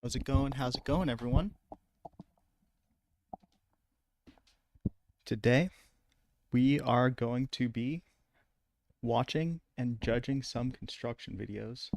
How's it going? How's it going, everyone? Today, we are going to be watching and judging some construction videos.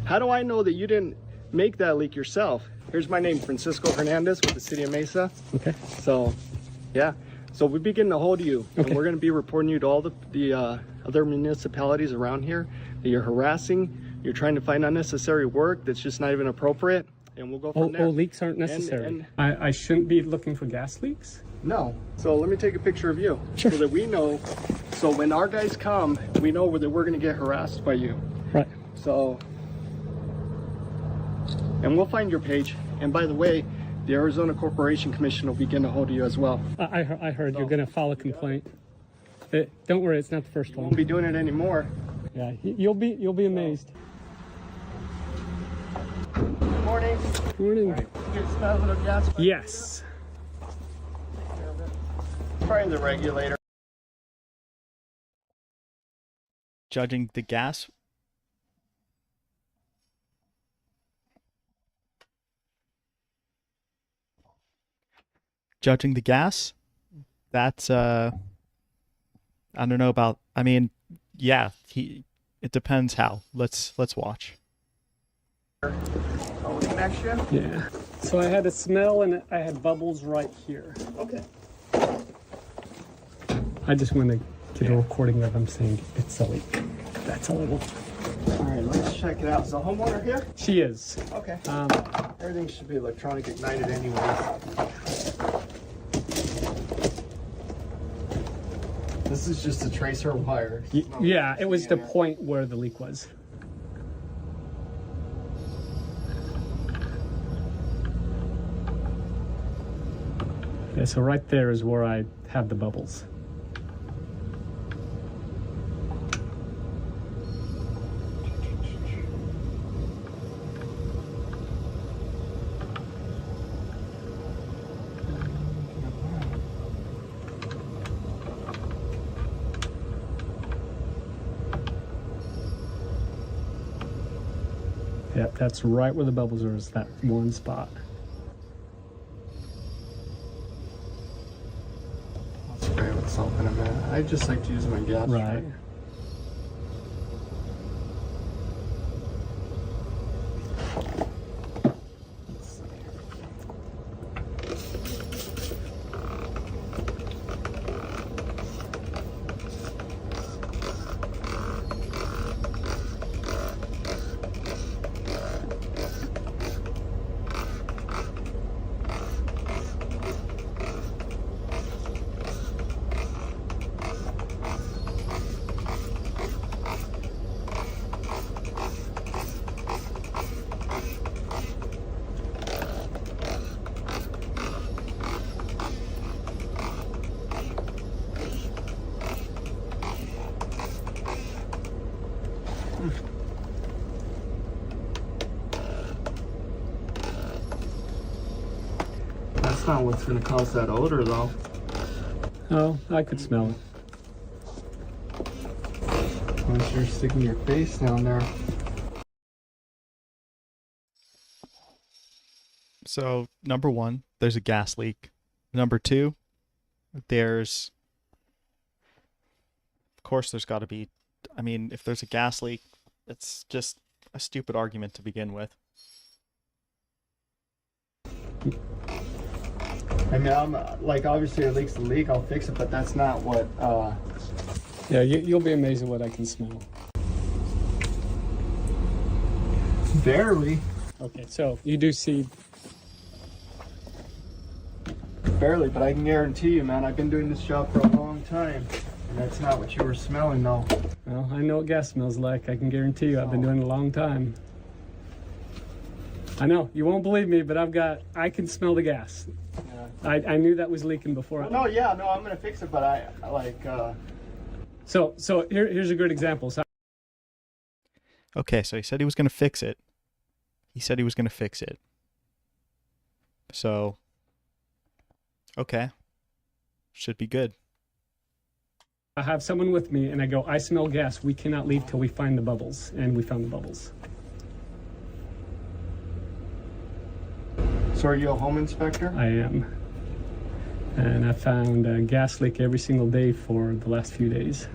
How do I know that you didn't make that leak yourself? Here's my name, Francisco Hernandez with the City of Mesa. Okay. So, yeah. So we'll be getting a hold of you. Okay. And we're going to be reporting you to all the other municipalities around here that you're harassing. You're trying to find unnecessary work that's just not even appropriate. And we'll go from there. Leaks aren't necessary. And I shouldn't be looking for gas leaks? no. So let me take a picture of you. Sure. So that we know. So when our guys come, we know that we're going to get harassed by you. Right. So, and we'll find your page. And by the way, the Arizona Corporation Commission will be getting a hold of you as well. I heard you're going to file a complaint. Don't worry, it's not the first Won't one. be doing it anymore. Yeah, you'll be amazed. Good morning. Morning. Just smell a little gas. Yes. Probably the regulator. Judging the gas. Judging the gas. That's I don't know about. I mean, yeah. It depends how. Let's watch. Oh, connection. Yeah. So I had a smell and I had bubbles right here. Okay. I just want to get a recording of them saying it's a leak. That's a little. All right, let's check it out. Is the homeowner here? She is. Okay. Um, Everything should be electronic ignited anyways. This is just a tracer wire. yeah, it was the point where the leak was. Yeah, so right there is where I have the bubbles. Yep, that's right where the bubbles are, is that one spot. I just like to use my gas. Right. That's not what's gonna cause that odor though. Oh, I could smell it. Once you're sticking your face down there. So, number one, there's a gas leak. Number two, there's, of course, there's got to be, I mean, if there's a gas leak, it's just a stupid argument to begin with. I mean, I'm like, obviously a leak's a leak, I'll fix it, but that's not what, Yeah, you'll be amazed at what I can smell. barely, Okay, so you do see. but I can guarantee you, man, I've been doing this job for a long time, and that's not what you were smelling though. Well, I know what gas smells like. I can guarantee you. I've been doing it a long time. I know you won't believe me, but I can smell the gas. Yeah. I knew that was leaking before. Well, no, I'm gonna fix it, but I like, So here's a good example. So Okay, so he said he was going to fix it. So, okay. Should be good. I have someone with me, and I go, I smell gas. We cannot leave till we find the bubbles, and we found the bubbles. so are you a home inspector? I am, and I found a gas leak every single day for the last few days.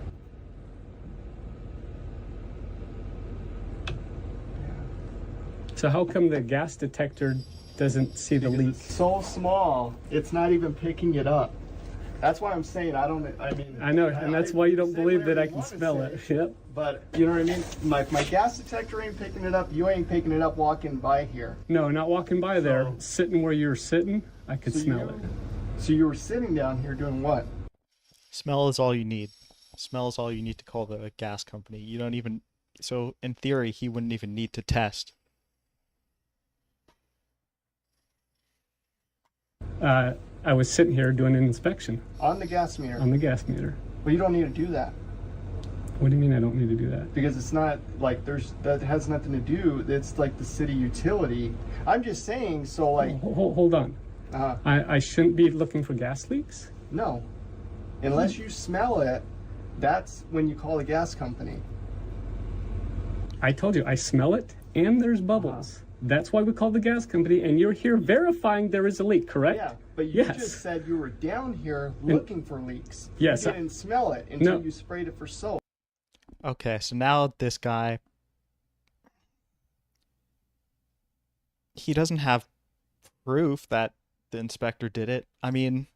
So how come the gas detector doesn't see the Because leak? it's so small, it's not even picking it up. That's why I'm saying I mean. I know, and that's why you don't say believe that whatever I you can wanna smell say, it. Yep. But you know what I mean? My gas detector ain't picking it up. You ain't picking it up walking by here. No, not walking by there. So- Sitting where you were sitting, I could smell it. So you were sitting down here doing what? Smell is all you need. Smell is all you need to call the gas company. You don't even, so in theory, he wouldn't even need to test. I was sitting here doing an inspection On the gas meter. on the gas meter. But you don't need to do that. What do you mean I don't need to do that? Because it's not like that has nothing to do. It's like the city utility. I'm just saying, so like, Hold on. I shouldn't be looking for gas leaks? no. Unless you smell it, that's when you call the gas company. I told you, I smell it and there's bubbles. That's why we called the gas company, and you're here verifying there is a leak, correct? Yeah, but you Yes. just said you were down here looking for leaks. Yes, You I- didn't smell it until No. you sprayed it for soap. Okay, so now this guy, he doesn't have proof that the inspector did it. I mean,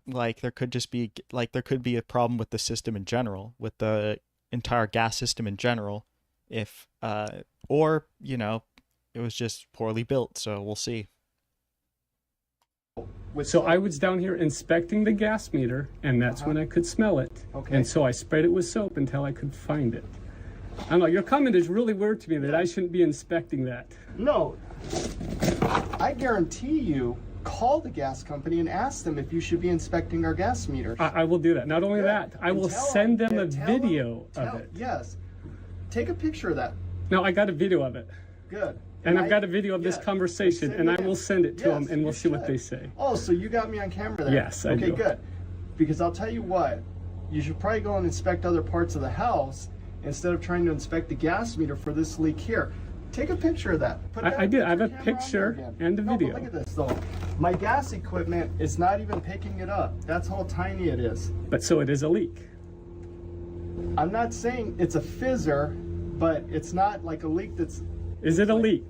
like there could be a problem with the system in general, with the entire gas system in general, if or you know, it was just poorly built. So we'll see. So I was down here inspecting the gas meter, and that's when I could smell it. Okay. And so I sprayed it with soap until I could find it. I don't know, your comment is really weird to me that I shouldn't be inspecting that. No, I guarantee you, call the gas company and ask them if you should be inspecting our gas meters. I will do that. Not only that, I And will tell send them a tell video of tell- it. Yes. Take a picture of that. No, I got a video of it. Good. And I've got a video of this yeah, conversation, send and me I that. will send it to them, Yes, and we'll you see what should. they say. Oh, so you got me on camera there. Yes, I Okay, do. good. Because I'll tell you what, you should probably go and inspect other parts of the house instead of trying to inspect the gas meter for this leak here. Take a picture of that. Put I that did. I have a camera on there picture again. and a No, but video. look at this though. My gas equipment is not even picking it up. That's how tiny it is. But so it is a leak. I'm not saying it's a fizzer, but it's not like a leak that's... Is it a leak?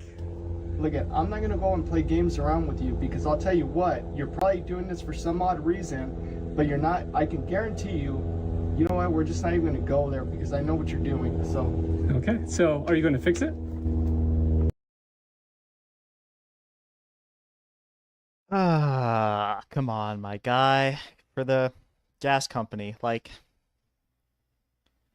Look at, I'm not gonna go and play games around with you, because I'll tell you what, you're probably doing this for some odd reason, but you're not. I can guarantee you, you know what, we're just not even gonna go there because I know what you're doing, so. Okay, so are you going to fix it? Come on, my guy. For the gas company, like,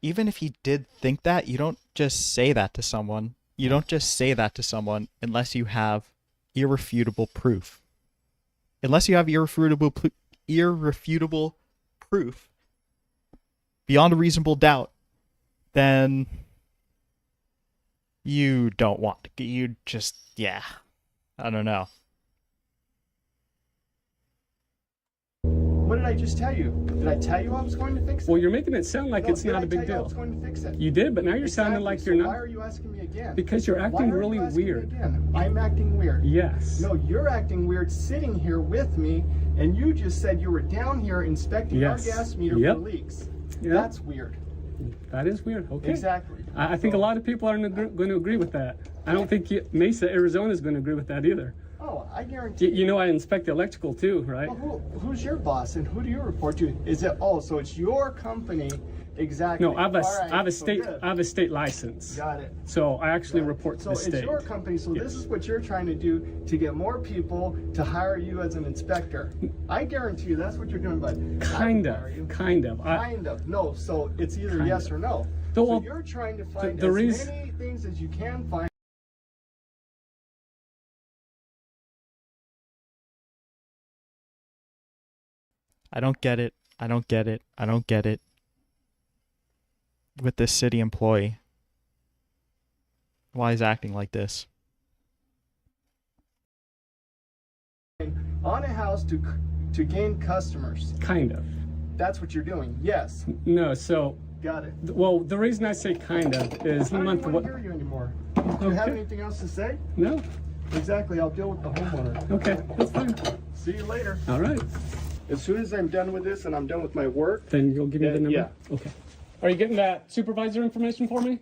even if you did think that, you don't just say that to someone. You don't just say that to someone unless you have irrefutable proof. Unless you have irrefutable proof beyond a reasonable doubt, then you don't want to. You just, yeah. I don't know. What did I just tell you? Did I tell you I was going to fix it? Well, you're making it sound like No, it's did not I a big tell you I deal. was going to fix it? You did, but now you're sounding like Exactly, you're so not. why are you asking me again? Because you're Why acting are you really asking me weird. again? I'm acting weird. Yes. No, you're acting weird sitting here with me, and you just said you were down here inspecting Yes. our gas meter Yep. for leaks. Yep. That's weird. That is weird. Okay. Exactly. I think a lot of people aren't going to agree with that. I don't think Mesa, Arizona is going to agree with that either. Oh, I guarantee You know I inspect electrical too, right? Well, who's your boss and who do you report to? Is it, oh, so it's your company? Exactly. No, I have a, All right, I have a so state good. I have a state license. Got it. So I actually report to So the it's state. your company, so Yes. this is what you're trying to do to get more people to hire you as an inspector. I guarantee you that's what you're doing, bud. Kind I hire you. of. Kind of. Kind of. No, so it's either Kind yes of. or no. So, So well, you're trying to find the as reason- many things as you can find. I don't get it. I don't get it. I don't get it. With this city employee. Why he's acting like this? On a house to gain customers. Kind of. That's what you're doing. Yes. No, so, Got it. well, the reason I say kind of is I don't month even what? want to hear you anymore. Do you have Okay. anything else to say? No. Exactly. I'll deal with the homeowner. Okay, that's fine. See you later. All right. As soon as I'm done with this and I'm done with my work, Then you'll give me the number. Yeah. Okay. Are you getting that supervisor information for me?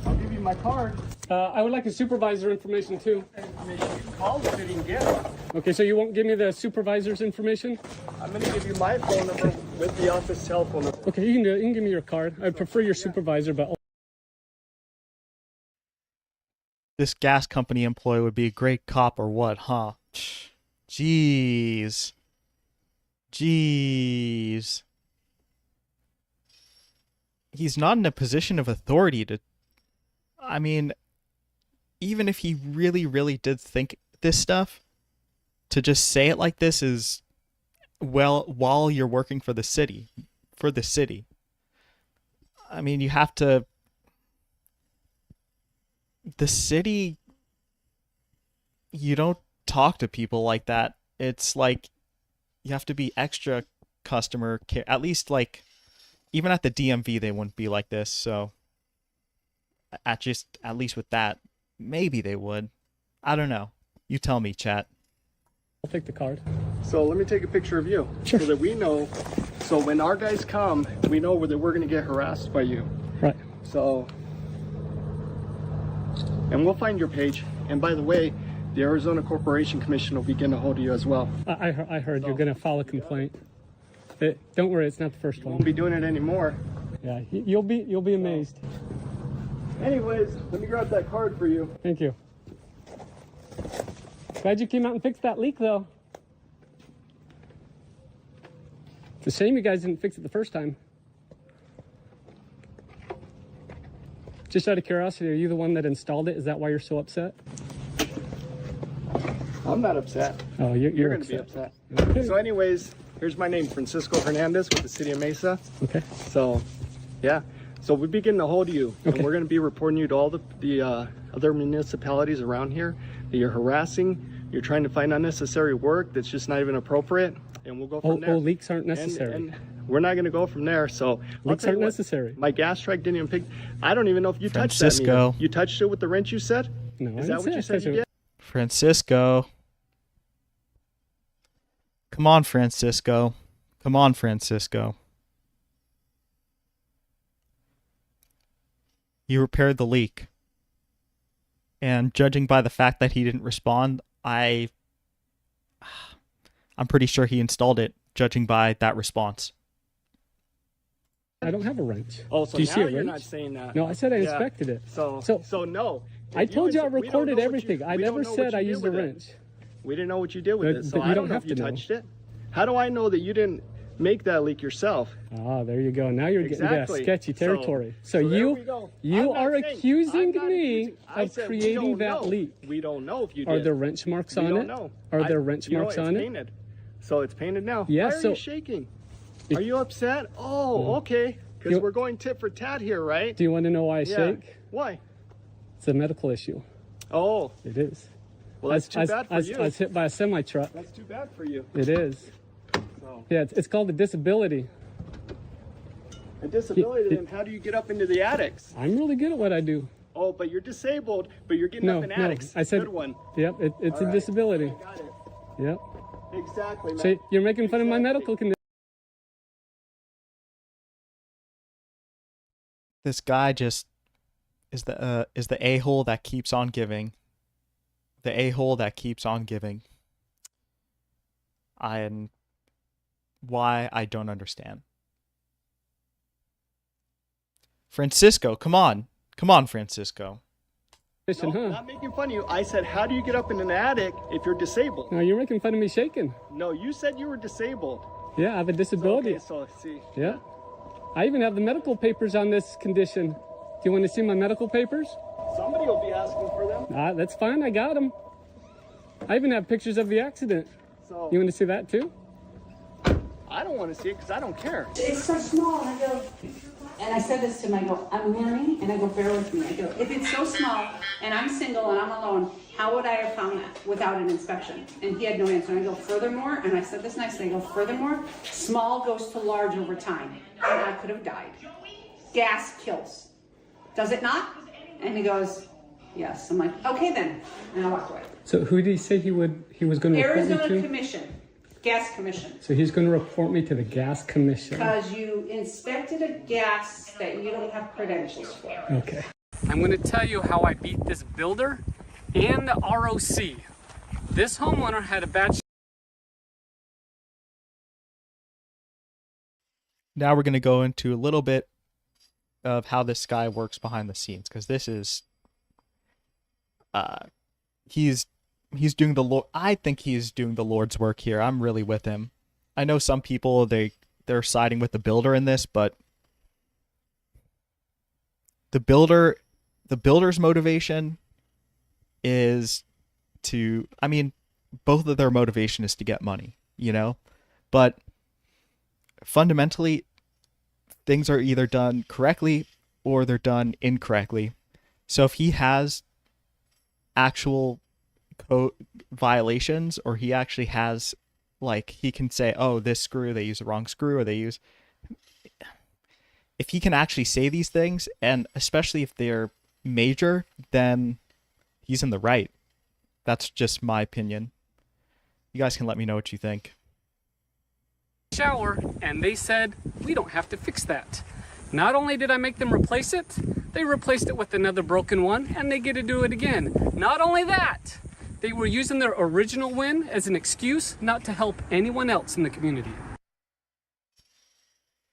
I'll give you my card. I would like a supervisor information too. Information. You can call the city and get it. Okay, so you won't give me the supervisor's information? I'm going to give you my phone number with the office telephone number. Okay, you can do it. You can give me your card. I prefer your supervisor, but This gas company employee would be a great cop or what, huh? Jeez. Jeez. He's not in a position of authority to... I mean, even if he really, really did think this stuff, to just say it like this is, well, while you're working for the city. For the city. I mean, you have to... The city, you don't talk to people like that. It's like you have to be extra customer care. At least, like, even at the DMV, they wouldn't be like this. So, at least with that, maybe they would. I don't know. You tell me, chat. I'll take the card. So let me take a picture of you so that we know. So when our guys come, we know whether we're going to get harassed by you. Right. So, and we'll find your page. And by the way, the Arizona Corporation Commission will be getting a hold of you as well. I heard you're going to file a complaint. Don't worry, it's not the first Won't one. be doing it anymore. Yeah, you'll be amazed. Anyways, let me grab that card for you. Thank you. Glad you came out and fixed that leak, though. It's a shame you guys didn't fix it the first time. Just out of curiosity, are you the one that installed it? Is that why you're so upset? I'm not upset. Oh, you're Going to be upset. upset. Okay. So anyways, here's my name, Francisco Hernandez with the City of Mesa. Okay. So, yeah. So we'll be getting a hold of you. Okay. And we're going to be reporting you to all the other municipalities around here that you're harassing. You're trying to find unnecessary work that's just not even appropriate. And we'll go from there. Oh, leaks aren't And- necessary. and we're not going to go from there. So I'll Leaks tell you aren't what, necessary. My gas truck didn't even pick. I don't even know if you touched that Francisco. meter. You touched it with the wrench you said? No, I Is didn't that what say you I said touched you it. did? Francisco. Come on, Francisco. Come on, Francisco. You repaired the leak. And judging by the fact that he didn't respond, I'm pretty sure he installed it, judging by that response. I don't have a wrench. Oh, so Do you now see a you're wrench? not saying that. No, I said I Yeah. inspected it. So no. I told you I we don't recorded know what everything. I we don't never know what said you I did used a with it. wrench. We didn't know what you did with But- it, so but you I don't don't know have if you to know. touched it. How do I know that you didn't make that leak yourself? Ah, there you go. Now you're getting Exactly. into sketchy So- territory. So, so there you we go. you I'm not are saying- accusing I'm not me accusing- I of said we creating don't that know. leak. We don't know if you Are did. there wrench marks We on don't it? know. Are there wrench you know marks what, on it's it? painted. So it's painted now. Yeah, Why are so- you shaking? If- Are you upset? Oh, okay. Because You- we're going tit for tat here, right? Do you want to know why I Yeah. shake? Why? It's a medical issue. Oh, It is. well, that's too bad for I you. was hit by a semi truck. That's too bad for you. It is. So, Yeah, it's called a disability. a disability, then how do you get up into the attics? I'm really good at what I do. Oh, but you're disabled, but you're getting No, up in no. attics. I said, Good one. Yep, it's All a right. disability. Got it. Yep. Exactly, man. So you're making fun of my Exactly. medical condition. This guy just is the a-hole that keeps on giving. The a-hole that keeps on giving. And why I don't understand. Francisco, come on. Come on, Francisco. No, Huh? not making fun of you. I said, how do you get up in an attic if you're disabled? No, you're making fun of me shaking. No, you said you were disabled. Yeah, I have a disability. Okay, so see. Yeah. I even have the medical papers on this condition. Do you want to see my medical papers? Somebody will be asking for them. That's fine. I got them. I even have pictures of the accident. So You want to see that too? I don't want to see it because I don't care. It's so small, and I go, and I said this to him, I go, I'm learning, and I go, bear with me. I go, if it's so small, and I'm single, and I'm alone, how would I have found that without an inspection? And he had no answer, and I go, furthermore, and I said this nicely, I go, furthermore, small goes to large over time, and I could have died. Gas kills. Does it not? And he goes, yes. I'm like, okay then, and I walked away. So who did he say he was going to report me Arizona to? Commission, Gas Commission. So he's going to report me to the gas commission. Because you inspected a gas that you don't have credentials for. Okay. I'm going to tell you how I beat this builder and the ROC. This homeowner had a bad Now we're going to go into a little bit of how this guy works behind the scenes, because this is he's doing the Lord. I think he's doing the Lord's work here. I'm really with him. I know some people they're siding with the builder in this, but the builder's motivation is to, I mean, both of their motivation is to get money, you know? But fundamentally, things are either done correctly or they're done incorrectly. So if he has actual code violations, or he actually has, like, he can say, oh, this screw, they use the wrong screw, or they use, if he can actually say these things, and especially if they're major, then he's in the right. That's just my opinion. You guys can let me know what you think. shower, and they said, we don't have to fix that. Not only did I make them replace it, they replaced it with another broken one, and they get to do it again. Not only that, they were using their original win as an excuse not to help anyone else in the community.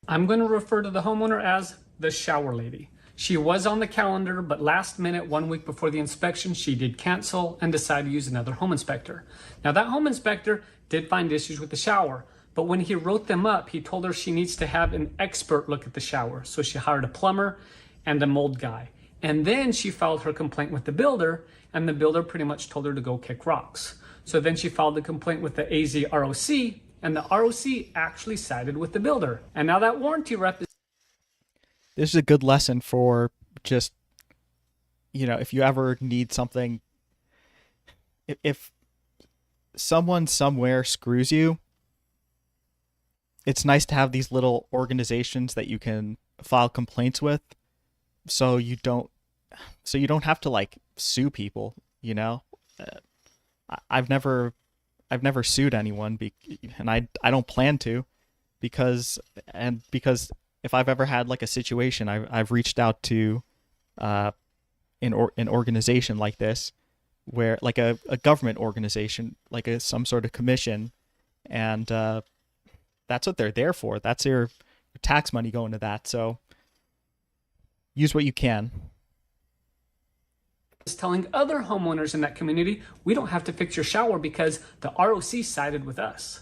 I'm going to refer to the homeowner as the shower lady. She was on the calendar, but last minute, 1 week before the inspection, she did cancel and decide to use another home inspector. Now that home inspector did find issues with the shower, but when he wrote them up, he told her she needs to have an expert look at the shower. So she hired a plumber and a mold guy. And then she filed her complaint with the builder, and the builder pretty much told her to go kick rocks. So then she filed the complaint with the AZ ROC, and the ROC actually sided with the builder. And now that warranty rep is This is a good lesson for just, you know, if you ever need something, if someone somewhere screws you, it's nice to have these little organizations that you can file complaints with, so you don't have to, like, sue people, you know. I've never I've never sued anyone, and I don't plan to, because if I've ever had like a situation, I've reached out to an organization like this, where like a government organization, like some sort of commission, and that's what they're there for. That's your tax money going to that. So use what you can. Is telling other homeowners in that community, we don't have to fix your shower because the ROC sided with us.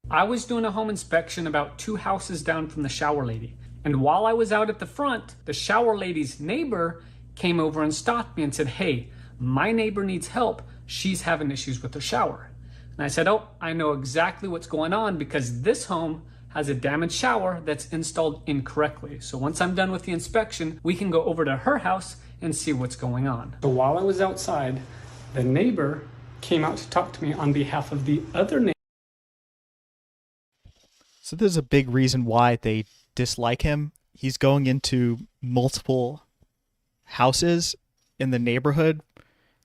I was doing a home inspection about 2 houses down from the shower lady. And while I was out at the front, the shower lady's neighbor came over and stopped me and said, "Hey, my neighbor needs help. She's having issues with her shower." And I said, "Oh, I know exactly what's going on because this home has a damaged shower that's installed incorrectly. So once I'm done with the inspection, we can go over to her house and see what's going on." So while I was outside, the neighbor came out to talk to me on behalf of the other neighbor. So there's a big reason why they dislike him. He's going into multiple houses in the neighborhood,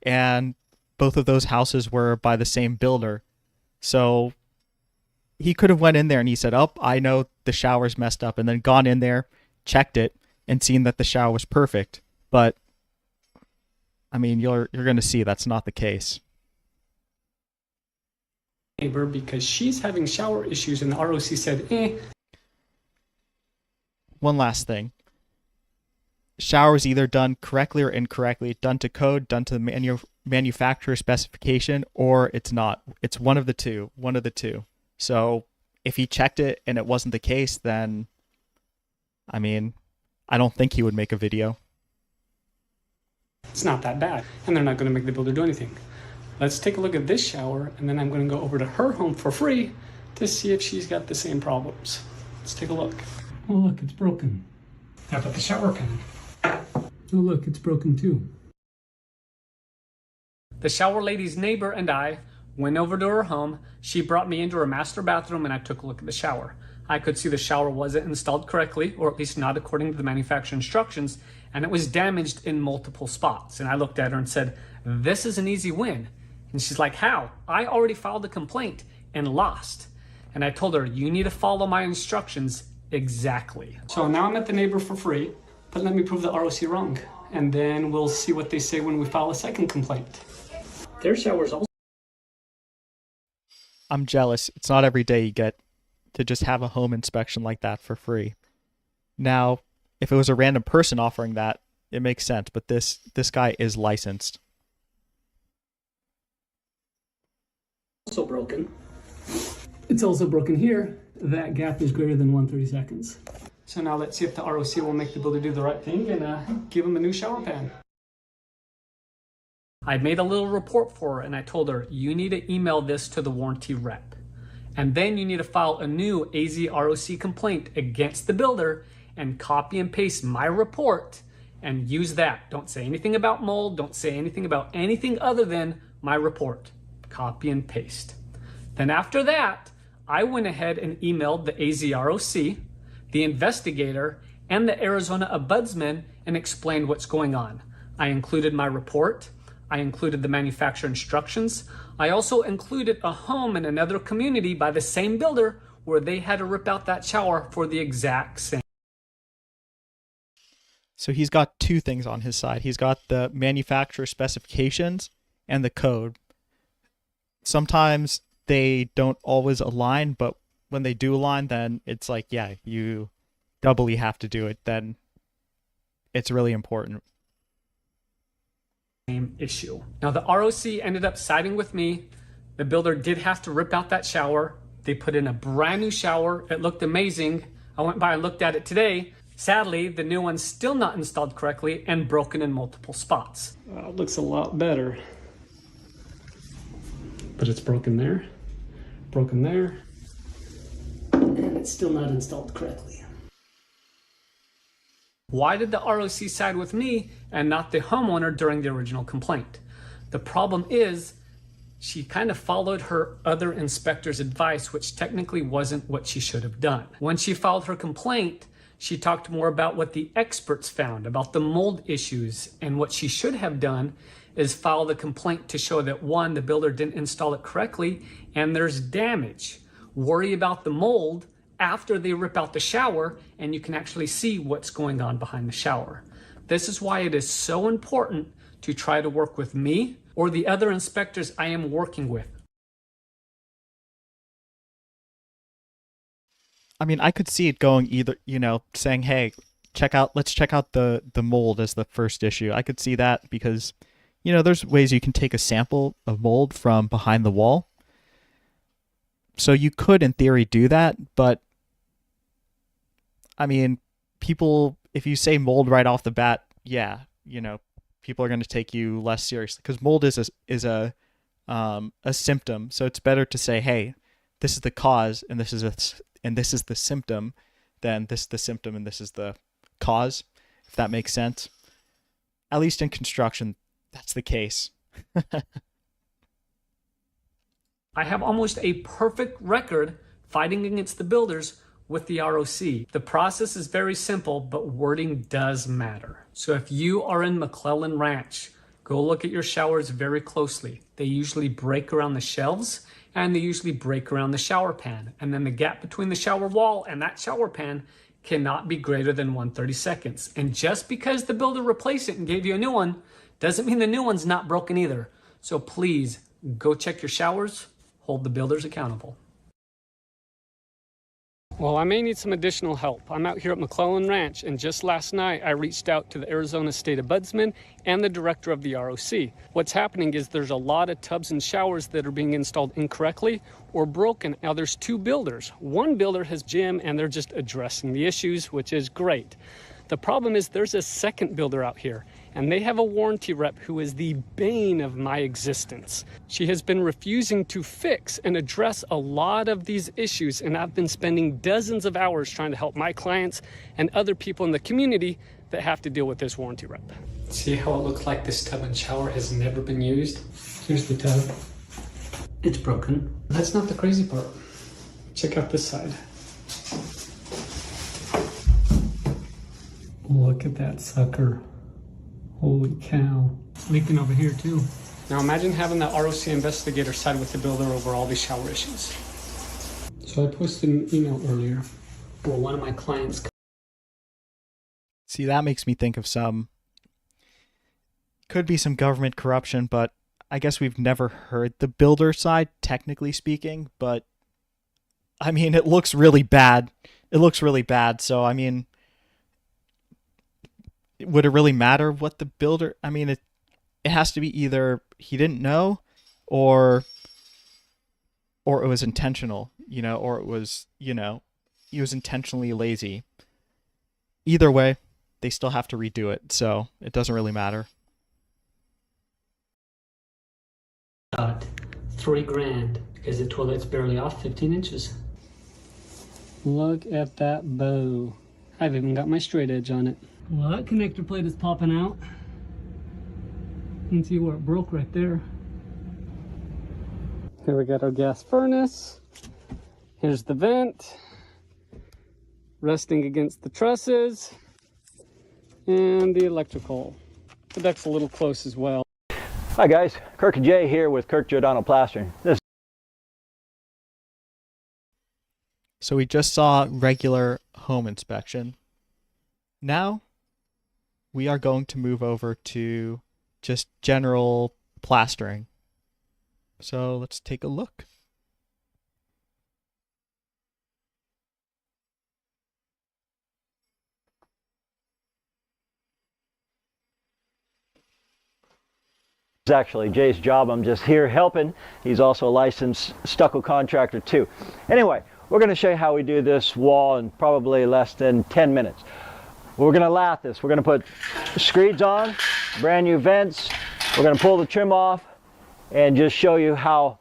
and both of those houses were by the same builder. So he could have went in there and he said, "Oh, I know the shower's messed up," and then gone in there, checked it, and seen that the shower was perfect. But I mean, you're going to see that's not the case. Neighbor, because she's having shower issues, and the ROC said, One last thing. Shower is either done correctly or incorrectly, done to code, done to the manufacturer specification, or it's not. It's one of the two. So if he checked it and it wasn't the case, then, I mean, I don't think he would make a video. It's not that bad, and they're not going to make the builder do anything. Let's take a look at this shower, and then I'm going to go over to her home for free to see if she's got the same problems. Let's take a look. Oh, look, it's broken. How about the shower pan? Oh, look, it's broken too. The shower lady's neighbor and I went over to her home. She brought me into her master bathroom, and I took a look at the shower. I could see the shower wasn't installed correctly, or at least not according to the manufacturer instructions, and it was damaged in multiple spots. And I looked at her and said, "This is an easy win." And she's like, "How?" "I already filed a complaint and lost." And I told her, "You need to follow my instructions exactly." So now I'm at the neighbor for free, but let me prove the ROC wrong. And then we'll see what they say when we file a second complaint. Their shower's also... I'm jealous. It's not every day you get to just have a home inspection like that for free. Now, if it was a random person offering that, it makes sense, but this guy is licensed. Also broken. It's also broken here. That gap is greater than 1/32. So now let's see if the ROC will make the builder do the right thing and give him a new shower pan. I made a little report for her, and I told her, "You need to email this to the warranty rep. And then you need to file a new AZ ROC complaint against the builder and copy and paste my report and use that. Don't say anything about mold. Don't say anything about anything other than my report. Copy and paste." Then after that, I went ahead and emailed the AZROC, the investigator, and the Arizona Ombudsman and explained what's going on. I included my report. I included the manufacturer instructions. I also included a home in another community by the same builder where they had to rip out that shower for the exact same. So he's got two things on his side. He's got the manufacturer specifications and the code. Sometimes they don't always align, but when they do align, then it's like, yeah, you doubly have to do it. Then it's really important. Same issue. Now the ROC ended up siding with me. The builder did have to rip out that shower. They put in a brand new shower. It looked amazing. I went by and looked at it today. Sadly, the new one's still not installed correctly and broken in multiple spots. It looks a lot better. But it's broken there, and it's still not installed correctly. Why did the ROC side with me and not the homeowner during the original complaint? The problem is she kind of followed her other inspector's advice, which technically wasn't what she should have done. When she filed her complaint, she talked more about what the experts found about the mold issues, and what she should have done is file the complaint to show that one, the builder didn't install it correctly and there's damage. Worry about the mold after they rip out the shower and you can actually see what's going on behind the shower. This is why it is so important to try to work with me or the other inspectors I am working with. I mean, I could see it going either, you know, saying, hey, let's check out the mold as the first issue. I could see that because, you know, there's ways you can take a sample of mold from behind the wall. So you could, in theory, do that, but I mean, people, if you say mold right off the bat, yeah, you know, people are going to take you less seriously because mold is a symptom. So it's better to say, hey, this is the cause and this is the symptom, than this is the symptom and this is the cause, if that makes sense. At least in construction, that's the case. I have almost a perfect record fighting against the builders with the ROC. The process is very simple, but wording does matter. So if you are in McClellan Ranch, go look at your showers very closely. They usually break around the shelves and they usually break around the shower pan. And then the gap between the shower wall and that shower pan cannot be greater than 1/32. And just because the builder replaced it and gave you a new one, doesn't mean the new one's not broken either. So please go check your showers, hold the builders accountable. Well, I may need some additional help. I'm out here at McClellan Ranch, and just last night I reached out to the Arizona State Ombudsman and the director of the ROC. What's happening is there's a lot of tubs and showers that are being installed incorrectly or broken. Now there's two builders. One builder has Jim and they're just addressing the issues, which is great. The problem is there's a second builder out here, and they have a warranty rep who is the bane of my existence. She has been refusing to fix and address a lot of these issues, and I've been spending dozens of hours trying to help my clients and other people in the community that have to deal with this warranty rep. See how it looks like this tub and shower has never been used? Here's the tub. It's broken. That's not the crazy part. Check out this side. Look at that sucker. Holy cow. Leaking over here too. Now imagine having the ROC investigator side with the builder over all these shower issues. So I posted an email earlier. Well, one of my clients. See, that makes me think of could be some government corruption, but I guess we've never heard the builder side, technically speaking, but I mean, it looks really bad. It looks really bad. So, I mean, would it really matter what the builder, I mean, it has to be either he didn't know or it was intentional, you know, or it was, you know, he was intentionally lazy. Either way, they still have to redo it, so it doesn't really matter. $3,000 because the toilet's barely off 15 inches. Look at that bow. I've even got my straight edge on it. Well, that connector plate is popping out. You can see where it broke right there. Here we got our gas furnace. Here's the vent. Resting against the trusses. And the electrical. The deck's a little close as well. Hi guys, Kirk and Jay here with Kirk Giordano Plastering. So we just saw regular home inspection. Now we are going to move over to just general plastering. So let's take a look. It's actually Jay's job. I'm just here helping. He's also a licensed stucco contractor too. Anyway, we're going to show you how we do this wall in probably less than 10 minutes. We're going to lath this. We're going to put screeds on, brand new vents. We're going to pull the trim off and just show you how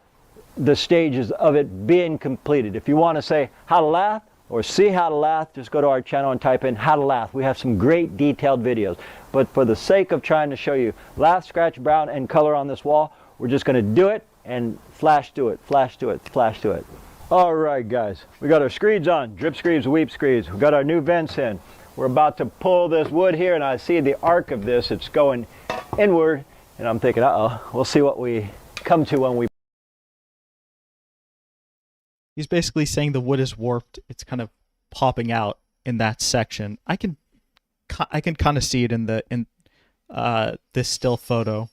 the stages of it being completed. If you want to say how to lath or see how to lath, just go to our channel and type in how to lath. We have some great detailed videos. But for the sake of trying to show you lath, scratch, brown, and color on this wall, we're just going to do it and flash to it, flash to it, flash to it. All right, guys, we got our screeds on, drip screeds, weep screeds. We got our new vents in. We're about to pull this wood here, and I see the arc of this. It's going inward, And I'm thinking, uh-oh, we'll see what we come to when we... He's basically saying the wood is warped. It's kind of popping out in that section. I can kind of see it in this still photo.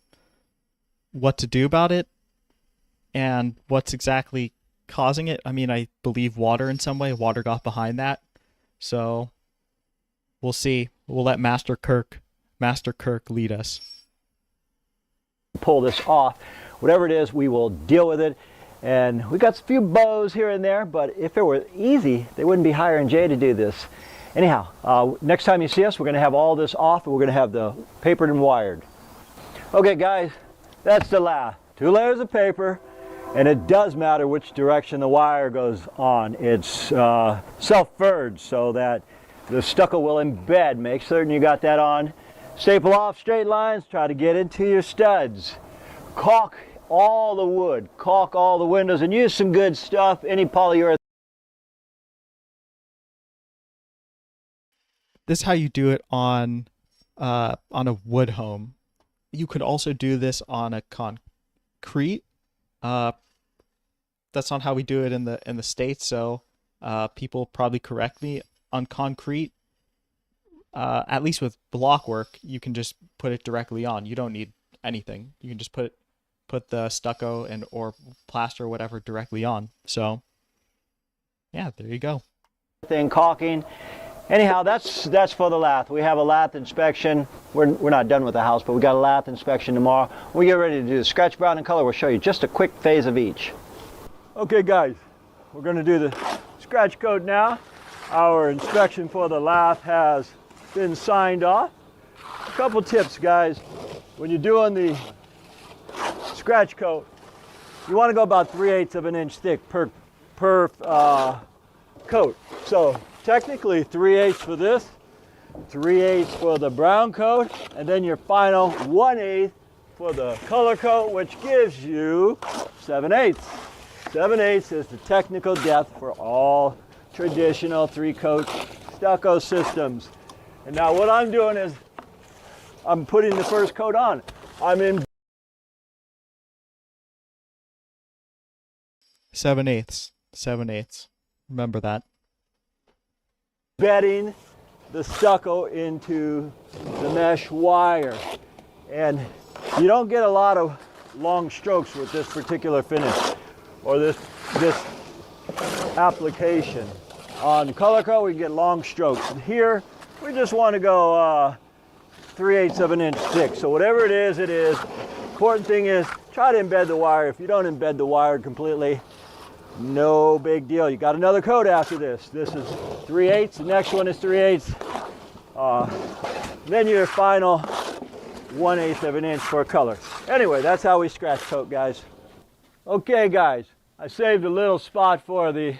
What to do about it and what's exactly causing it. I mean, I believe water in some way. Water got behind that. So we'll see. We'll let Master Kirk lead us. Pull this off. Whatever it is, we will deal with it. And we got a few bows here and there, but if it were easy, they wouldn't be hiring Jay to do this. Anyhow, next time you see us, we're going to have all this off, and we're going to have the papered and wired. Okay, guys, that's the lath. 2 layers of paper, and it does matter which direction the wire goes on. It's self-furred so that the stucco will embed. Make certain you got that on. Staple off straight lines, try to get into your studs. Caulk all the wood, caulk all the windows, and use some good stuff, any polyurethane. This is how you do it on a wood home. You could also do this on a concrete. That's not how we do it in the States, so people probably correct me. On concrete, at least with block work, you can just put it directly on. You don't need anything. You can just put the stucco and or plaster or whatever directly on. So yeah, there you go. Caulking. Anyhow, that's for the lath. We have a lath inspection. We're not done with the house, but we got a lath inspection tomorrow. When we get ready to do the scratch brown and color, we'll show you just a quick phase of each. Okay guys, we're going to do the scratch coat now. Our inspection for the lath has been signed off. A couple tips, guys. When you're doing the scratch coat, you want to go about 3/8 of an inch thick per coat. So technically 3/8 for this, 3/8 for the brown coat, and then your final 1/8 for the color coat, which gives you 7/8. 7/8 is the technical depth for all traditional 3-coat stucco systems. And now what I'm doing is I'm putting the first coat on. I'm in 7/8. 7/8. Remember that. bedding the stucco into the mesh wire. And you don't get a lot of long strokes with this particular finish or this application. On color coat, we get long strokes. Here, we just want to go 3/8 of an inch thick. So whatever it is, it is. Important thing is, try to embed the wire. If you don't embed the wire completely, no big deal. You got another coat after this. This is 3/8. The next one is 3/8. Then your final 1/8 of an inch for color. Anyway, that's how we scratch coat, guys. Okay, guys, I saved a little spot for the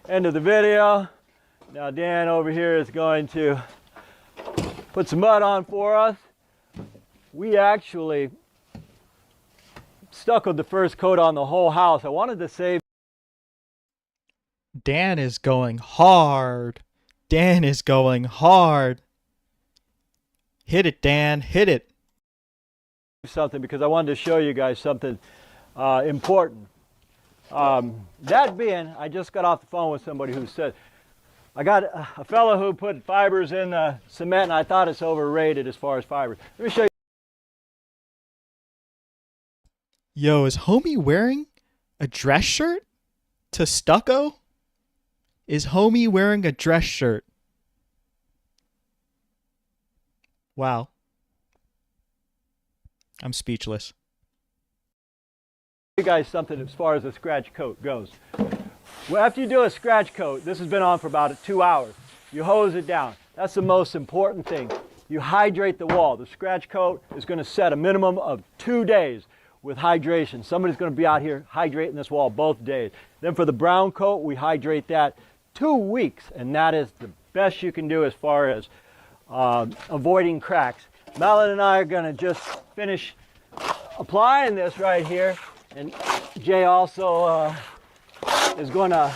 end of the video. Now Dan over here is going to put some mud on for us. We actually stuccoed the first coat on the whole house. I wanted to save. Dan is going hard. Dan is going hard. Hit it, Dan. Hit it. Something because I wanted to show you guys something important. That being, I just got off the phone with somebody who said, I got a fellow who put fibers in the cement and I thought it's overrated as far as fibers. Let me show you. Yo, is homie wearing a dress shirt to stucco? Is homie wearing a dress shirt? Wow. I'm speechless. You guys something as far as the scratch coat goes. Well, after you do a scratch coat, this has been on for about 2 hours. You hose it down. That's the most important thing. You hydrate the wall. The scratch coat is going to set a minimum of 2 days with hydration. Somebody's going to be out here hydrating this wall both days. Then for the brown coat, we hydrate that 2 weeks, and that is the best you can do as far as avoiding cracks. Malin and I are going to just finish applying this right here, and Jay also is going to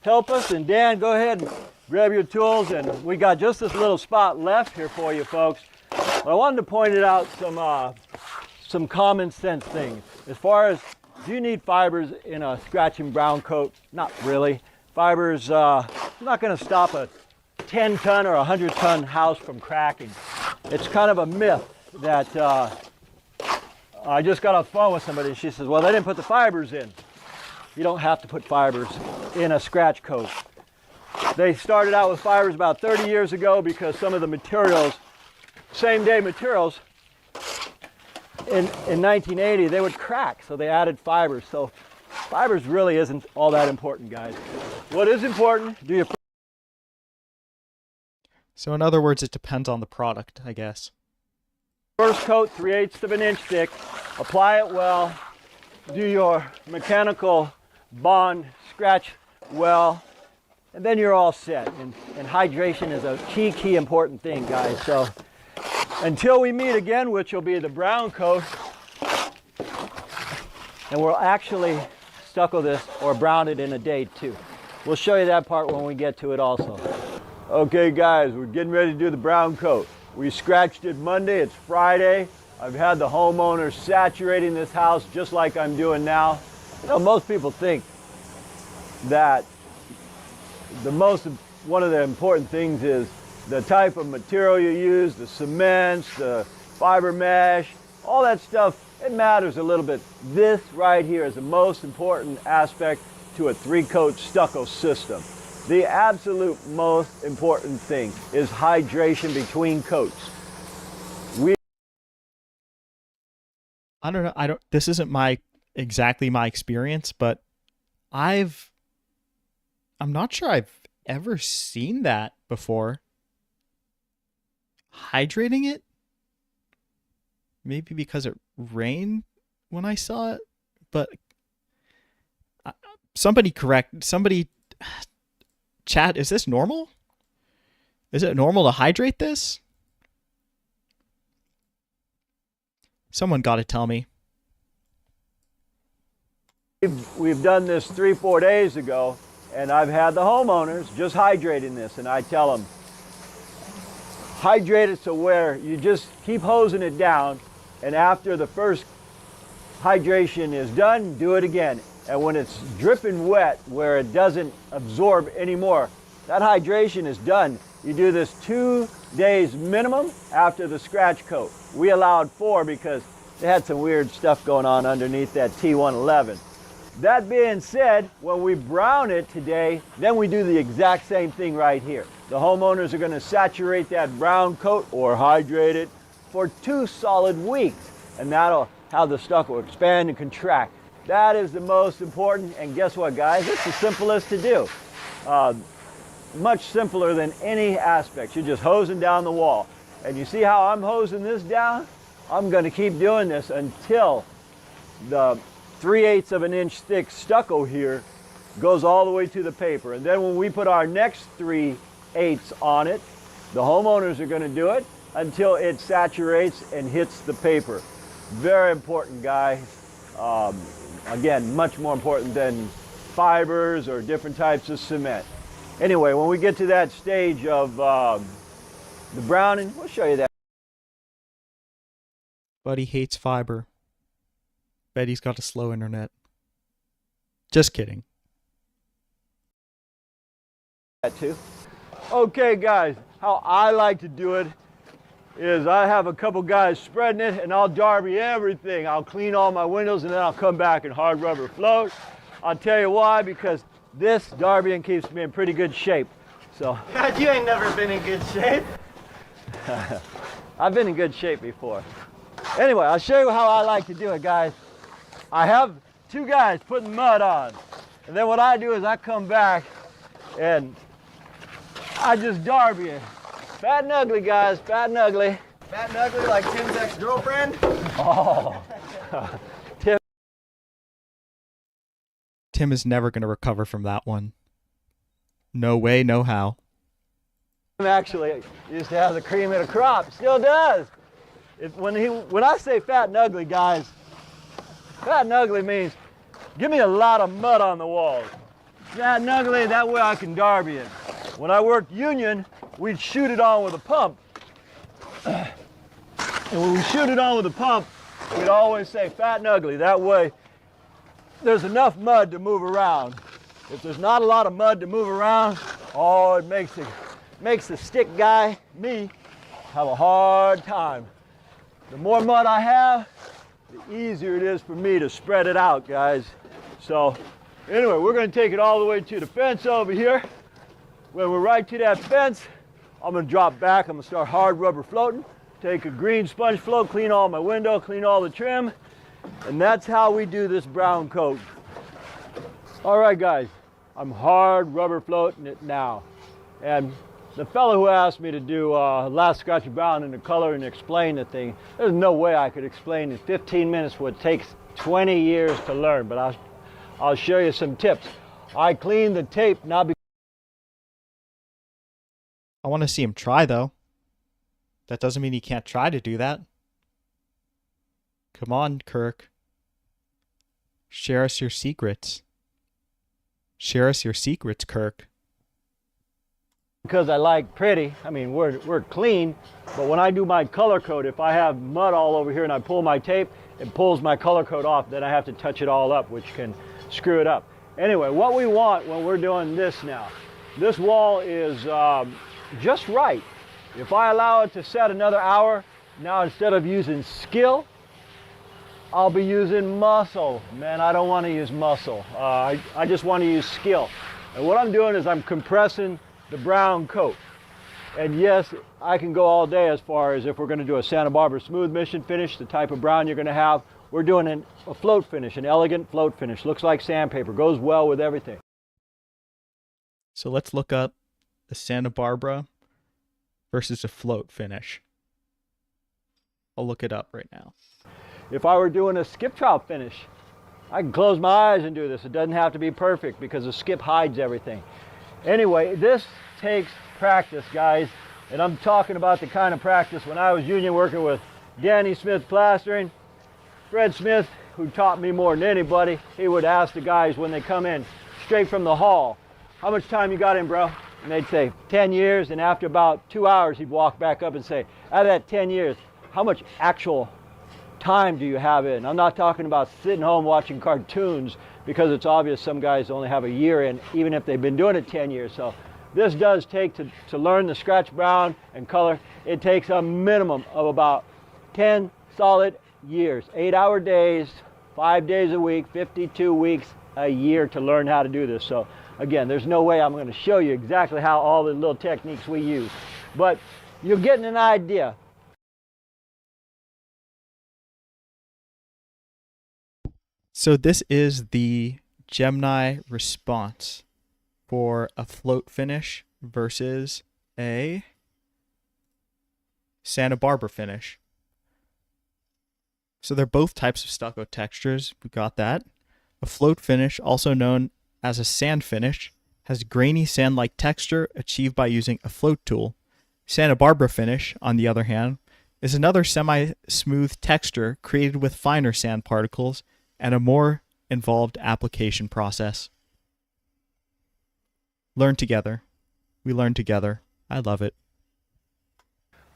help us. And Dan, go ahead and grab your tools, and we got just this little spot left here for you folks. But I wanted to point it out some common sense things. As far as, do you need fibers in a scratch and brown coat? Not really. Fibers not going to stop a 10-ton or 100-ton house from cracking. It's kind of a myth that I just got off the phone with somebody and she says, well, they didn't put the fibers in. You don't have to put fibers in a scratch coat. They started out with fibers about 30 years ago because some of the materials, same day materials, in 1980, they would crack, so they added fibers. So fibers really isn't all that important, guys. What is important, do you... So in other words, it depends on the product, I guess. First coat, 3/8 of an inch thick, apply it well, do your mechanical bond scratch well, and then you're all set. And hydration is a key important thing, guys. So until we meet again, which will be the brown coat, and we'll actually stucco this or brown it in a day too. We'll show you that part when we get to it also. Okay guys, we're getting ready to do the brown coat. We scratched it Monday, it's Friday. I've had the homeowner saturating this house just like I'm doing now. You know, most people think that one of the important things is the type of material you use, the cements, the fiber mesh, all that stuff, it matters a little bit. This right here is the most important aspect to a 3-coat stucco system. The absolute most important thing is hydration between coats. I don't know. This isn't exactly my experience, but I'm not sure I've ever seen that before. Hydrating it? Maybe because it rained when I saw it, but somebody chat, is this normal? Is it normal to hydrate this? Someone got to tell me. We've done this 3-4 days ago, and I've had the homeowners just hydrating this, and I tell them, hydrate it so where you just keep hosing it down, and after the first hydration is done, do it again. And when it's dripping wet where it doesn't absorb anymore, that hydration is done. You do this 2 days minimum after the scratch coat. We allowed 4 because they had some weird stuff going on underneath that T111. That being said, when we brown it today, then we do the exact same thing right here. The homeowners are going to saturate that brown coat or hydrate it for 2 solid weeks, and that'll have the stucco expand and contract. That is the most important, and guess what, guys? It's the simplest to do. Much simpler than any aspect. You're just hosing down the wall. And you see how I'm hosing this down? I'm going to keep doing this until the 3/8 of an inch thick stucco here goes all the way to the paper. And then when we put our next 3/8 on it, the homeowners are going to do it until it saturates and hits the paper. Very important, guys. Again, much more important than fibers or different types of cement. Anyway, when we get to that stage of the browning, we'll show you that. Buddy hates fiber. Bet he's got a slow internet. Just kidding. That too. Okay, guys, how I like to do it is I have a couple guys spreading it, and I'll Darby everything. I'll clean all my windows, and then I'll come back and hard rubber float. I'll tell you why, because this Darbying keeps me in pretty good shape. So God, you ain't never been in good shape. I've been in good shape before. Anyway, I'll show you how I like to do it, guys. I have 2 guys putting mud on, and then what I do is I come back and I just Darby it. Fat and ugly, guys, fat and ugly. Fat and ugly like Tim's ex-girlfriend? Oh. Tim is never going to recover from that one. No way, no how. Tim actually used to have the cream of the crop, still does. When I say fat and ugly, guys, fat and ugly means give me a lot of mud on the walls. Fat and ugly, that way I can Darby it. When I worked union, we'd shoot it on with a pump. And when we shoot it on with a pump, we'd always say fat and ugly. That way there's enough mud to move around. If there's not a lot of mud to move around, oh, it makes the stick guy, me, have a hard time. The more mud I have, the easier it is for me to spread it out, guys. So anyway, we're going to take it all the way to the fence over here. When we're right to that fence, I'm going to drop back. I'm going to start hard rubber floating, take a green sponge float, clean all my window, clean all the trim, and that's how we do this brown coat. All right, guys, I'm hard rubber floating it now. And the fellow who asked me to do last scratch brown in the color and explain the thing, there's no way I could explain in 15 minutes what takes 20 years to learn, but I'll show you some tips. I clean the tape not because I want to see him try, though. That doesn't mean he can't try to do that. Come on, Kirk. Share us your secrets. Share us your secrets, Kirk. I like pretty. I mean, we're clean, but when I do my color coat, if I have mud all over here and I pull my tape, it pulls my color coat off. Then I have to touch it all up, which can screw it up. Anyway, what we want when we're doing this now, this wall is just right. If I allow it to set another hour, now instead of using skill, I'll be using muscle. Man, I don't want to use muscle. I just want to use skill. And what I'm doing is I'm compressing the brown coat. And yes, I can go all day as far as if we're going to do a Santa Barbara smooth mission finish, the type of brown you're going to have. We're doing a float finish, an elegant float finish. Looks like sandpaper, goes well with everything. So let's look up the Santa Barbara versus a float finish. I'll look it up right now. If I were doing a skip trout finish, I can close my eyes and do this. It doesn't have to be perfect because the skip hides everything. Anyway, this takes practice, guys. And I'm talking about the kind of practice when I was union working with Danny Smith Plastering. Fred Smith, who taught me more than anybody, he would ask the guys when they come in straight from the hall, how much time you got in, bro? And they'd say 10 years. And after about 2 hours, he'd walk back up and say, out of that 10 years, how much actual time do you have in? I'm not talking about sitting home watching cartoons, because it's obvious some guys only have a year in, even if they've been doing it 10 years. So this does take, to learn the scratch brown and color, it takes a minimum of about 10 solid years, 8-hour days, 5 days a week, 52 weeks a year to learn how to do this. So again, there's no way I'm going to show you exactly how all the little techniques we use, but you're getting an idea. So this is the Gemini response for a float finish versus a Santa Barbara finish. So they're both types of stucco textures. We got that. A float finish, also known as a sand finish, has grainy sand-like texture achieved by using a float tool. Santa Barbara finish, on the other hand, is another semi-smooth texture created with finer sand particles and a more involved application process. Learn together. We learn together. I love it.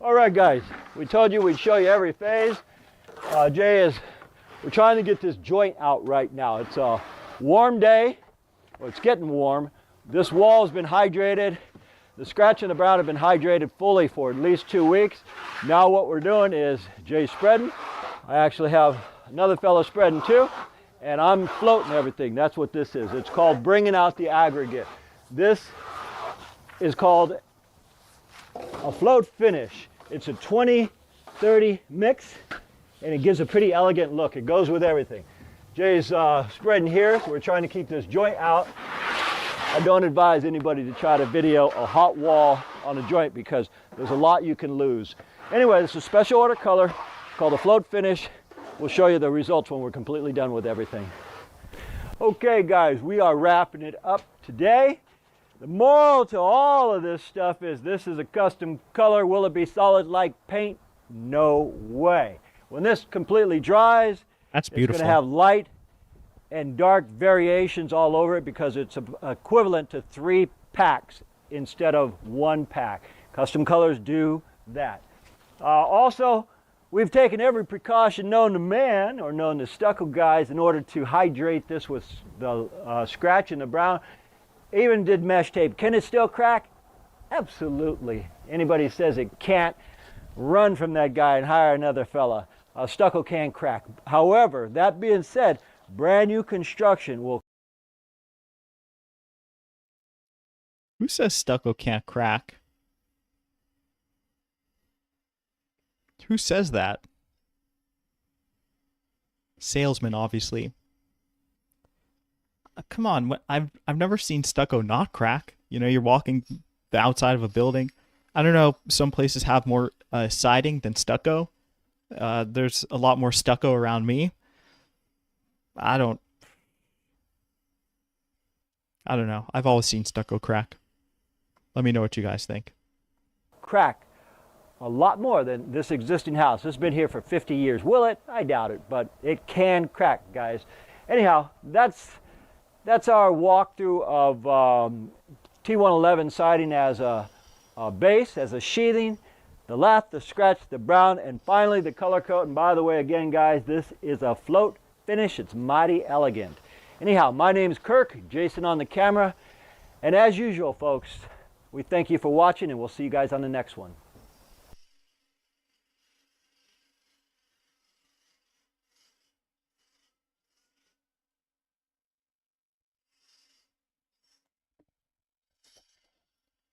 All right, guys, we told you we'd show you every phase. We're trying to get this joint out right now. It's a warm day. Well, it's getting warm. This wall has been hydrated. The scratch and the brown have been hydrated fully for at least 2 weeks. Now what we're doing is Jay's spreading. I actually have another fellow spreading too, and I'm floating everything. That's what this is. It's called bringing out the aggregate. This is called a float finish. It's a 20-30 mix, and it gives a pretty elegant look. It goes with everything. Jay's spreading here, so we're trying to keep this joint out. I don't advise anybody to try to video a hot wall on a joint because there's a lot you can lose. Anyway, this is a special order color called a float finish. We'll show you the results when we're completely done with everything. Okay, guys, we are wrapping it up today. The moral to all of this stuff is this is a custom color. Will it be solid like paint? No way. When this completely dries, That's beautiful. it's going to have light and dark variations all over it because it's equivalent to 3 packs instead of 1 pack. Custom colors do that. Also, We've taken every precaution known to man or known to stucco guys in order to hydrate this with the scratch in the brown. Even did mesh tape. Can it still crack? Absolutely. Anybody says it can't, run from that guy and hire another fella. Stucco can crack. However, that being said, brand new construction will. Who says stucco can't crack? Who says that? Salesman, obviously. Come on, I've never seen stucco not crack. You know, you're walking the outside of a building. I don't know, some places have more siding than stucco. There's a lot more stucco around me. I don't know. I've always seen stucco crack. Let me know what you guys think. Crack a lot more than this existing house. This has been here for 50 years. Will it? I doubt it, but it can crack, guys. Anyhow, that's our walkthrough of T111 siding as a base, as a sheathing, the lath, the scratch, the brown, and finally the color coat. And by the way, again, guys, this is a float finish. It's mighty elegant. Anyhow, my name's Kirk, Jason on the camera, and as usual, folks, we thank you for watching, and we'll see you guys on the next one.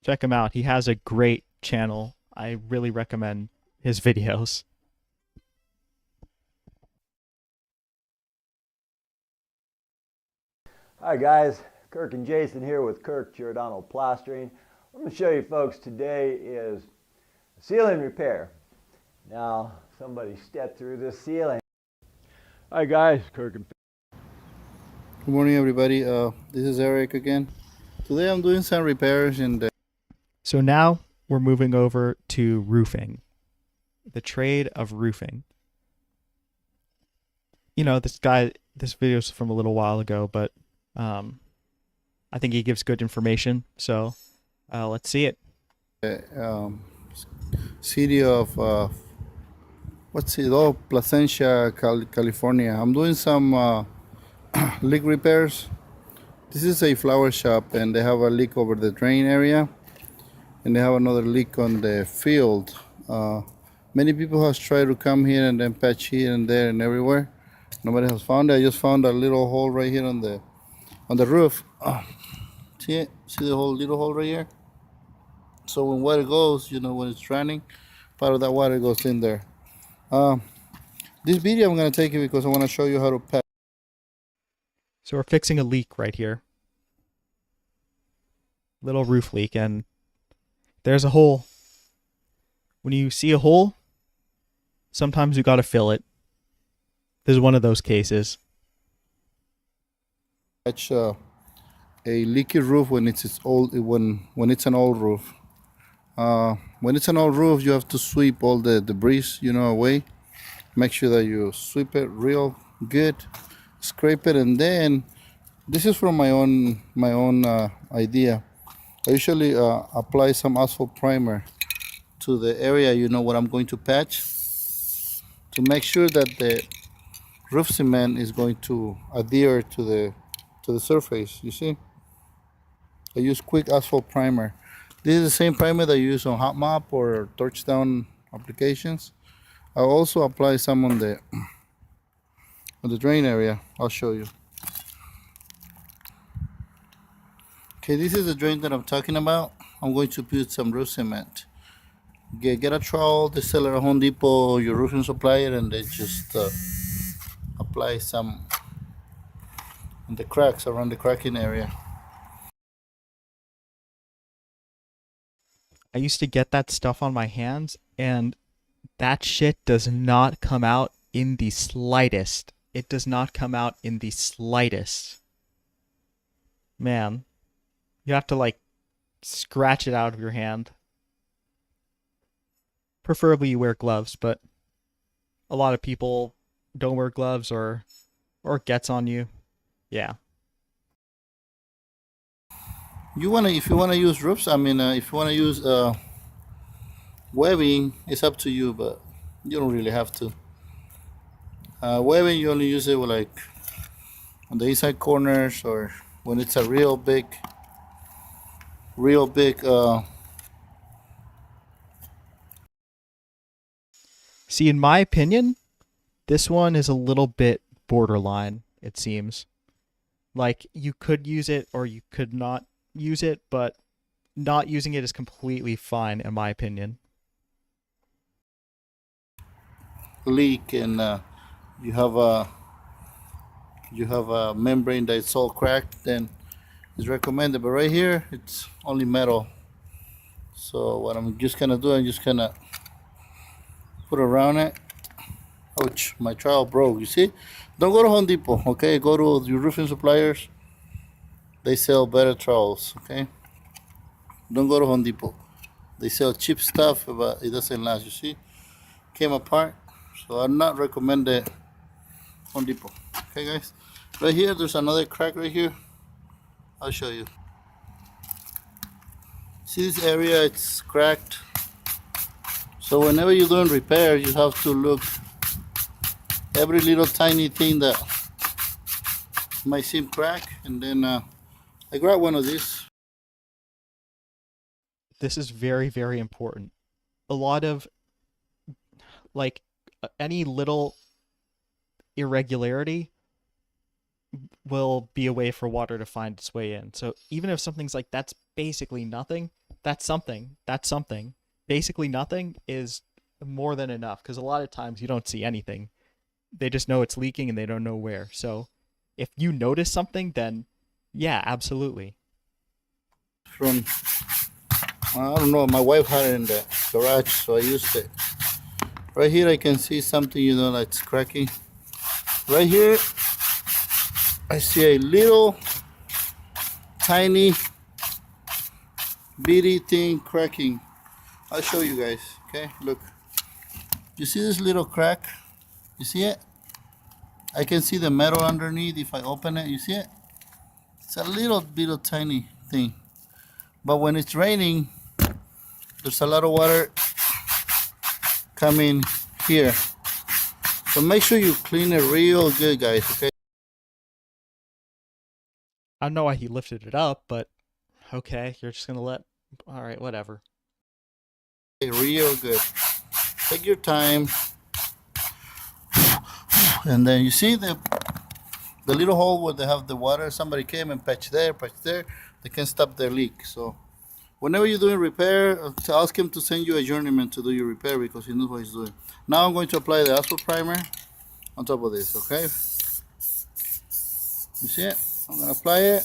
Check him out. He has a great channel. I really recommend his videos. Hi guys, Kirk and Jason here with Kirk Giordano Plastering. What I'm going to show you folks today is a ceiling repair. Now, somebody stepped through this ceiling. Hi guys, Kirk and Good morning, everybody. This is Eric again. Today I'm doing some repairs in the So now we're moving over to roofing. The trade of roofing. You know, this video's from a little while ago, but I think he gives good information. So let's see it. city of Placentia, California. I'm doing some leak repairs. This is a flower shop, and they have a leak over the drain area, and they have another leak on the field. Many people have tried to come here and then patch here and there and everywhere. Nobody has found it. I just found a little hole right here on the roof. See it? See the whole little hole right here? So when water goes, you know, when it's raining, part of that water goes in there. This video I'm going to take it because I want to show you how to patch. So we're fixing a leak right here. Little roof leak, and there's a hole. When you see a hole, sometimes you gotta fill it. This is one of those cases. Patch a leaky roof when it's old, when it's an old roof. When it's an old roof, you have to sweep all the debris, you know, away. Make sure that you sweep it real good, scrape it, and then this is from my own idea. I usually apply some asphalt primer to the area, you know, what I'm going to patch, to make sure that the roof cement is going to adhere to the surface. You see, I use quick asphalt primer. This is the same primer that you use on hot mop or torch down applications. I also apply some on the drain area. I'll show you. Okay, this is the drain that I'm talking about. I'm going to put some roof cement. Get a trowel, they sell it at Home Depot, your roofing supplier, and then just apply some on the cracks, around the cracking area. I used to get that stuff on my hands, and that shit does not come out in the slightest. It does not come out in the slightest. Man, you have to like scratch it out of your hand. Preferably you wear gloves, but a lot of people don't wear gloves or it gets on you. Yeah. If you wanna use roofs, I mean, if you wanna use webbing, it's up to you. But You don't really have to. Webbing, you only use it with, like, on the inside corners, or when it's a real big See, in my opinion, this one is a little bit borderline, it seems. Like, you could use it or you could not use it, but not using it is completely fine, in my opinion. leak, and you have a membrane that's all cracked, then it's recommended. But right here, it's only metal. So what I'm just gonna do, I'm just gonna put around it. Ouch, my trowel broke. You see? Don't go to Home Depot, okay? Go to your roofing suppliers. They sell better trowels, okay? Don't go to Home Depot. They sell cheap stuff, but it doesn't last. You see? Came apart. So I'm not recommended Home Depot. Okay, guys? Right here, there's another crack right here. I'll show you. See this area? It's cracked. So whenever you're doing repair, you have to look every little tiny thing that might seem cracked. And then I grabbed one of these. This is very, very important. A lot of, like, any little irregularity will be a way for water to find its way in. So even if something's like, that's basically nothing, that's something, basically nothing is more than enough, because a lot of times you don't see anything. They just know it's leaking and they don't know where. So if you notice something, then yeah, absolutely. From, I don't know, my wife had it in the garage, so I used it. Right here I can see something, you know, that's cracking. Right here I see a little tiny bitty thing cracking. I'll show you guys, okay? Look, you see this little crack? You see it? I can see the metal underneath. If I open it, you see it? It's a little bit of tiny thing. But when it's raining, there's a lot of water coming here. So make sure you clean it real good, guys, okay? I don't know why he lifted it up, but okay, you're just gonna let, all right, whatever. Real good. Take your time. And then you see the little hole where they have the water. Somebody came and patched there. They can stop their leak. So whenever you're doing repair, ask him to send you a journeyman to do your repair, because he knows what he's doing. Now I'm going to apply the asphalt primer on top of this, okay? You see it? I'm going to apply it.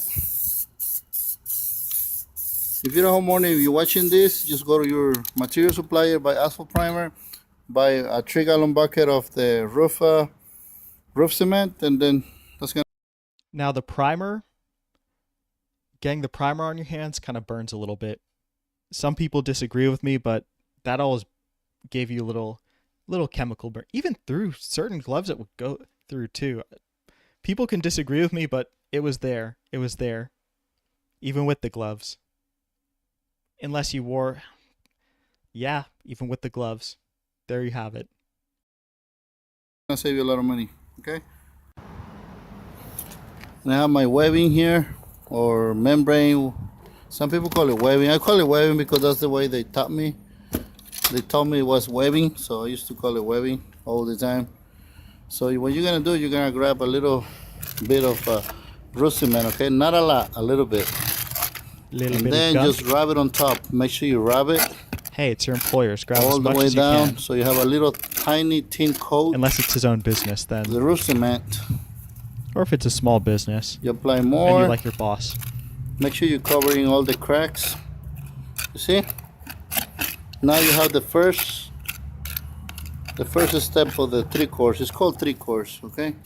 If you're a homeowner, if you're watching this, just go to your material supplier, buy asphalt primer, buy a 3-gallon bucket of the roof cement, and then that's gonna. Now the primer, getting the primer on your hands kind of burns a little bit. Some people disagree with me, but that always gave you a little chemical burn. Even through certain gloves it would go through too. People can disagree with me, but it was there. It was there. Even with the gloves. Unless you wore, yeah, even with the gloves. There you have it. Gonna save you a lot of money, okay? And I have my webbing here, or membrane. Some people call it webbing. I call it webbing because that's the way they taught me. They told me it was webbing, so I used to call it webbing all the time. So what you're gonna do, you're gonna grab a little bit of roof cement, okay? Not a lot, a little bit. And then just rub it on top. Make sure you rub it. Hey, it's your employer's. Grab all as the much way as you down, can. so you have a little tiny thin coat. Unless it's his own business, then. The roof cement. Or if it's a small business. You apply And more. you like your boss. Make sure you're covering all the cracks. You see? Now you have the first step of the 3-course. It's called 3-course, okay?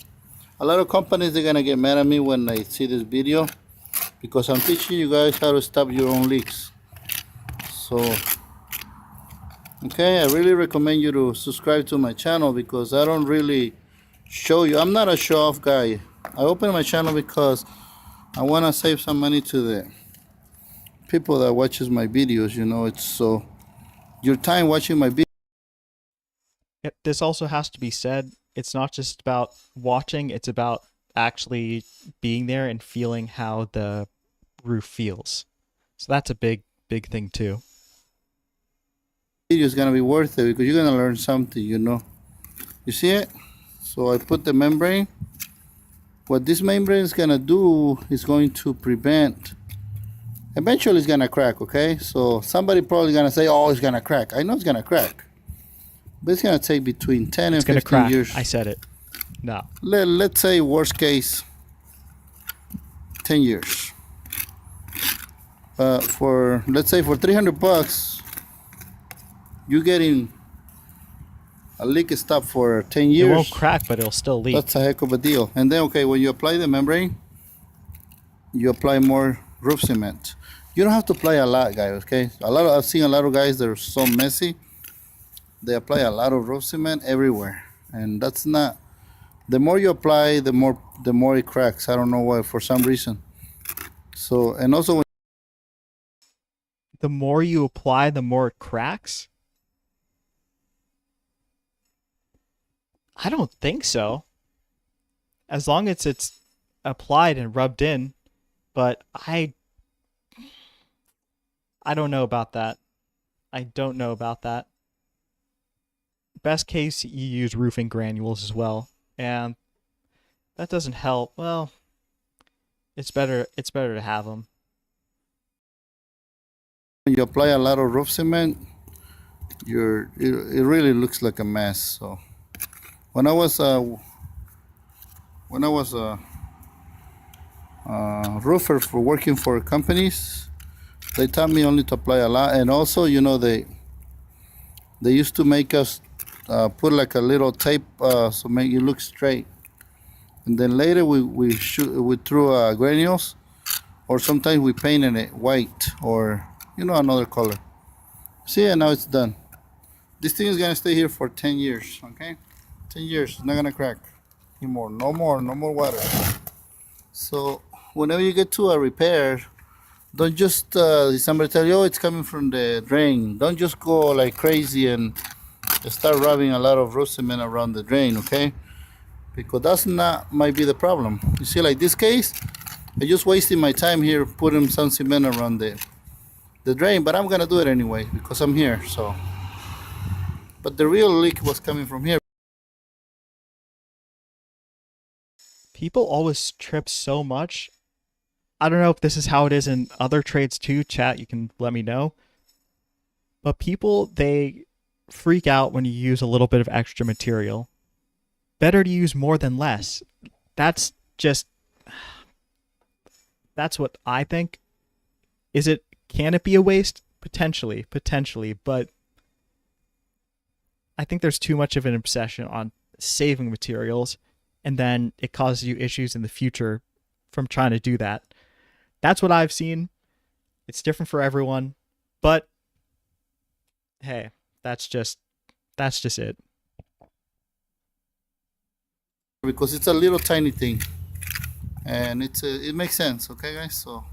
A lot of companies, they're gonna get mad at me when they see this video, because I'm teaching you guys how to stop your own leaks. So, okay, I really recommend you to subscribe to my channel, because I don't really show you. I'm not a show-off guy. I opened my channel because I want to save some money to the people that watches my videos. You know, it's so your time watching my video. This also has to be said. It's not just about watching, it's about actually being there and feeling how the roof feels. So that's a big thing too. Video is gonna be worth it because you're gonna learn something, you know. You see it? So I put the membrane. What this membrane is gonna do is going to prevent. Eventually, it's gonna crack. Okay, so somebody probably gonna say, "Oh, it's gonna crack." I know it's gonna crack, but it's gonna take between 10 It's and gonna 15 crack. years. I said it. No. Let's say worst case, 10 years. For let's say for $300, you're getting a leak stop for 10 years. It won't crack, but it'll still leak. That's a heck of a deal. And then, okay, when you apply the membrane, you apply more roof cement. You don't have to apply a lot, guys. Okay, I've seen a lot of guys that are so messy. They apply a lot of roof cement everywhere, and that's not. The more you apply, the more it cracks. I don't know why, for some reason. So, and also when The more you apply, the more it cracks? I don't think so. As long as it's applied and rubbed in, but I don't know about that. I don't know about that. Best case, you use roofing granules as well, and that doesn't help. Well, it's better to have them. you apply a lot of roof cement, it really looks like a mess. So, when I was roofer for working for companies, they taught me only to apply a lot, and also, you know, they used to make us put like a little tape so make you look straight, and then later we threw granules, or sometimes we painted it white or another color. See, and now it's done. This thing is gonna stay here for 10 years. Okay, 10 years. It's not gonna crack anymore. No more water. So whenever you get to a repair, don't just somebody tell you, oh, it's coming from the drain. Don't just go like crazy and start rubbing a lot of roof cement around the drain, okay? Because that's not might be the problem. You see, like this case, I just wasting my time here putting some cement around the drain, but I'm gonna do it anyway because I'm here. So, but the real leak was coming from here. People always trip so much. I don't know if this is how it is in other trades too. Chat, you can let me know. But people, they freak out when you use a little bit of extra material. Better to use more than less. That's what I think. Can it be a waste? Potentially, but I think there's too much of an obsession on saving materials, and then it causes you issues in the future from trying to do that. That's what I've seen. It's different for everyone, but hey, that's just it. Because it's a little tiny thing, and it makes sense, okay, guys? So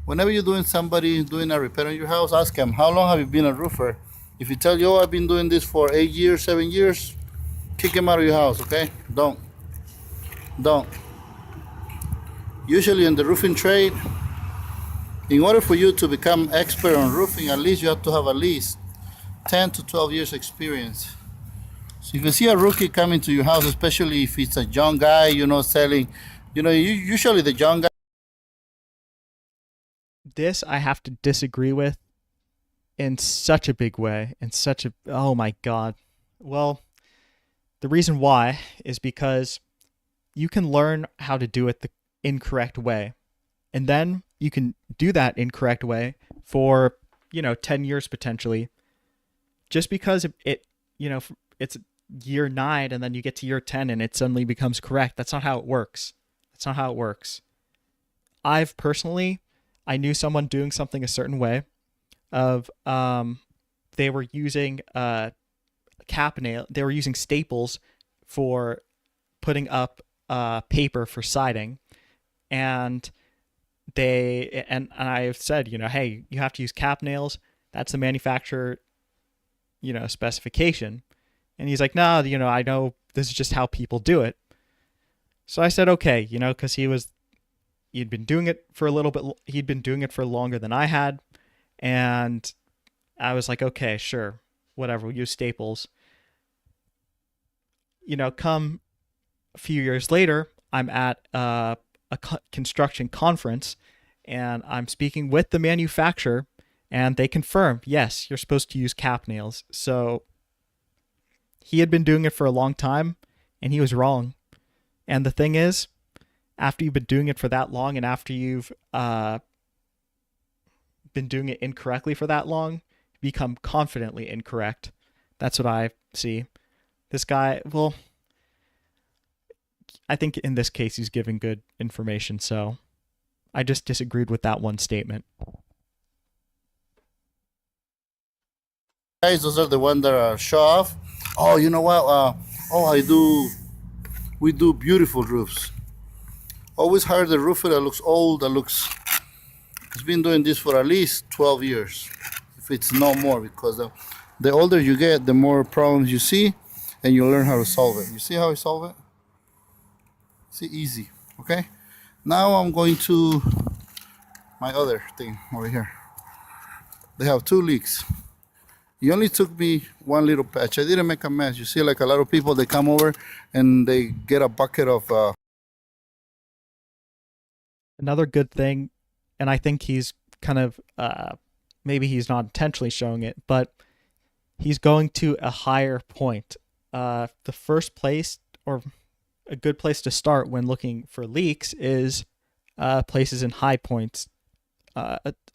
whenever you're doing a repair on your house, ask them, how long have you been a roofer? If you tell you, oh, I've been doing this for 8 years, 7 years, kick him out of your house, okay? Don't. Usually in the roofing trade, in order for you to become expert on roofing, at least you have to have at least 10 to 12 years experience. So if you see a rookie coming to your house, especially if it's a young guy, selling, usually the young guy. This I have to disagree with in such a big way, oh my God. Well, the reason why is because you can learn how to do it the incorrect way, and then you can do that incorrect way for 10 years potentially, just because it's year 9 and then you get to year 10 and it suddenly becomes correct. That's not how it works. I knew someone doing something a certain way of they were using they were using staples for putting up paper for siding, and I've said, hey, you have to use cap nails. That's the manufacturer specification. And he's like, no, I know this is just how people do it. So I said, okay, because he'd been doing it for a little bit. He'd been doing it for longer than I had. And I was like, okay, sure, whatever, we'll use staples. Come a few years later, I'm at a construction conference, and I'm speaking with the manufacturer, and they confirmed, yes, you're supposed to use cap nails. So he had been doing it for a long time, and he was wrong. And the thing is, after you've been doing it for that long, and after you've been doing it incorrectly for that long, you become confidently incorrect. That's what I see. This guy, well, I think in this case he's giving good information, so I just disagreed with that one statement. Guys, those are the ones that are show off. Oh, you know what? We do beautiful roofs. Always hire the roofer that looks old, he's been doing this for at least 12 years, if it's no more, because the older you get, the more problems you see, and you learn how to solve it. You see how I solve it? See, easy, okay? Now I'm going to my other thing over here. They have 2 leaks. It only took me one little patch. I didn't make a mess. You see, like a lot of people, they come over and they get a bucket of... Another good thing, and I think he's kind of, maybe he's not intentionally showing it, but he's going to a higher point. The first place, or a good place to start when looking for leaks, is places in high points,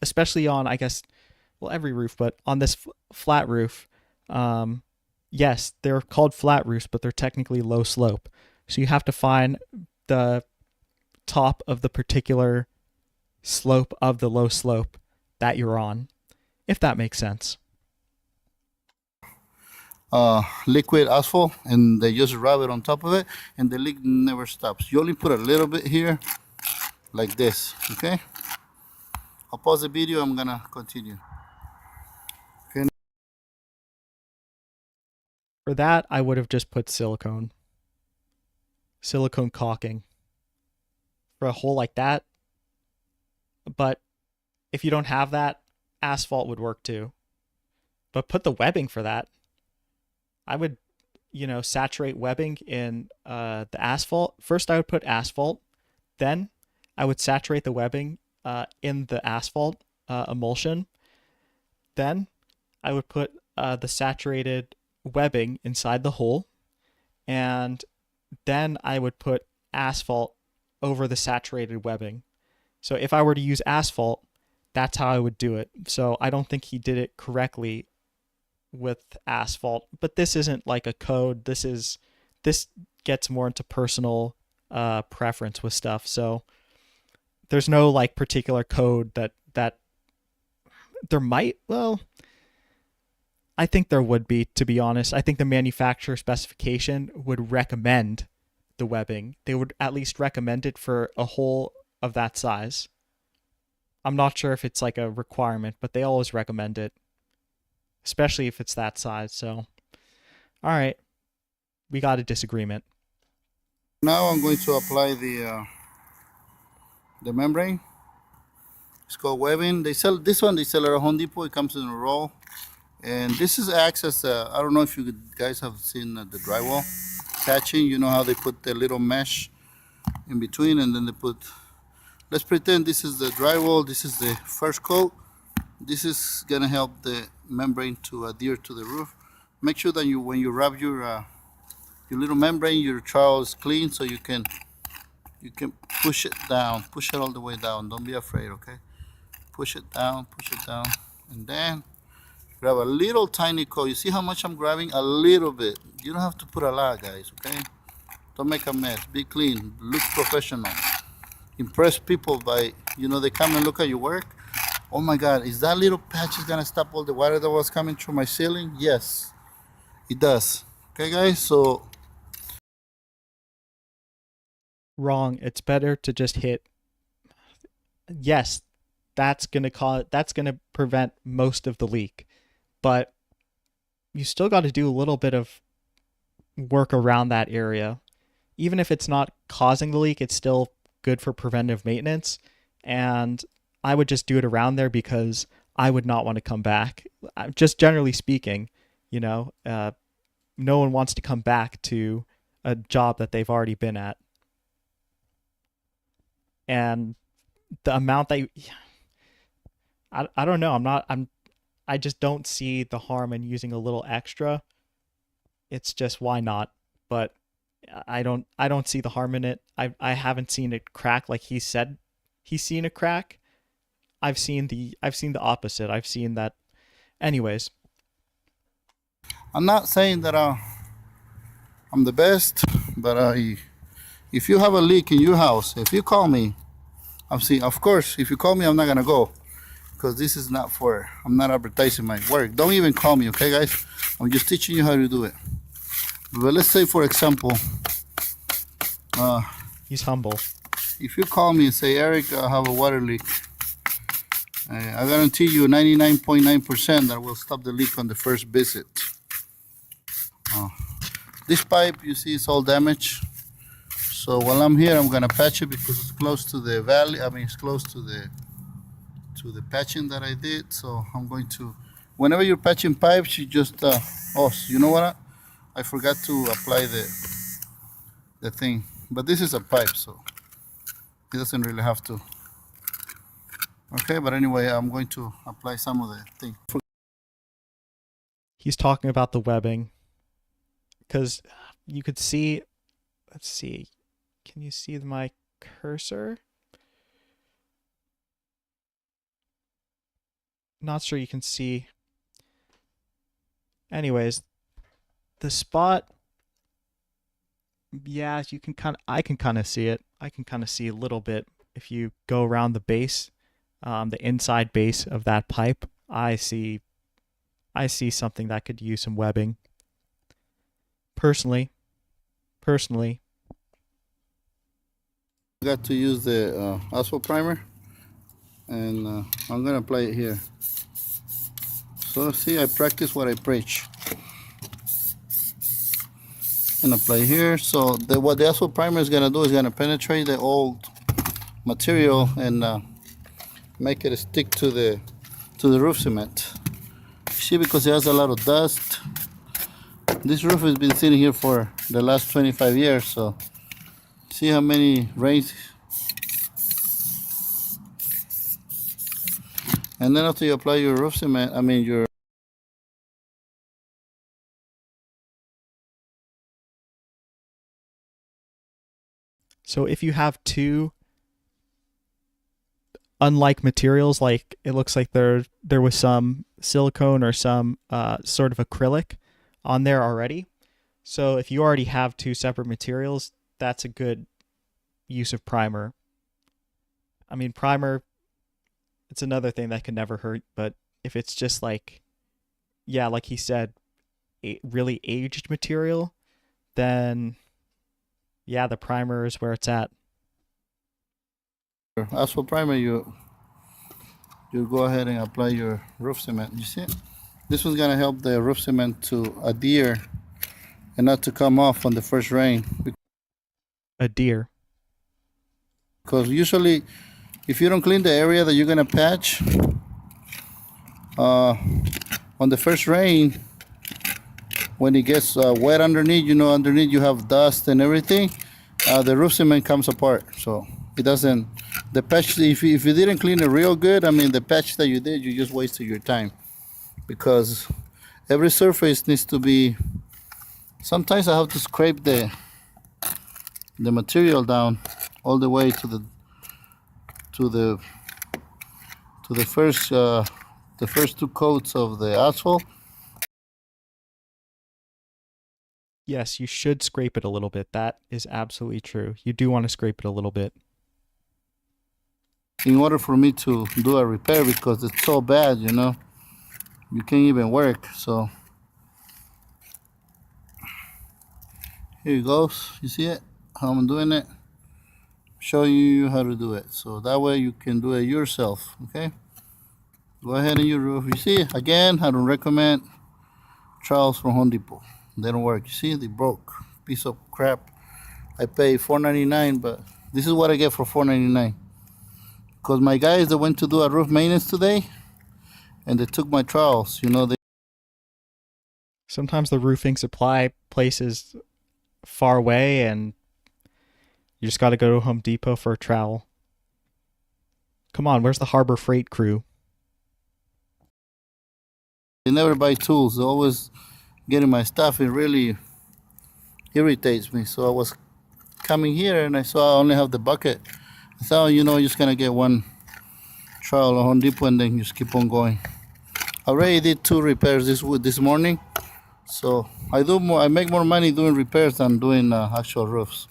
especially on, I guess, well, every roof, but on this flat roof. Yes, they're called flat roofs, but they're technically low slope. So you have to find the top of the particular slope of the low slope that you're on, if that makes sense. Liquid asphalt, and they just rub it on top of it, and the leak never stops. You only put a little bit here, like this, okay? I'll pause the video, I'm gonna continue. Okay. For that, I would have just put silicone caulking for a hole like that. But if you don't have that, asphalt would work too. But put the webbing for that. I would, saturate webbing in the asphalt. First, I would put asphalt. Then I would saturate the webbing in the asphalt emulsion. Then I would put the saturated webbing inside the hole. And then I would put asphalt over the saturated webbing. So if I were to use asphalt, that's how I would do it. So I don't think he did it correctly with asphalt, but this isn't like a code. This gets more into personal preference with stuff. So there's no like particular code that there might, well, I think there would be, to be honest. I think the manufacturer specification would recommend the webbing. They would at least recommend it for a hole of that size. I'm not sure if it's like a requirement, but they always recommend it, especially if it's that size. So, all right, we got a disagreement. Now I'm going to apply the membrane. It's called webbing. They sell this one. They sell it at Home Depot. It comes in a roll, and this is acts as I don't know if you guys have seen the drywall patching. You know how they put the little mesh in between, and then they put. Let's pretend this is the drywall. This is the first coat. This is gonna help the membrane to adhere to the roof. Make sure that when you rub your little membrane, your trowel is clean, so you can push it down, push it all the way down. Don't be afraid, okay? Push it down, and then grab a little tiny coat. You see how much I'm grabbing? A little bit. You don't have to put a lot, guys, okay? Don't make a mess. Be clean. Look professional. Impress people by, they come and look at your work. Oh my God, is that little patch is gonna stop all the water that was coming through my ceiling? Yes, it does. Okay, guys, so. Wrong. It's better to just hit. Yes, that's gonna prevent most of the leak, but you still got to do a little bit of work around that area. Even if it's not causing the leak, it's still good for preventive maintenance. And I would just do it around there because I would not want to come back. Just generally speaking, no one wants to come back to a job that they've already been at. And the amount I don't know. I just don't see the harm in using a little extra. It's just, why not? But I don't see the harm in it. I haven't seen it crack like he said he's seen a crack. I've seen the opposite. I've seen that. Anyways, I'm not saying that I'm the best, but if you have a leak in your house, if you call me, of course, if you call me, I'm not gonna go, because this is not I'm not advertising my work. Don't even call me, okay, guys? I'm just teaching you how to do it. But let's say, for example, he's humble. if you call me and say, Eric, I have a water leak, I guarantee you 99.9% that will stop the leak on the first visit. This pipe, you see, it's all damaged. So while I'm here, I'm gonna patch it because it's close to the valley. I mean, it's close to the patching that I did. So I'm going to, whenever you're patching pipes, you just, you know what? I forgot to apply the thing. But this is a pipe, so it doesn't really have to. Okay, but anyway, I'm going to apply some of the thing. He's talking about the webbing, because you could see, let's see, can you see my cursor? Not sure you can see. Anyways, the spot, yeah, you can I can kind of see it. I can kind of see a little bit if you go around the base, the inside base of that pipe. I see something that could use some webbing. Personally, Got to use the asphalt primer, and I'm gonna apply it here. So see, I practice what I preach. And apply here. So what the asphalt primer is gonna do is gonna penetrate the old material and make it stick to the roof cement. See, because it has a lot of dust. This roof has been sitting here for the last 25 years, so see how many rains. And then after you apply your roof cement, So if you have two unlike materials, like it looks like there was some silicone or some sort of acrylic on there already. So if you already have two separate materials, that's a good use of primer. I mean, primer, it's another thing that can never hurt, but if it's just like, yeah, like he said, a really aged material, then yeah, the primer is where it's at. asphalt primer, you go ahead and apply your roof cement. You see it? This one's gonna help the roof cement to adhere and not to come off on the first rain. Adhere. Because usually, if you don't clean the area that you're gonna patch, on the first rain, when it gets wet underneath, underneath you have dust and everything, the roof cement comes apart. So it doesn't, the patch, if you didn't clean it real good, the patch that you did, you just wasted your time. Because every surface needs to be, sometimes I have to scrape the material down all the way to the first two coats of the asphalt. Yes, you should scrape it a little bit. That is absolutely true. You do want to scrape it a little bit. In order for me to do a repair, because it's so bad, you can't even work. So here it goes. You see it? How I'm doing it? Show you how to do it. So that way you can do it yourself, okay? Go ahead on your roof. You see, again, I don't recommend trowels from Home Depot. They don't work. You see, they broke. Piece of crap. I pay $4.99, but this is what I get for $4.99. Because my guys that went to do a roof maintenance today, and they took my trowels. You know, they Sometimes the roofing supply place is far away and you just got to go to Home Depot for a trowel. Come on, where's the Harbor Freight crew? never buy tools. They're always getting my stuff. It really irritates me. So I was coming here and I saw I only have the bucket. I thought, you know, you're just gonna get one trowel at Home Depot and then just keep on going. I already did 2 repairs this morning, so I make more money doing repairs than doing actual roofs.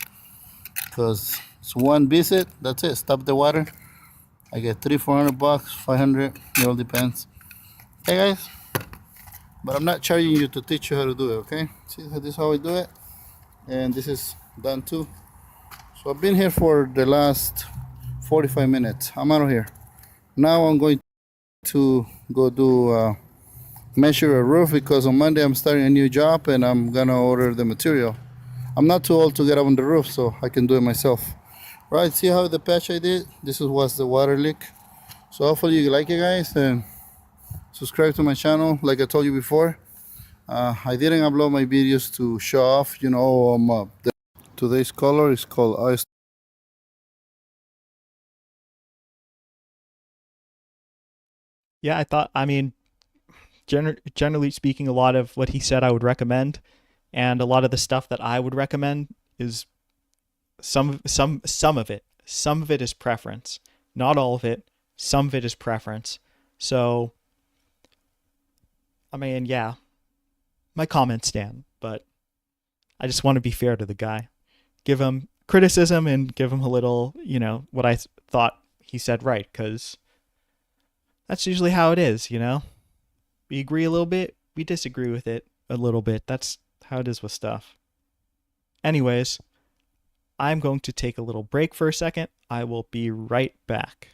Cause it's one visit. That's it. Stop the water. I get $300-400, 500. It all depends. Okay, guys. But I'm not charging you to teach you how to do it. Okay. See, this is how I do it, and this is done too. So I've been here for the last 45 minutes. I'm out of here. Now I'm going to go do measure a roof because on Monday I'm starting a new job and I'm gonna order the material. I'm not too old to get up on the roof, so I can do it myself. Right, see how the patch I did? This was the water leak. So hopefully you like it, guys, and subscribe to my channel like I told you before. I didn't upload my videos to show off, you know. Today's color is called ice. Yeah, I mean, generally speaking, a lot of what he said I would recommend, and a lot of the stuff that I would recommend is some of it. Some of it is preference. Not all of it. Some of it is preference. So, I mean, yeah, my comments stand, but I just want to be fair to the guy. Give him criticism and give him a little, you know, what I thought he said right, because that's usually how it is, you know? We agree a little bit, we disagree with it a little bit. That's how it is with stuff. Anyways, I'm going to take a little break for a second. I will be right back.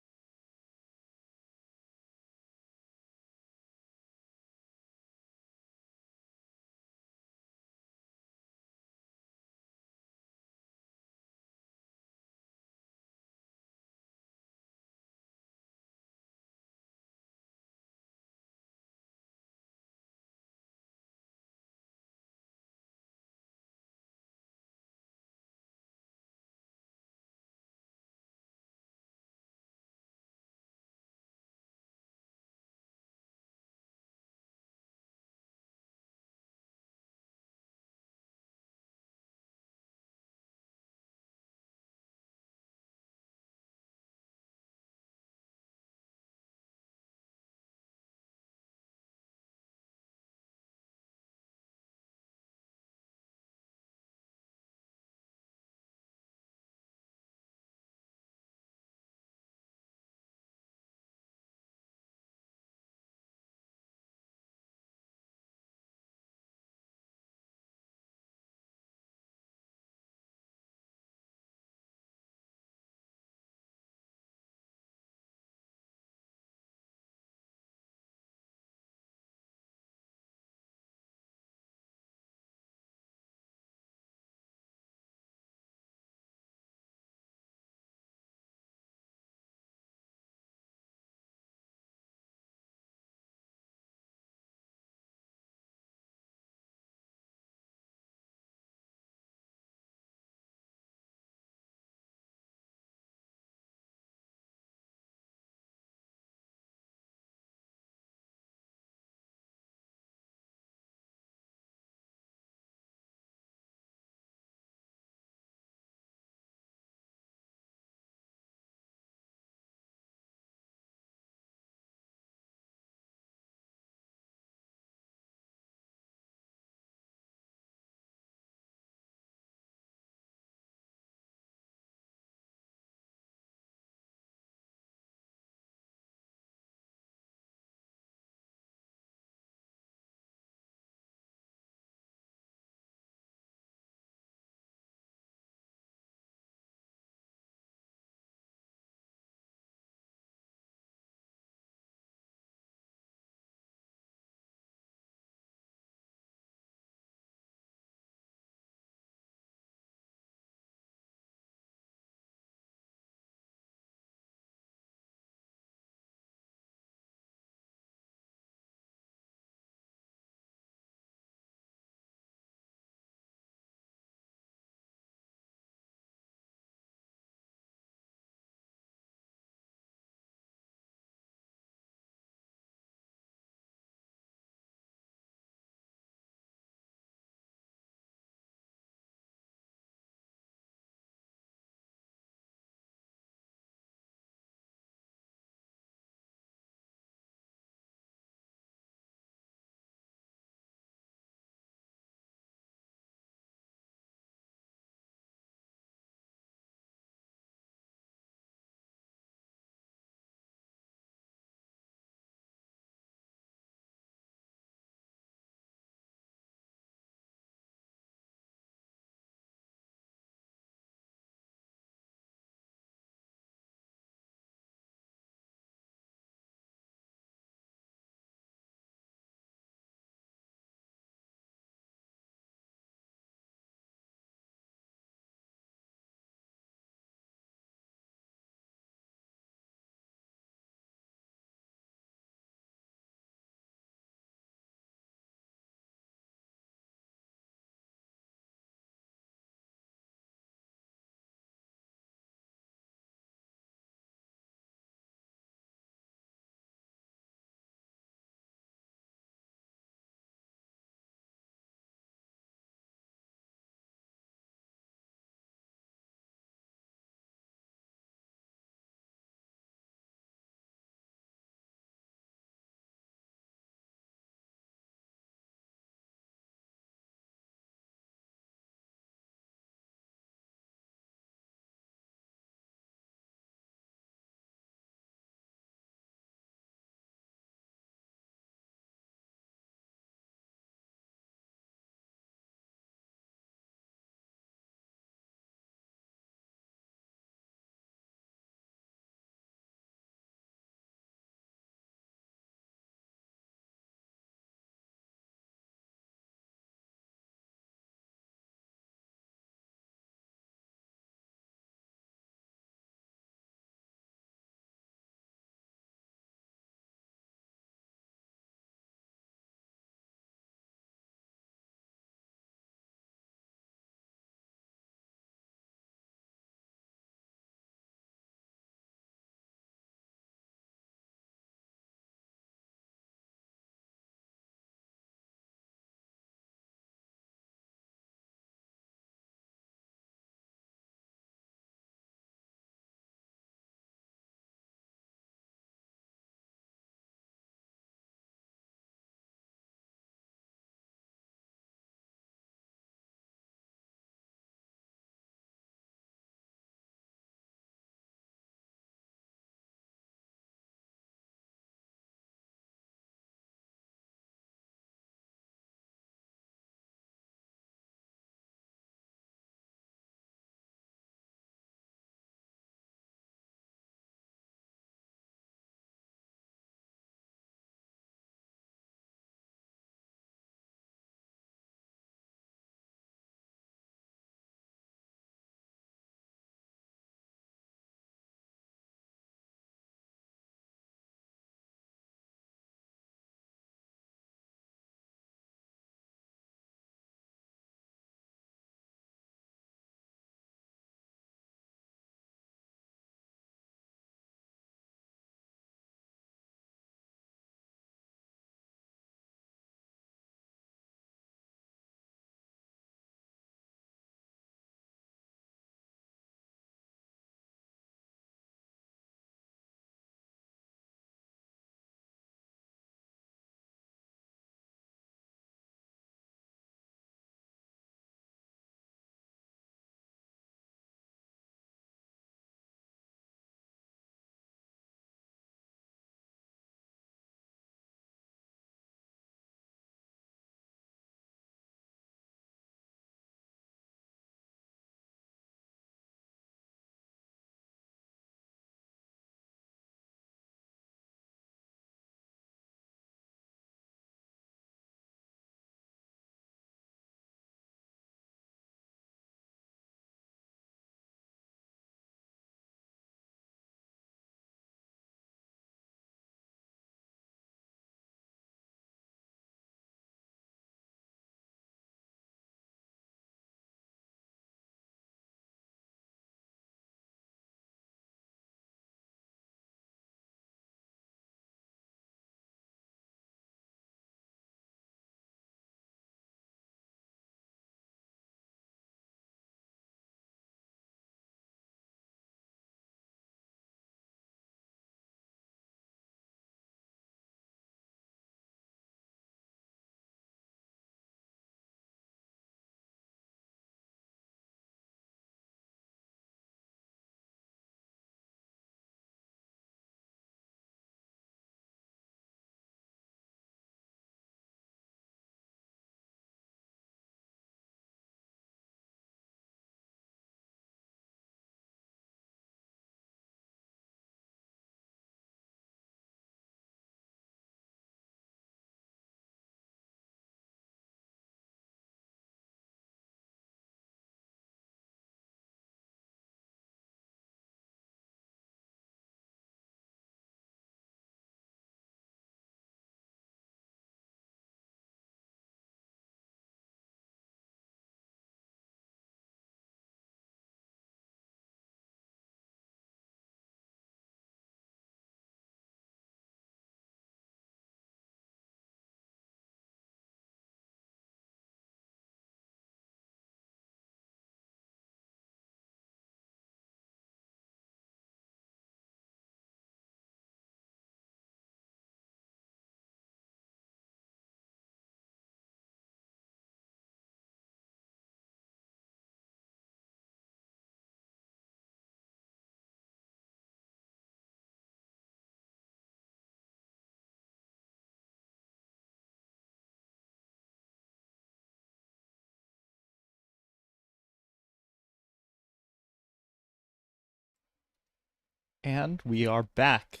And we are back.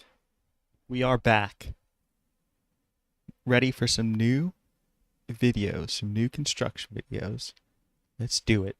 We are back. Ready for some new videos, some new construction videos. Let's do it.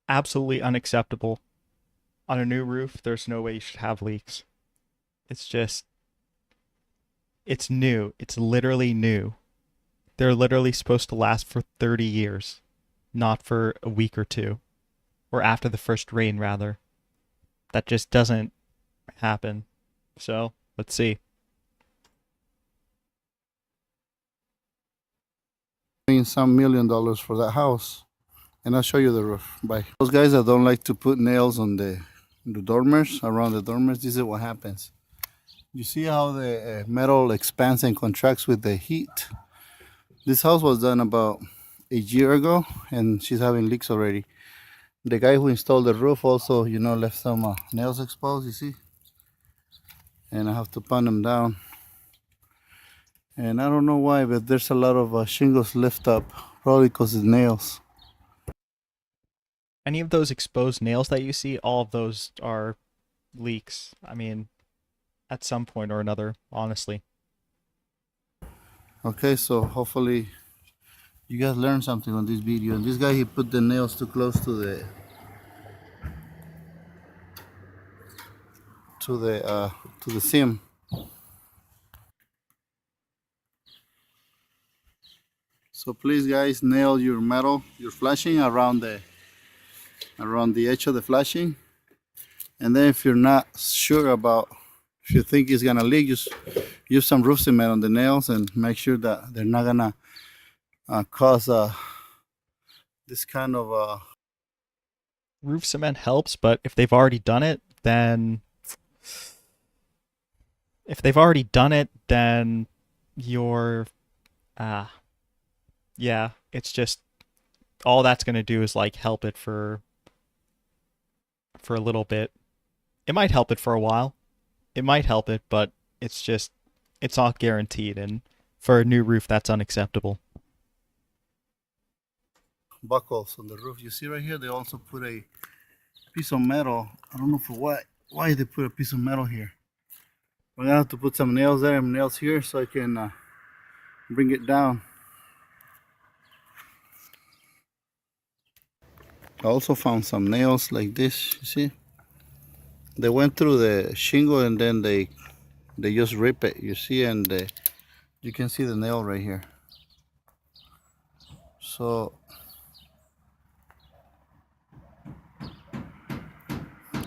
Absolutely unacceptable. On a new roof, there's no way you should have leaks. It's just, it's new. It's literally new. They're literally supposed to last for 30 years, not for a week or two, or after the first rain, rather. That just doesn't happen. So, let's see. Some $1 million for that house, and I'll show you the roof. Bye. Those guys that don't like to put nails on the dormers, around the dormers, this is what happens. You see how the metal expands and contracts with the heat? This house was done about a year ago, and she's having leaks already. The guy who installed the roof also, you know, left some nails exposed, you see? And I have to pound them down. And I don't know why, but there's a lot of shingles lift up, probably because of nails. Any of those exposed nails that you see, all of those are leaks. I mean, at some point or another, honestly. Okay, so hopefully you guys learned something on this video. And this guy, he put the nails too close to the seam. So please, guys, nail your metal, your flashing around the edge of the flashing. And then if you're not sure about, if you think it's gonna leak, just use some roof cement on the nails and make sure that they're not gonna cause this kind of Roof cement helps, but if they've already done it, then you're yeah, it's just all that's going to do is like help it for a little bit. It might help it for a while. It might help it, but it's not guaranteed, and for a new roof that's unacceptable. buckles on the roof. You see right here, they also put a piece of metal. I don't know for what. Why they put a piece of metal here? We're gonna have to put some nails there and nails here so I can bring it down. I also found some nails like this. You see, they went through the shingle and then they just rip it. You see, and you can see the nail right here. So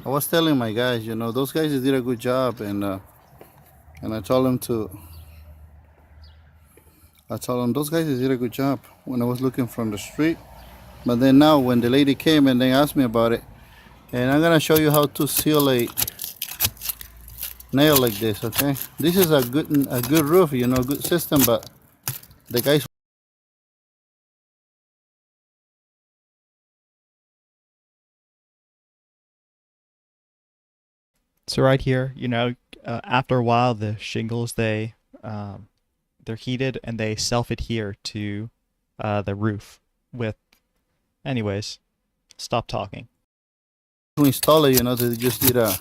I was telling my guys, you know, those guys did a good job, and I told them to I told them those guys did a good job when I was looking from the street. But then now when the lady came and they asked me about it, and I'm gonna show you how to seal a nail like this, okay? This is a good roof, you know, good system, but the guys. So right here, you know, after a while, the shingles they're heated and they self-adhere to the roof. With, anyways, stop talking. To install it, you know, they just did a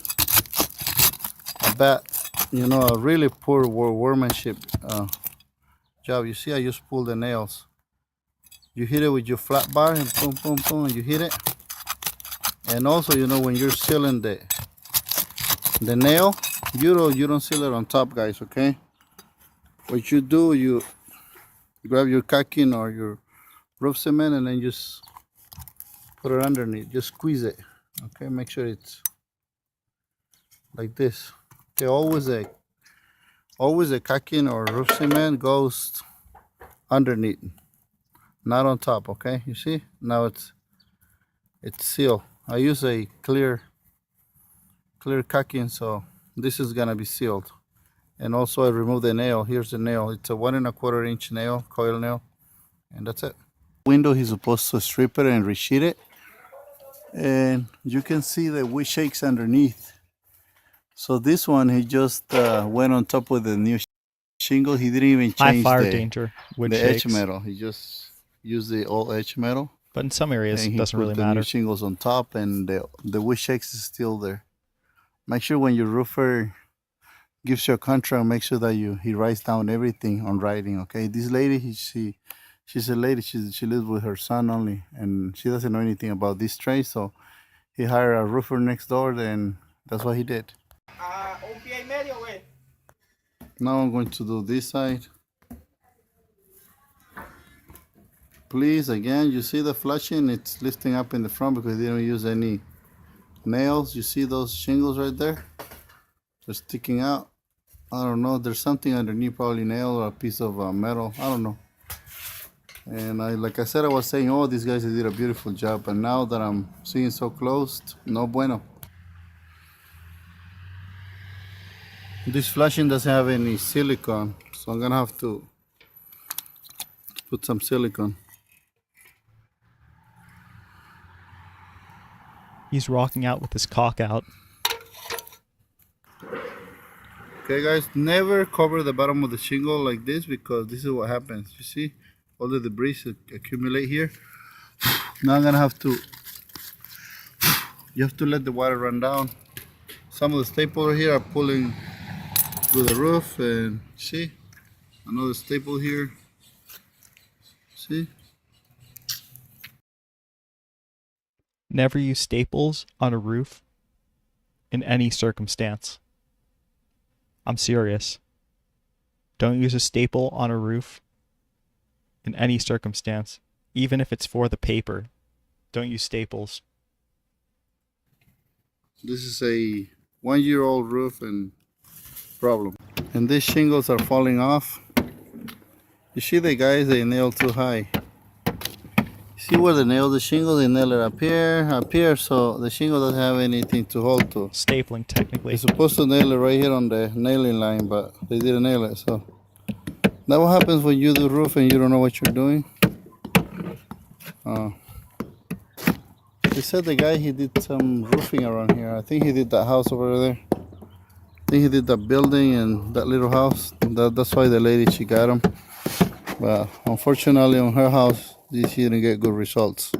bad, you know, a really poor workmanship job. You see, I just pull the nails. You hit it with your flat bar and boom, boom, boom, and you hit it. And also, you know, when you're sealing the nail, you don't seal it on top, guys. Okay. What you do, you grab your caulking or your roof cement and then just put it underneath. Just squeeze it. Okay, make sure it's like this. Okay, always a caulking or roof cement goes underneath, not on top. Okay, you see now it's sealed. I use a clear caulking, so this is gonna be sealed. And also I remove the nail. Here's the nail. It's a 1 1/4 inch nail, coil nail, and that's it. Window, he's supposed to strip it and resheet it, and you can see the wood shakes underneath. So this one, he just went on top with the new shingle. He didn't even High change fire danger. Wood the shakes. edge metal. He just used the old edge metal. But in some areas, And it he doesn't put really the matter. new shingles on top, and the wood shakes is still there. Make sure when your roofer gives you a contract, make sure that he writes down everything on writing. Okay, this lady, she's a lady. She lives with her son only, and she doesn't know anything about this trade. So he hired a roofer next door, and that's what he did. Un pie y medio, güey. Now I'm going to do this side. Please, again, you see the flashing? It's lifting up in the front because they don't use any nails. You see those shingles right there? They're sticking out. I don't know. There's something underneath, probably nail or a piece of metal. I don't know. And like I said, I was saying, oh, these guys did a beautiful job. But now that I'm seeing so close, no bueno. This flashing doesn't have any silicone, so I'm gonna have to put some silicone. He's rocking out with his cock out. Okay, guys, never cover the bottom of the shingle like this because this is what happens. You see, all the debris accumulate here. Now I'm gonna have to. You have to let the water run down. Some of the staples here are pulling through the roof, and see, another staple here. See. Never use staples on a roof in any circumstance. I'm serious. Don't use a staple on a roof in any circumstance, even if it's for the paper. Don't use staples. This is a 1-year-old roof and problem. And these shingles are falling off. You see the guys, they nail too high. See where they nail the shingle? They nail it up here, so the shingle doesn't have anything to hold to. Stapling, technically. They're supposed to nail it right here on the nailing line, but they didn't nail it, so. That's what happens when you do roof and you don't know what you're doing. They said the guy, he did some roofing around here. I think he did that house over there. I think he did that building and that little house. That's why the lady, she got him. But unfortunately on her house, she didn't get good results.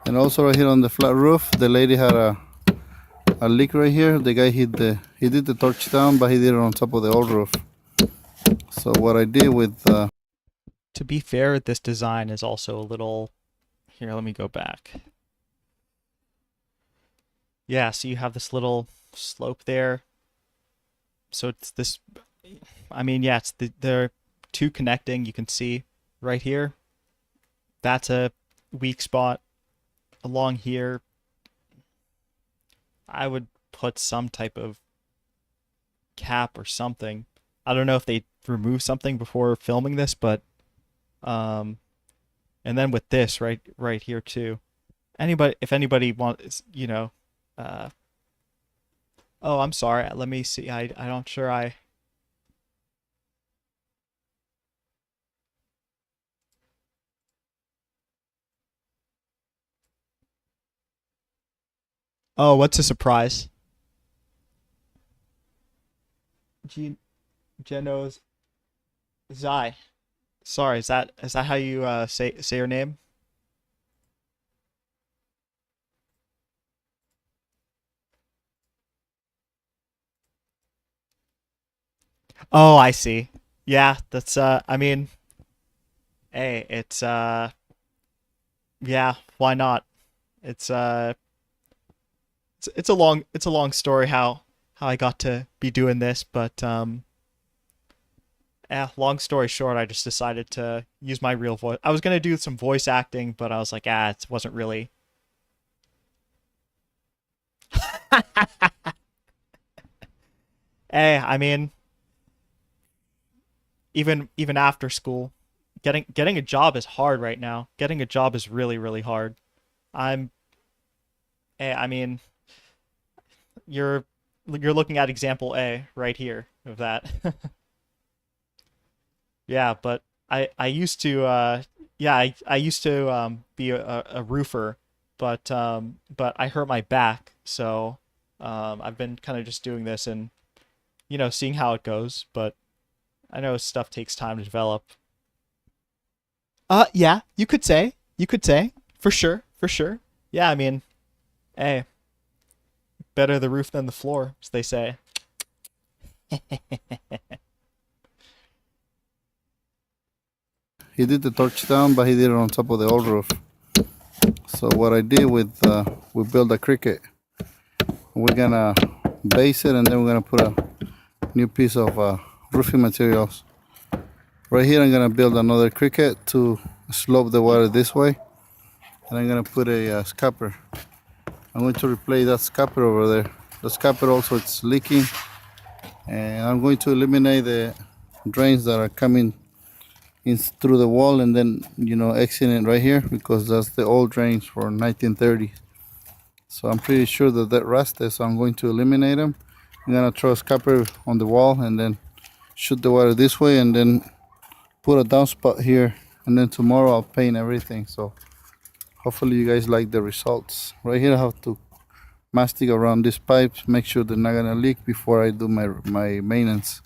And also right here on the flat roof, the lady had a leak right here. The guy he did the torch down, but he did it on top of the old roof. So what I did with To be fair, this design is also a little... Here, let me go back. Yeah, so you have this little slope there. So it's this... I mean, yeah, it's the two connecting. You can see right here. That's a weak spot. Along here, I would put some type of cap or something. I don't know if they remove something before filming this, but and then with this right here too. If anybody wants, oh, I'm sorry. Let me see. I don't sure I. Oh, what's a surprise? Geno's Zai. Sorry, is that how you say your name? Oh, I see. Yeah, that's I mean, hey, it's yeah, why not? It's it's a long story how I got to be doing this, but yeah, long story short, I just decided to use my real voice. I was gonna do some voice acting, but I was like, it wasn't really. Hey, I mean, even after school, getting a job is hard right now. Getting a job is really, really hard. I'm I mean, you're looking at example A right here of that. Yeah, but I used to I used to be a roofer, but I hurt my back, so I've been kind of just doing this and seeing how it goes, but I know stuff takes time to develop. Yeah, you could say for sure, for sure. Yeah, I mean, hey, better the roof than the floor, as they say. He did the torch down, but he did it on top of the old roof. So what I did we built a cricket. We're gonna base it, and then we're gonna put a new piece of roofing materials. Right here, I'm gonna build another cricket to slope the water this way, and I'm gonna put a scupper. I'm going to replace that scupper over there. The scupper also it's leaking, and I'm going to eliminate the drains that are coming in through the wall and then exiting right here, because that's the old drains for 1930. So I'm pretty sure that rusted, so I'm going to eliminate them. I'm gonna throw a scupper on the wall and then shoot the water this way, and then put a downspout here, and then tomorrow I'll paint everything. So hopefully you guys like the results. Right here I have to mastic around these pipes, make sure they're not gonna leak before I do my maintenance.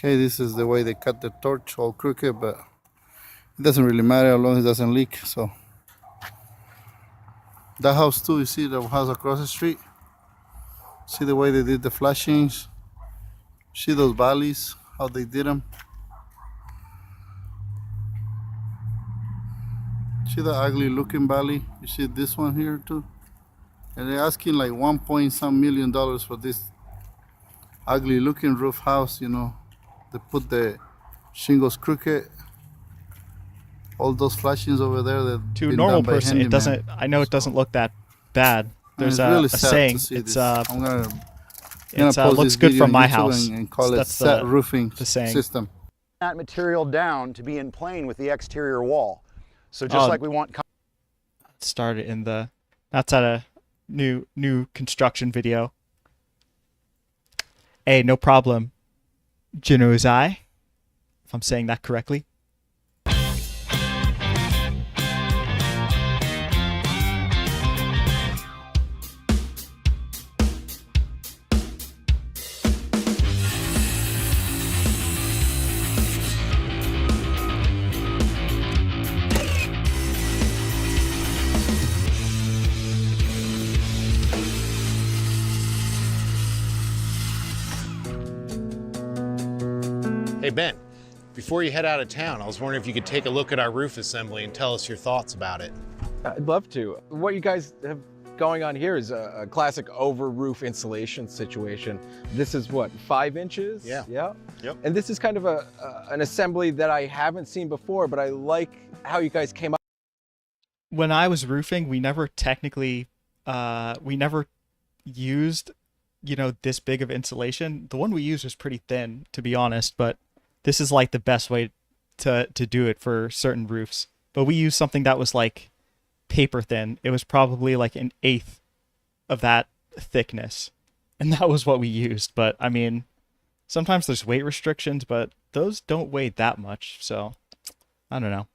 Okay, this is the way they cut the torch, all crooked, but it doesn't really matter as long as it doesn't leak. So that house too, you see the house across the street? See the way they did the flashings? See those valleys, how they did them? See the ugly looking valley? You see this one here too? And they're asking like $1 point some million for this ugly looking roof house, They put the shingles crooked. All those flashings over there that To a normal person, it doesn't. I know it doesn't look that bad. There's really a sad saying. to see It's this. I'm gonna it's post looks this good video from on my YouTube house. and call it That's set roofing the saying. system. That material down to be in plane with the exterior wall. So just like we want. Started in the. That's at a new construction video. Hey, no problem. Jinozai, if I'm saying that correctly. Hey Ben, before you head out of town, I was wondering if you could take a look at our roof assembly and tell us your thoughts about it. I'd love to. What you guys have going on here is a classic over roof insulation situation. This is what, 5 inches? Yeah. Yeah. Yep. And this is kind of an assembly that I haven't seen before, but I like how you guys came up. When I was roofing, we never technically, we never used, this big of insulation. The one we used was pretty thin, to be honest, but this is like the best way to do it for certain roofs. But we used something that was like paper thin. It was probably like an eighth of that thickness, and that was what we used. But I mean, sometimes there's weight restrictions, but those don't weigh that much, so I don't know.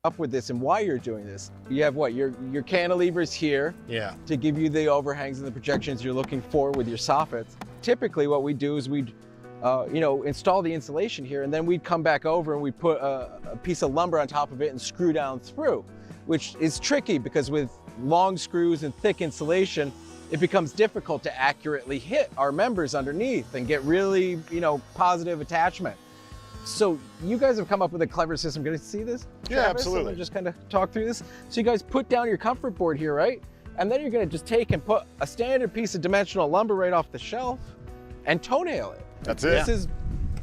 Up with this and why you're doing this. You have what? Your cantilevers here Yeah. to give you the overhangs and the projections you're looking for with your soffits. Typically what we do is we'd install the insulation here, and then we'd come back over and we put a piece of lumber on top of it and screw down through, which is tricky because with long screws and thick insulation, it becomes difficult to accurately hit our members underneath and get really, positive attachment. So you guys have come up with a clever system. Gonna see this? Yeah, Travis? absolutely. And just kind of talk through this. So you guys put down your comfort board here, right? And then you're gonna just take and put a standard piece of dimensional lumber right off the shelf and toenail it. That's it. This is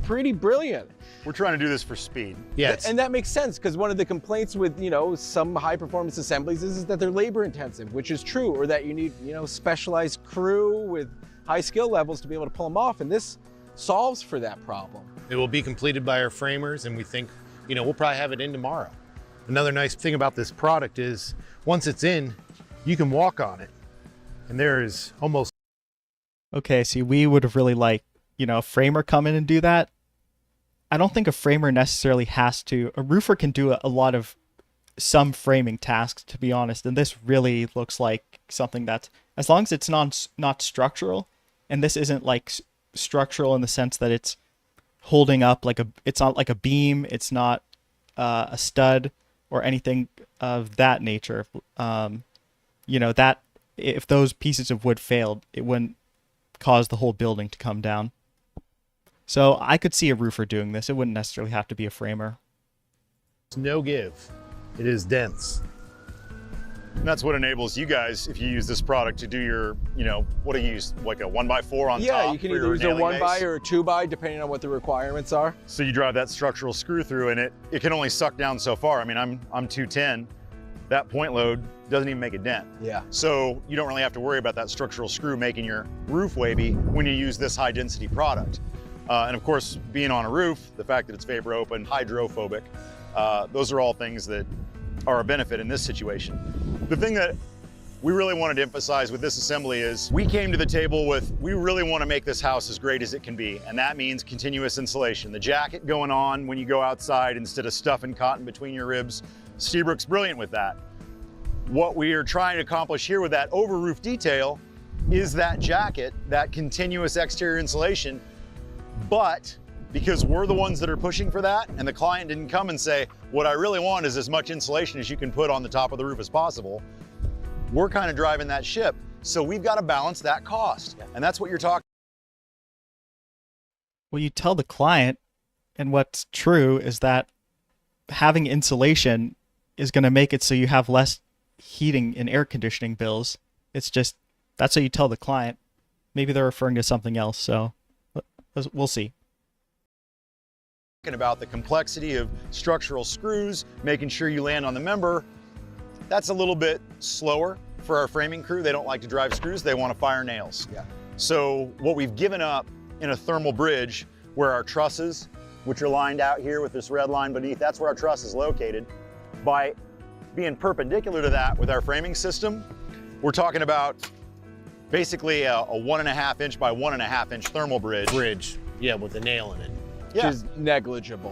pretty brilliant. We're trying to do this for speed. Yeah. And that makes sense because one of the complaints with, some high performance assemblies is that they're labor intensive, which is true, or that you need, specialized crew with high skill levels to be able to pull them off. And this solves for that problem. It will be completed by our framers, and we think, we'll probably have it in tomorrow. Another nice thing about this product is once it's in, you can walk on it. And there is almost... Okay, see, we would have really liked, a framer come in and do that. I don't think a framer necessarily has to. A roofer can do a lot of some framing tasks, to be honest, and this really looks like something that's, as long as it's not structural, and this isn't like structural in the sense that it's holding up it's not like a beam, it's not a stud or anything of that nature. That if those pieces of wood failed, it wouldn't cause the whole building to come down. So I could see a roofer doing this. It wouldn't necessarily have to be a framer. no give. It is dense. And that's what enables you guys, if you use this product, to do your, what do you use, like a 1x4 on top? Yeah, you can for either your use a nailing 1x base? or a 2x depending on what the requirements are. So you drive that structural screw through and it can only suck down so far. I mean, I'm 210. That point load doesn't even make a dent. Yeah. So you don't really have to worry about that structural screw making your roof wavy when you use this high density product. And of course, being on a roof, the fact that it's vapor open, hydrophobic, those are all things that are a benefit in this situation. The thing that we really wanted to emphasize with this assembly is we came to the table with, we really want to make this house as great as it can be. And that means continuous insulation. The jacket going on when you go outside instead of stuffing cotton between your ribs. Seabrook's brilliant with that. What we are trying to accomplish here with that over roof detail is that jacket, that continuous exterior insulation, but because we're the ones that are pushing for that and the client didn't come and say, what I really want is as much insulation as you can put on the top of the roof as possible, we're kind of driving that ship. So we've got to balance that cost. And that's what you're talking. Well, you tell the client, and what's true is that having insulation is going to make it so you have less heating and air conditioning bills. It's just, that's what you tell the client. Maybe they're referring to something else, so we'll see. About the complexity of structural screws, making sure you land on the member. That's a little bit slower for our framing crew. They don't like to drive screws, they want to fire nails. Yeah. So what we've given up in a thermal bridge where our trusses, which are lined out here with this red line beneath, that's where our truss is located. By being perpendicular to that with our framing system, we're talking about basically a 1.5 inch by 1.5 inch thermal bridge. Yeah, with the nail in it. Which Yeah. is negligible.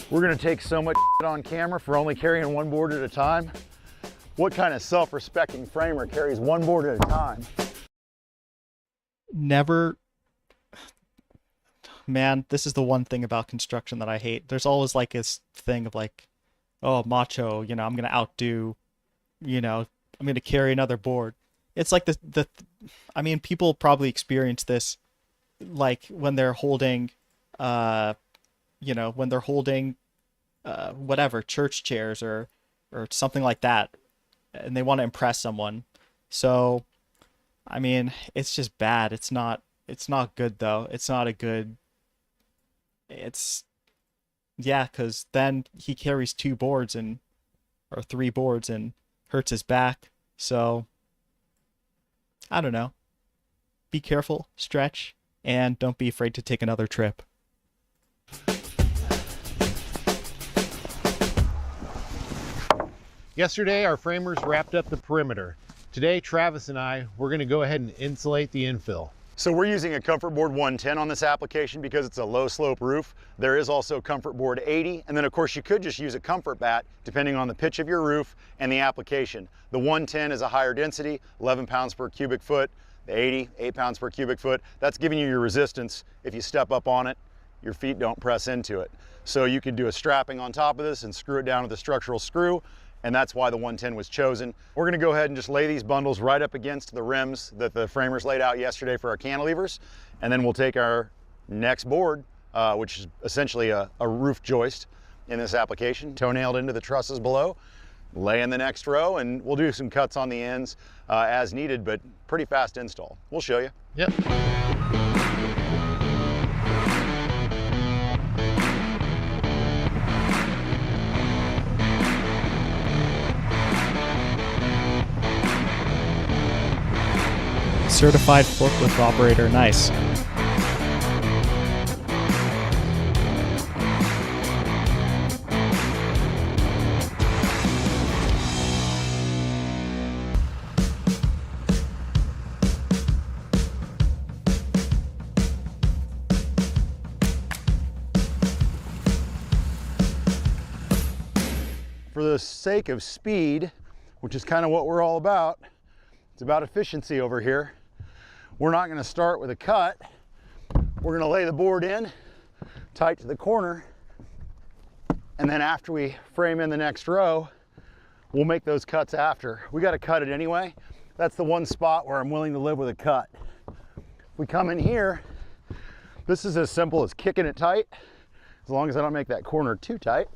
We're gonna take so much on camera for only carrying one board at a time. What kind of self-respecting framer carries one board at a time? Never, man, this is the one thing about construction that I hate. There's always like this thing of like, oh, macho, I'm going to outdo, I'm going to carry another board. It's like I mean, people probably experience this like when they're holding, whatever, church chairs or something like that, and they want to impress someone. So, I mean, it's just bad. It's not good though. It's not a good, yeah, because then he carries two boards and or 3 boards and hurts his back. So I don't know. Be careful, stretch, and don't be afraid to take another trip. Yesterday, our framers wrapped up the perimeter. Today, Travis and I, we're gonna go ahead and insulate the infill. So we're using a Comfort Board 110 on this application because it's a low slope roof. There is also Comfort Board 80, and then of course you could just use a Comfort Bat depending on the pitch of your roof and the application. The 110 is a higher density, 11 pounds per cubic foot. The 80, 8 pounds per cubic foot. That's giving you your resistance. If you step up on it, your feet don't press into it. So you could do a strapping on top of this and screw it down with a structural screw, and that's why the 110 was chosen. We're gonna go ahead and just lay these bundles right up against the rims that the framers laid out yesterday for our cantilevers, and then we'll take our next board, which is essentially a roof joist in this application, toe-nailed into the trusses below, lay in the next row, and we'll do some cuts on the ends as needed, but pretty fast install. We'll show you. Yep. Certified forklift operator, nice. For the sake of speed, which is kind of what we're all about, it's about efficiency over here. We're not going to start with a cut. We're going to lay the board in tight to the corner, and then after we frame in the next row, we'll make those cuts after. We got to cut it anyway. That's the one spot where I'm willing to live with a cut. If we come in here, this is as simple as kicking it tight, as long as I don't make that corner too tight.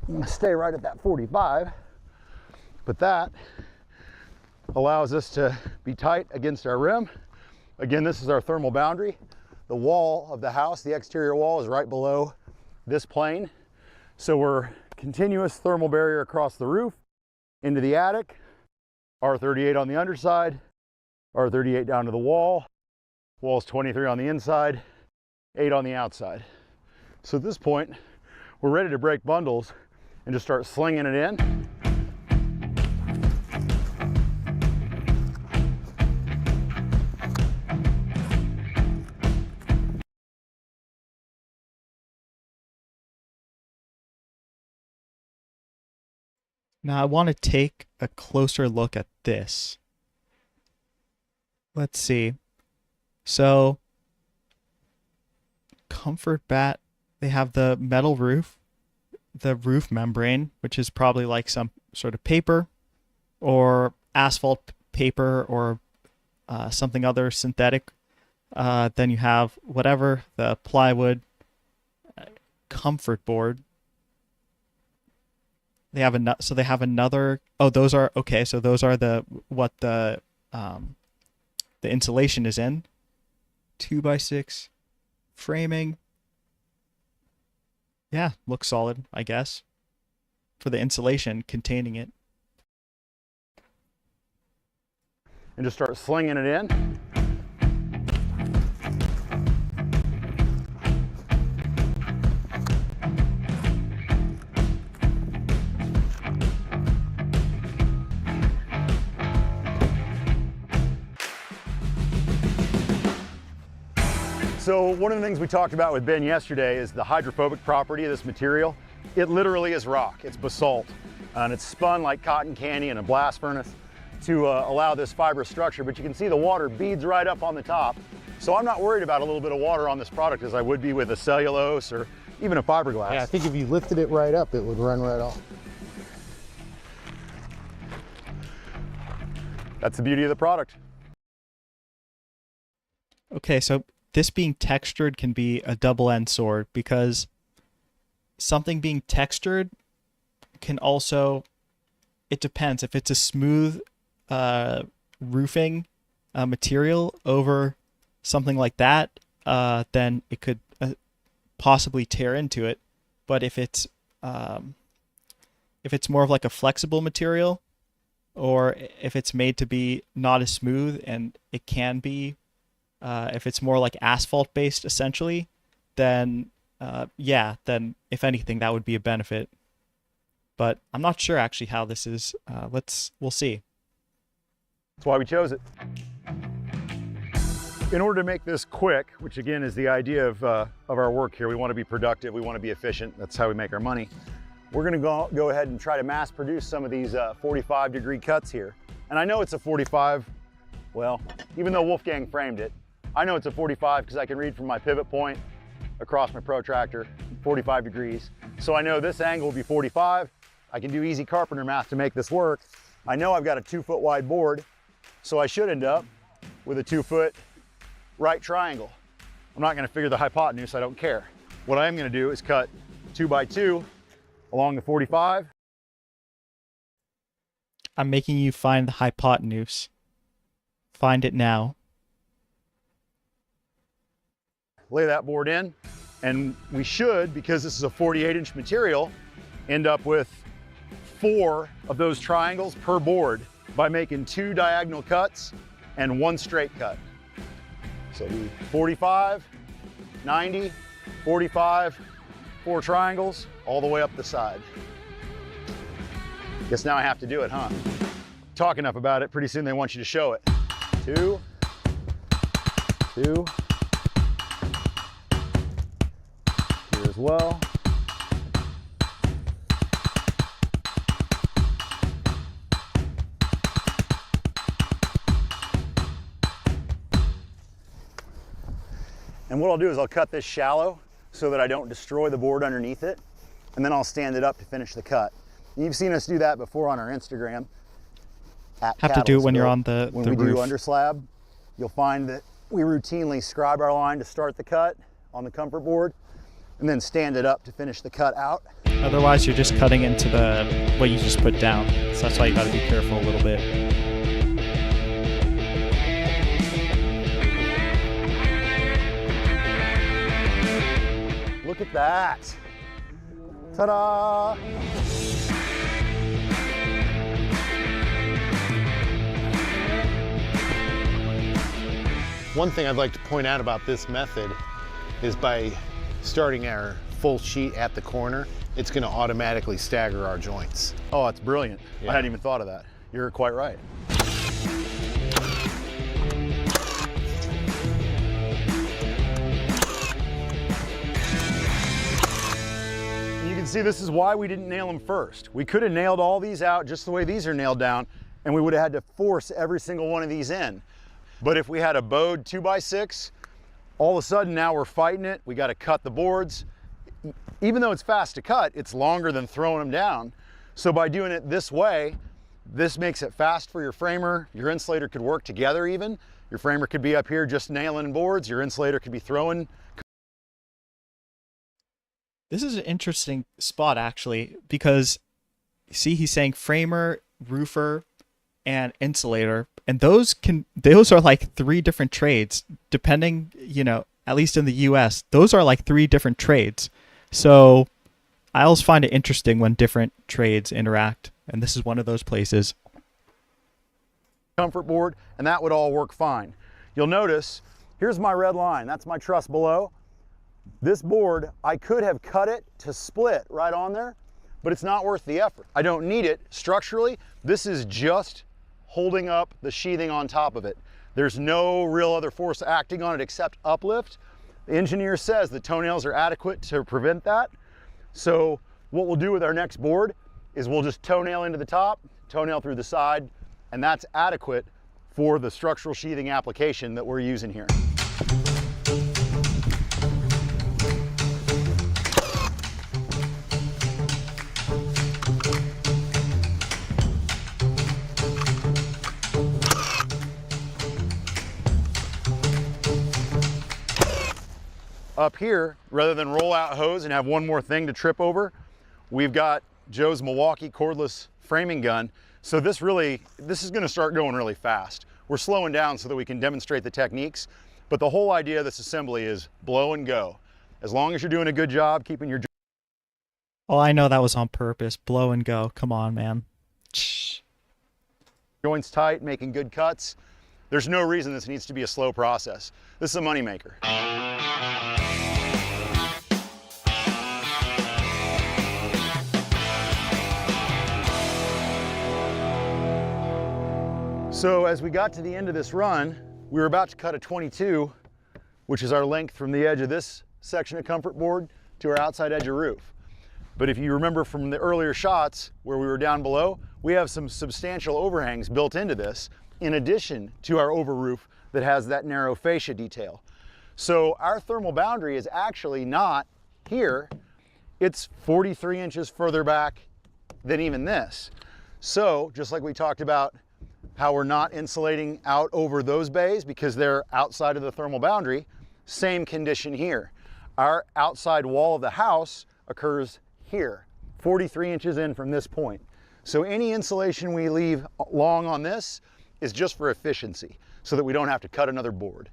I'm gonna stay right at that 45, but that allows us to be tight against our rim. Again, this is our thermal boundary. The wall of the house, the exterior wall, is right below this plane. So we're continuous thermal barrier across the roof, into the attic, R38 on the underside, R38 down to the wall. Wall's 23 on the inside, 8 on the outside. So at this point, we're ready to break bundles and just start slinging it in. Now I want to take a closer look at this. Let's see. So, Comfort Bat, they have the metal roof, the roof membrane, which is probably like some sort of paper or asphalt paper or something other synthetic. Then you have whatever, the plywood comfort board. They have another. Oh, those are okay. So those are what the insulation is in. 2x6 framing. Yeah, looks solid, I guess, for the insulation containing it. And just start slinging it in. So one of the things we talked about with Ben yesterday is the hydrophobic property of this material. It literally is rock, it's basalt, and it's spun like cotton candy in a blast furnace to allow this fibrous structure, but you can see the water beads right up on the top. So I'm not worried about a little bit of water on this product as I would be with a cellulose or even a fiberglass. Yeah, I think if you lifted it right up, it would run right off. That's the beauty of the product. Okay, so this being textured can be a double-edged sword because something being textured can also, it depends. If it's a smooth roofing material over something like that, then it could possibly tear into it. But if it's if it's more of like a flexible material, or if it's made to be not as smooth, and it can be, if it's more like asphalt based essentially, then yeah, then if anything, that would be a benefit. But I'm not sure actually how this is. We'll see. That's why we chose it. In order to make this quick, which again is the idea of our work here, we want to be productive, we want to be efficient, that's how we make our money. We're gonna go ahead and try to mass produce some of these 45-degree cuts here. And I know it's a 45, well, even though Wolfgang framed it, I know it's a 45 because I can read from my pivot point across my protractor, 45 degrees. So I know this angle will be 45. I can do easy carpenter math to make this work. I know I've got a 2-foot wide board, so I should end up with a 2-foot right triangle. I'm not gonna figure the hypotenuse, I don't care. What I am gonna do is cut 2 by 2 along the 45. I'm making you find the hypotenuse. Find it now. Lay that board in, and we should, because this is a 48-inch material, end up with 4 of those triangles per board by making 2 diagonal cuts and 1 straight cut. So the 45, 90, 45, 4 triangles all the way up the side. Guess now I have to do it, huh? Talk enough about it, pretty soon they want you to show it. 2, 2, here as well. And what I'll do is I'll cut this shallow so that I don't destroy the board underneath it, and then I'll stand it up to finish the cut. You've seen us do that before on our Instagram. Have to do it when you're on the When we roof. do under slab, you'll find that we routinely scribe our line to start the cut on the comfort board, and then stand it up to finish the cut out. Otherwise, you're just cutting into what you just put down. So that's why you got to be careful a little bit. Look at that. Ta-da! One thing I'd like to point out about this method is by starting our full sheet at the corner, it's going to automatically stagger our joints. Oh, that's brilliant. Yeah. I hadn't even thought of that. You're quite right. You can see this is why we didn't nail them first. We could have nailed all these out just the way these are nailed down, and we would have had to force every single one of these in. But if we had a bowed 2x6, all of a sudden now we're fighting it. We got to cut the boards. Even though it's fast to cut, it's longer than throwing them down. So by doing it this way, this makes it fast for your framer. Your insulator could work together even. Your framer could be up here just nailing boards. Your insulator could be throwing. This is an interesting spot actually, because see, he's saying framer, roofer, and insulator, and those are like 3 different trades, depending, at least in the US, those are like 3 different trades. So I always find it interesting when different trades interact, and this is one of those places. Comfort board, and that would all work fine. You'll notice, here's my red line. That's my truss below. This board, I could have cut it to split right on there, but it's not worth the effort. I don't need it structurally. This is just holding up the sheathing on top of it. There's no real other force acting on it except uplift. The engineer says the toenails are adequate to prevent that. So what we'll do with our next board is we'll just toenail into the top, toenail through the side, and that's adequate for the structural sheathing application that we're using here. Up here, rather than roll out hose and have one more thing to trip over, we've got Joe's Milwaukee cordless framing gun. So this is gonna start going really fast. We're slowing down so that we can demonstrate the techniques, but the whole idea of this assembly is blow and go. As long as you're doing a good job keeping your Oh, I know that was on purpose. Blow and go. Come on, man. Joints tight, making good cuts. There's no reason this needs to be a slow process. This is a moneymaker. So as we got to the end of this run, we were about to cut a 22, which is our length from the edge of this section of comfort board to our outside edge of roof. But if you remember from the earlier shots where we were down below, we have some substantial overhangs built into this, in addition to our over roof that has that narrow fascia detail. So our thermal boundary is actually not here. It's 43 inches further back than even this. So just like we talked about how we're not insulating out over those bays because they're outside of the thermal boundary, same condition here. Our outside wall of the house occurs here, 43 inches in from this point. So any insulation we leave long on this is just for efficiency, so that we don't have to cut another board.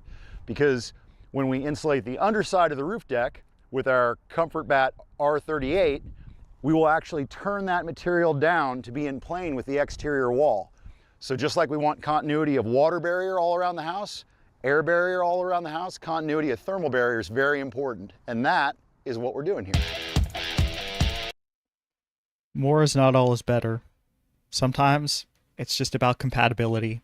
Because when we insulate the underside of the roof deck with our Comfort Bat R38, we will actually turn that material down to be in plane with the exterior wall. So just like we want continuity of water barrier all around the house, air barrier all around the house, continuity of thermal barrier is very important. And that is what we're doing here. More is not always better. Sometimes it's just about compatibility.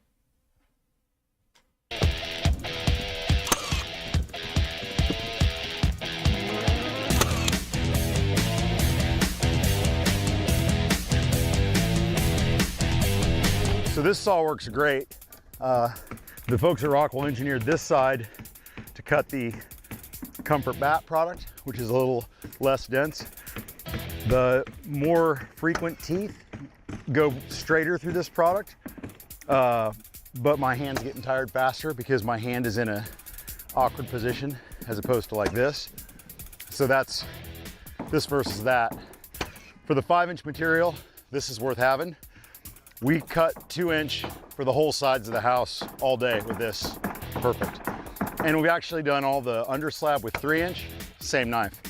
So this saw works great. The folks at Rockwell engineered this side to cut the Comfort Bat product, which is a little less dense. The more frequent teeth go straighter through this product, but my hand's getting tired faster because my hand is in a awkward position as opposed to like this. So that's this versus that. For the 5-inch material, this is worth having. We cut 2-inch for the whole sides of the house all day with this. Perfect. And we've actually done all the underslab with 3-inch, same knife.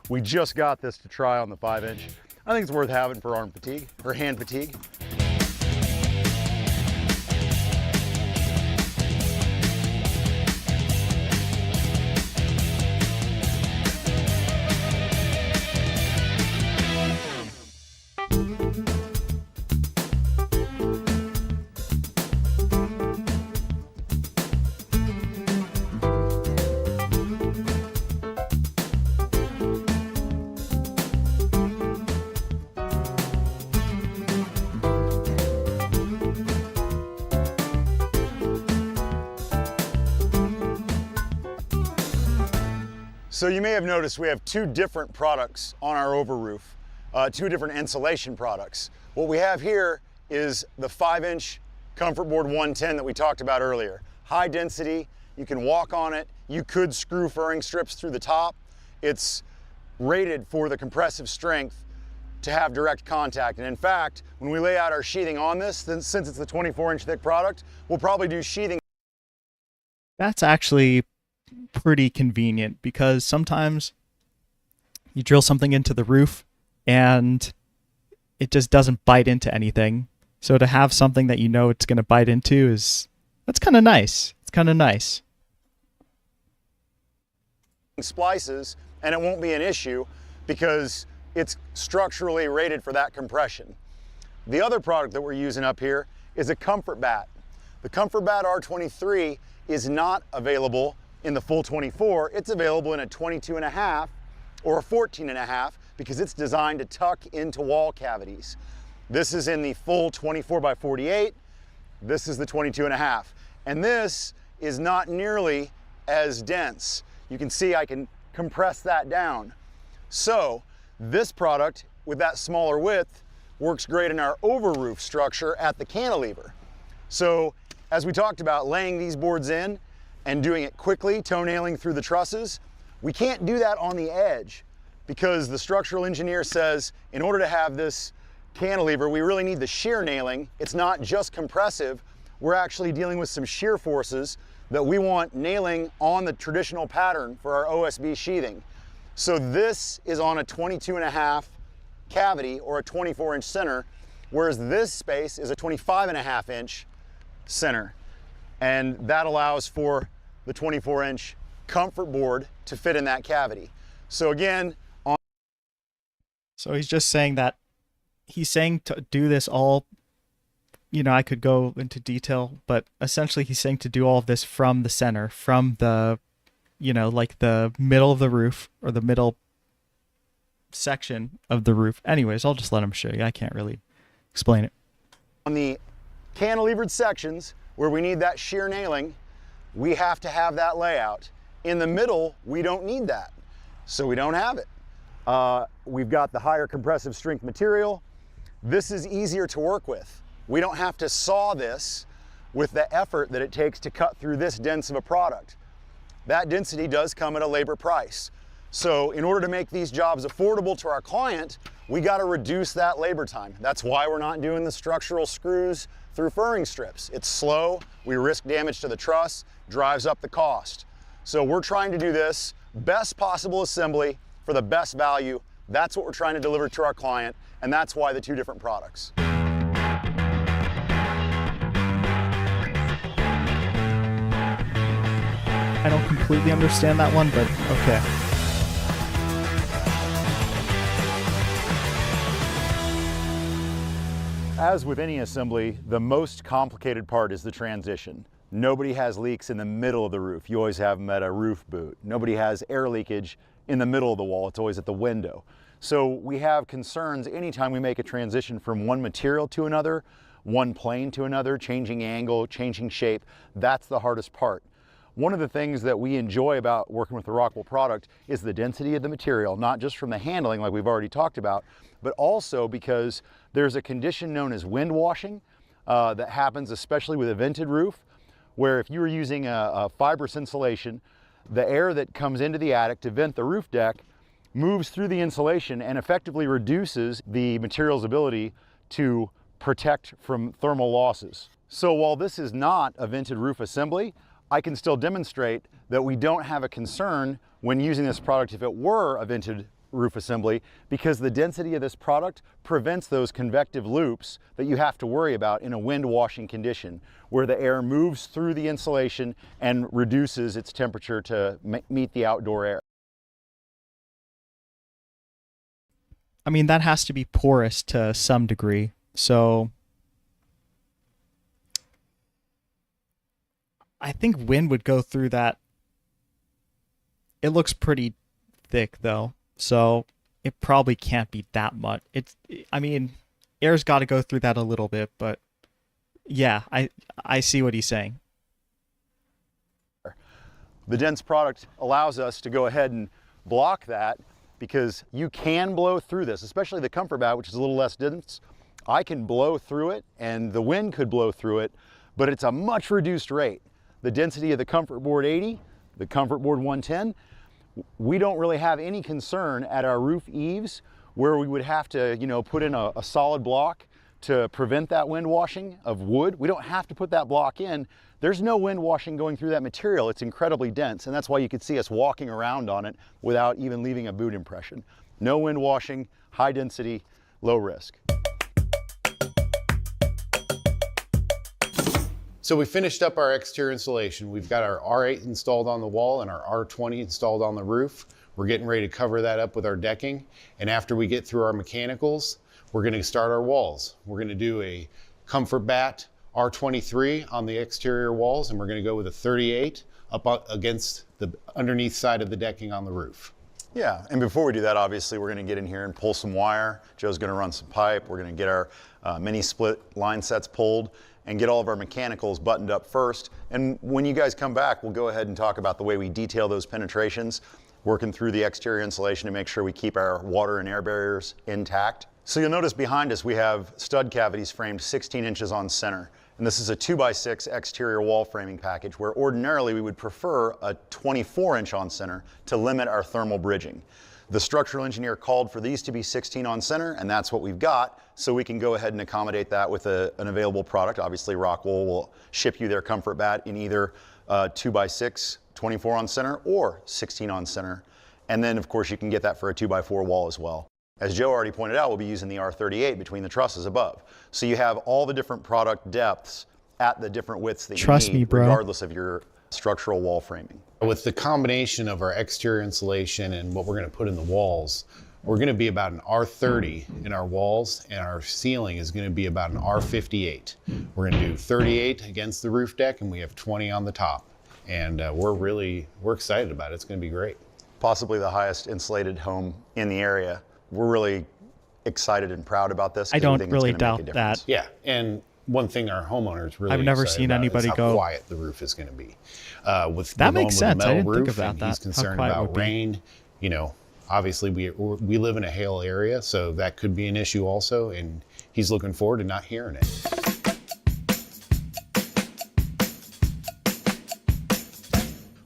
We just got this to try on the 5-inch. I think it's worth having for arm fatigue or hand fatigue. So you may have noticed we have two different products on our over roof, two different insulation products. What we have here is the 5-inch Comfort Board 110 that we talked about earlier. High density, you can walk on it, you could screw furring strips through the top. It's rated for the compressive strength to have direct contact. And in fact, when we lay out our sheathing on this, then since it's the 24-inch thick product, we'll probably do sheathing. That's actually pretty convenient because sometimes you drill something into the roof and it just doesn't bite into anything. So to have something that you know it's going to bite into that's kind of nice. It's kind of nice. Splices, and it won't be an issue because it's structurally rated for that compression. The other product that we're using up here is a Comfort Bat. The Comfort Bat R23 is not available in the full 24, it's available in a 22.5 or a 14.5 because it's designed to tuck into wall cavities. This is in the full 24 by 48. This is the 22.5. And this is not nearly as dense. You can see I can compress that down. So this product with that smaller width works great in our over roof structure at the cantilever. So as we talked about, laying these boards in and doing it quickly, toenailing through the trusses, we can't do that on the edge because the structural engineer says in order to have this cantilever, we really need the shear nailing. It's not just compressive. We're actually dealing with some shear forces that we want nailing on the traditional pattern for our OSB sheathing. So this is on a 22.5 cavity or a 24-inch center, whereas this space is a 25.5-inch center. And that allows for the 24-inch comfort board to fit in that cavity. So again, So he's just saying that he's saying to do this all, you know, I could go into detail, but essentially he's saying to do all of this from the center, from the, you know, like the middle of the roof or the middle section of the roof. Anyways, I'll just let him show you. I can't really explain it. on the cantilevered sections where we need that shear nailing, we have to have that layout. In the middle, we don't need that, so we don't have it. We've got the higher compressive strength material. This is easier to work with. We don't have to saw this with the effort that it takes to cut through this dense of a product. That density does come at a labor price. So in order to make these jobs affordable to our client, we got to reduce that labor time. That's why we're not doing the structural screws through furring strips. It's slow, we risk damage to the truss, drives up the cost. So we're trying to do this best possible assembly for the best value. That's what we're trying to deliver to our client, and that's why the two different products. I don't completely understand that one, but okay. As with any assembly, the most complicated part is the transition. Nobody has leaks in the middle of the roof. You always have them at a roof boot. Nobody has air leakage in the middle of the wall. It's always at the window. So we have concerns anytime we make a transition from one material to another, one plane to another, changing angle, changing shape. That's the hardest part. One of the things that we enjoy about working with the Rockwell product is the density of the material, not just from the handling like we've already talked about, but also because there's a condition known as wind washing that happens especially with a vented roof, where if you were using a fibrous insulation, the air that comes into the attic to vent the roof deck moves through the insulation and effectively reduces the material's ability to protect from thermal losses. So while this is not a vented roof assembly, I can still demonstrate that we don't have a concern when using this product if it were a vented roof assembly, because the density of this product prevents those convective loops that you have to worry about in a wind washing condition, where the air moves through the insulation and reduces its temperature to meet the outdoor air. I mean, that has to be porous to some degree, so I think wind would go through that. It looks pretty thick though, so it probably can't be that much. I mean, air's got to go through that a little bit, but yeah, I see what he's saying. The dense product allows us to go ahead and block that, because you can blow through this, especially the comfort bat, which is a little less dense. I can blow through it and the wind could blow through it, but it's a much reduced rate. The density of the Comfort Board 80, the Comfort Board 110, we don't really have any concern at our roof eaves where we would have to, put in a solid block to prevent that wind washing of wood. We don't have to put that block in. There's no wind washing going through that material. It's incredibly dense, and that's why you could see us walking around on it without even leaving a boot impression. No wind washing, high density, low risk. So we finished up our exterior insulation. We've got our R8 installed on the wall and our R20 installed on the roof. We're getting ready to cover that up with our decking. And after we get through our mechanicals, we're gonna start our walls. We're gonna do a Comfort Bat R23 on the exterior walls, and we're gonna go with a 38 up against the underneath side of the decking on the roof. Yeah, and before we do that, obviously, we're gonna get in here and pull some wire. Joe's gonna run some pipe. We're gonna get our mini split line sets pulled and get all of our mechanicals buttoned up first. And when you guys come back, we'll go ahead and talk about the way we detail those penetrations, working through the exterior insulation to make sure we keep our water and air barriers intact. So you'll notice behind us we have stud cavities framed 16 inches on center. And this is a 2x6 exterior wall framing package, where ordinarily we would prefer a 24-inch on center to limit our thermal bridging. The structural engineer called for these to be 16 on center, and that's what we've got, so we can go ahead and accommodate that with an available product. Obviously, Rockwell will ship you their Comfort Bat in either 2x6, 24 on center, or 16 on center. And then, of course, you can get that for a 2x4 wall as well. As Joe already pointed out, we'll be using the R38 between the trusses above. So you have all the different product depths at the different widths that Trust you need, me, bro. regardless of your structural wall framing. With the combination of our exterior insulation and what we're going to put in the walls, we're going to be about an R30 in our walls, and our ceiling is going to be about an R58. We're going to do 38 against the roof deck, and we have 20 on the top. And we're excited about it. It's going to be great. Possibly the highest insulated home in the area. We're really excited and proud about this. I 'cause we don't think it's really gonna make a doubt difference. that. Yeah, and one thing our homeowners really I've never excited seen about anybody is how go- quiet the roof is going to be. With That we're makes going sense. with a I metal didn't think roof, about and that, he's how concerned quiet it about would be. rain. You know, obviously we live in a hail area, so that could be an issue also, and he's looking forward to not hearing it.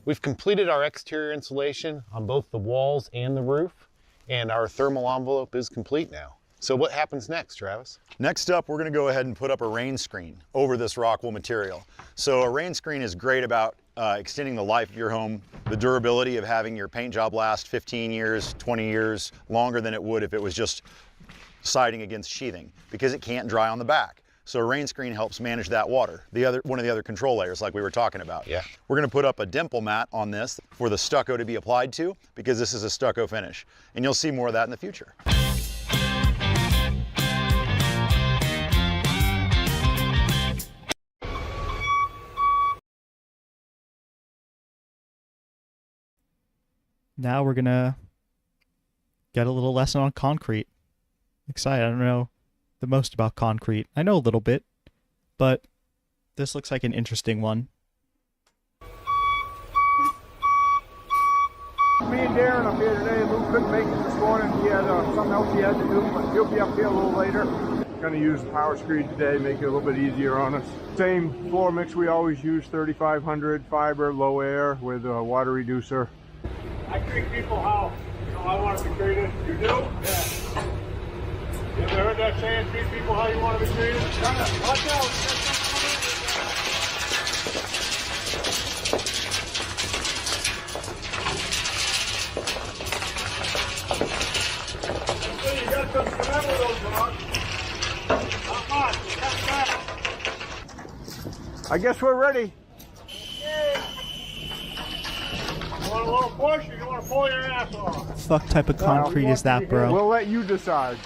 We've completed our exterior insulation on both the walls and the roof, and our thermal envelope is complete now. So what happens next, Travis? Next up, we're gonna go ahead and put up a rain screen over this rock wool material. So a rain screen is great about extending the life of your home, the durability of having your paint job last 15 years, 20 years, longer than it would if it was just siding against sheathing, because it can't dry on the back. So a rain screen helps manage that water, one of the other control layers like we were talking about. Yeah. We're gonna put up a dimple mat on this for the stucco to be applied to, because this is a stucco finish. And you'll see more of that in the future. Now we're gonna get a little lesson on concrete. Excited. I don't know the most about concrete. I know a little bit, but this looks like an interesting one. Me and Darren up here today. Lou couldn't make it this morning. He had something else he had to do, but he'll be up here a little later. Going to use the power screed today, make it a little bit easier on us. Same floor mix we always use, 3500 fiber, low air with a water reducer. I treat people how I want to be treated. You do? Yeah. You ever heard that saying, treat people how you want to be treated? Watch out. You got some cement with those rocks. Not much. That's that. I guess we're ready. You want a little push or you want to pull your ass off? What the fuck type of concrete is that, bro? We'll let you decide.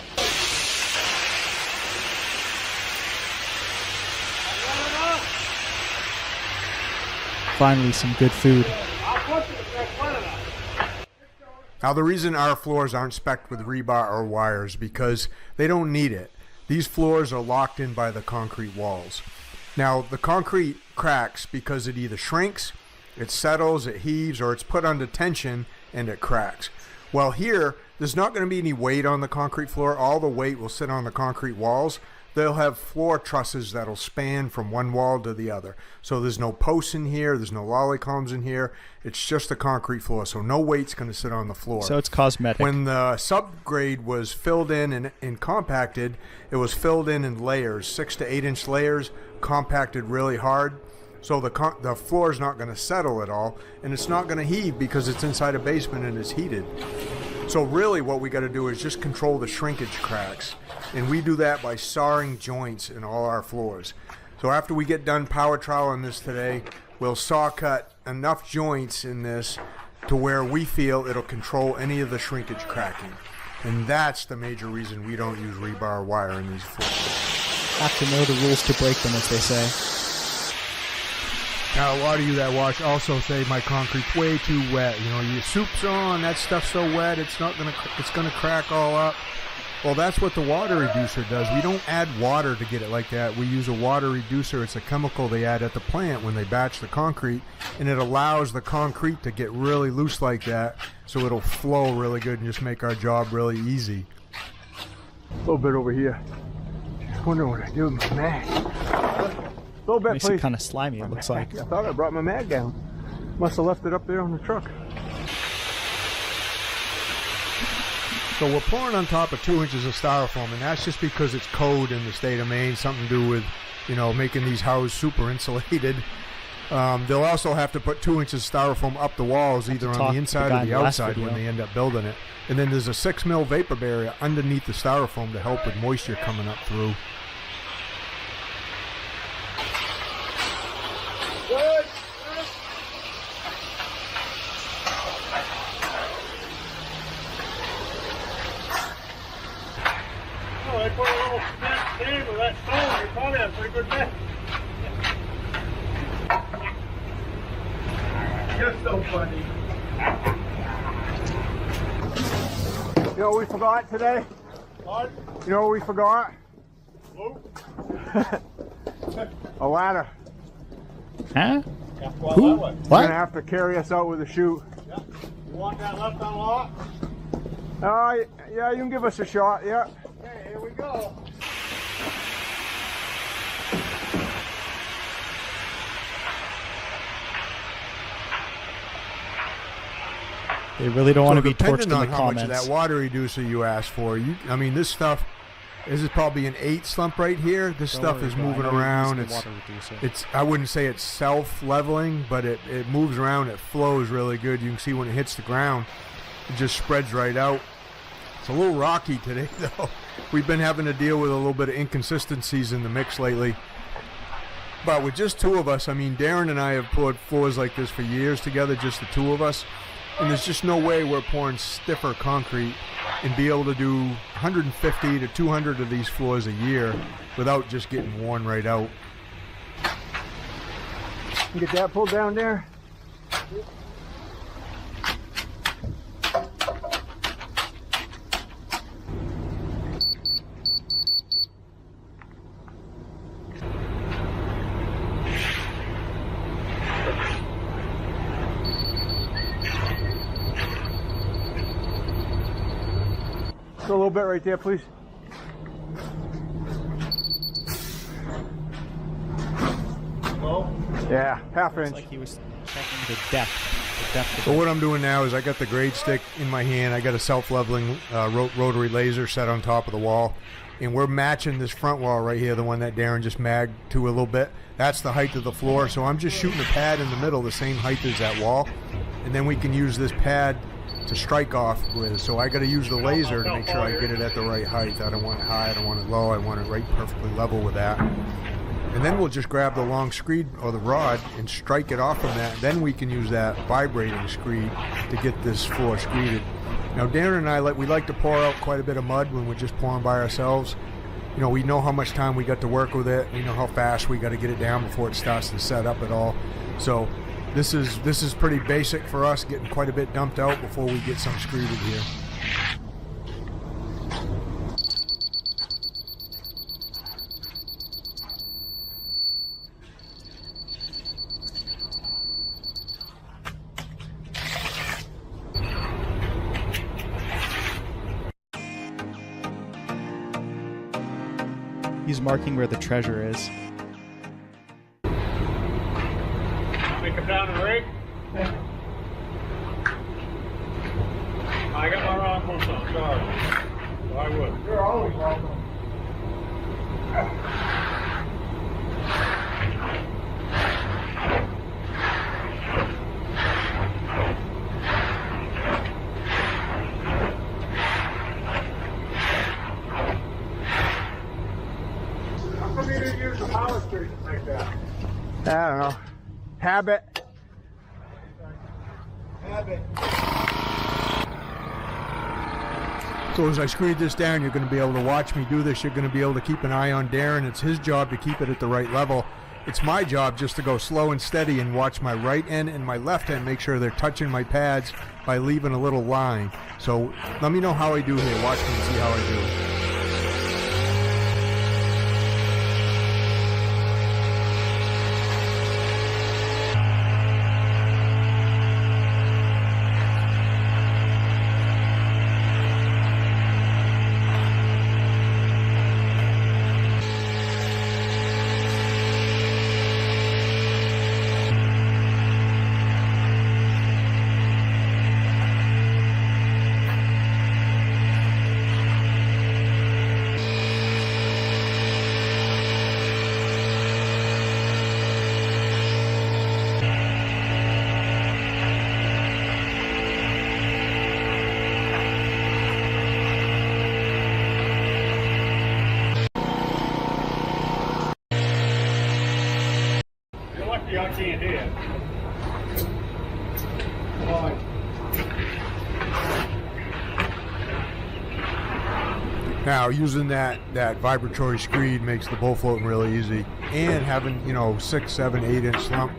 Finally, some good food. Now the reason our floors aren't spec'd with rebar or wires because they don't need it. These floors are locked in by the concrete walls. Now the concrete cracks because it either shrinks, it settles, it heaves, or it's put under tension and it cracks. Well here, there's not going to be any weight on the concrete floor. All the weight will sit on the concrete walls. They'll have floor trusses that'll span from one wall to the other. So there's no posts in here, there's no lolly columns in here. It's just a concrete floor, so no weight's going to sit on the floor. So it's cosmetic. When the subgrade was filled in and compacted, it was filled in layers, 6 to 8 inch layers, compacted really hard. So the floor is not going to settle at all, and it's not going to heave because it's inside a basement and it's heated. So really what we got to do is just control the shrinkage cracks. And we do that by sawing joints in all our floors. So after we get done power troweling this today, we'll saw cut enough joints in this to where we feel it'll control any of the shrinkage cracking. And that's the major reason we don't use rebar or wire in these floors. Have to know the rules to break them, as they say. Now, a lot of you that watch also say my concrete's way too wet. You know, your soup's on, that stuff's so wet, it's gonna crack all up. Well, that's what the water reducer does. We don't add water to get it like that. We use a water reducer. It's a chemical they add at the plant when they batch the concrete, and it allows the concrete to get really loose like that, so it'll flow really good and just make our job really easy. A little bit over here. Just wondering what I do with my mag. A little bit, Makes please. it kind of slimy, it looks like. I thought I brought my mag down. Must have left it up there on the truck. So we're pouring on top of 2 inches of styrofoam, and that's just because it's code in the state of Maine, something to do with, you know, making these houses super insulated. They'll also have to put 2 inches styrofoam up the walls, either on the inside or the outside when they end up building it. And then there's a 6 mil vapor barrier underneath the styrofoam to help with moisture coming up through. Good. Oh, they put a little snap in with that stone. You probably have a pretty good bet. You're so funny. You know what we forgot today? What? You know what we forgot? A ladder. Huh? Who? What? You're gonna have to carry us out with a chute. Yeah. You want that left unlock? Yeah, you can give us a shot, yeah. Okay, here we go. They really don't want to be depending torched in on the how much of comments. that water reducer you ask for, I mean, this stuff. This is probably an 8 slump right here. This Don't stuff worry, is bro. I moving know you're around. using the water reducer. It's. I wouldn't say it's self-leveling, but it moves around. It flows really good. You can see when it hits the ground, it just spreads right out. It's a little rocky today, though. We've been having to deal with a little bit of inconsistencies in the mix lately. But with just 2 of us, I mean, Darren and I have poured floors like this for years together, just the 2 of us. And there's just no way we're pouring stiffer concrete and be able to do 150 to 200 of these floors a year without just getting worn right out. You get that pulled down there? Just a little bit right there, please. Yeah, half Looks inch. like he was checking the depth of So it. what I'm doing now is I got the grade stick in my hand. I got a self-leveling rotary laser set on top of the wall. And we're matching this front wall right here, the one that Darren just magged to a little bit. That's the height of the floor. So I'm just shooting a pad in the middle, the same height as that wall. And then we can use this pad to strike off with. So I got to use the laser to make sure I get it at the right height. I don't want it high, I don't want it low. I want it right perfectly level with that. And then we'll just grab the long screed or the rod and strike it off from that. Then we can use that vibrating screed to get this floor screeded. Now Darren and I, we like to pour out quite a bit of mud when we're just pouring by ourselves. You know, we know how much time we got to work with it. We know how fast we got to get it down before it starts to set up at all. So this is pretty basic for us, getting quite a bit dumped out before we get some screeded here. He's marking where the treasure is. Let me come down and rig. I got my wrong one, so sorry. Well, I would. You're always welcome. How come you didn't use the power station like that? I don't know. Habit. Habit. So as I screed this down, you're going to be able to watch me do this. You're going to be able to keep an eye on Darren. It's his job to keep it at the right level. It's my job just to go slow and steady and watch my right end and my left end, make sure they're touching my pads by leaving a little line. So let me know how I do here. Watch me and see how I do. I can't hear. Now, using that vibratory screed makes the bull floating really easy. And having, 6, 7, 8 inch slump,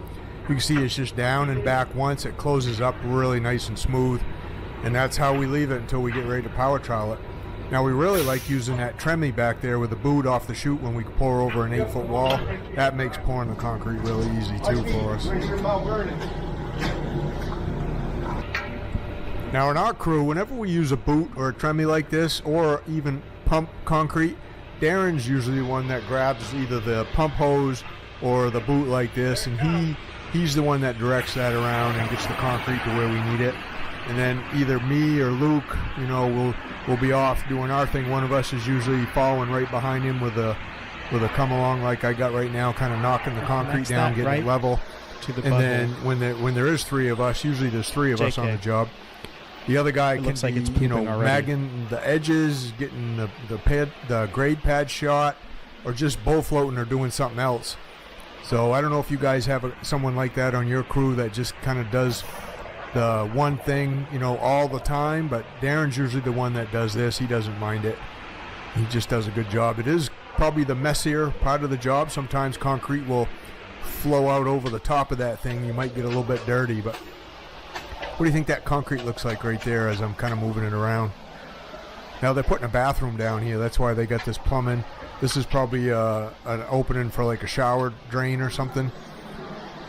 you can see it's just down and back once. It closes up really nice and smooth. And that's how we leave it until we get ready to power trowel it. Now, we really like using that Tremie back there with the boot off the chute when we pour over an 8-foot wall. That makes pouring the concrete really easy too for us. Now, in our crew, whenever we use a boot or a Tremie like this, or even pump concrete, Darren's usually the one that grabs either the pump hose or the boot like this, and he's the one that directs that around and gets the concrete to where we need it. And then either me or Luke, we'll be off doing our thing. One of us is usually following right behind him with a come along like I got right now, kind of knocking the concrete down, getting it level. And then when there is 3 of us, usually there's 3 of us on the job. The other guy can be, magging the edges, getting the grade pad shot, or just bull floating or doing something else. So I don't know if you guys have someone like that on your crew that just kind of does the one thing, all the time, but Darren's usually the one that does this. He doesn't mind it. He just does a good job. It is probably the messier part of the job. Sometimes concrete will flow out over the top of that thing. You might get a little bit dirty, but what do you think that concrete looks like right there as I'm kind of moving it around? Now they're putting a bathroom down here. That's why they got this plumbing. This is probably an opening for like a shower drain or something.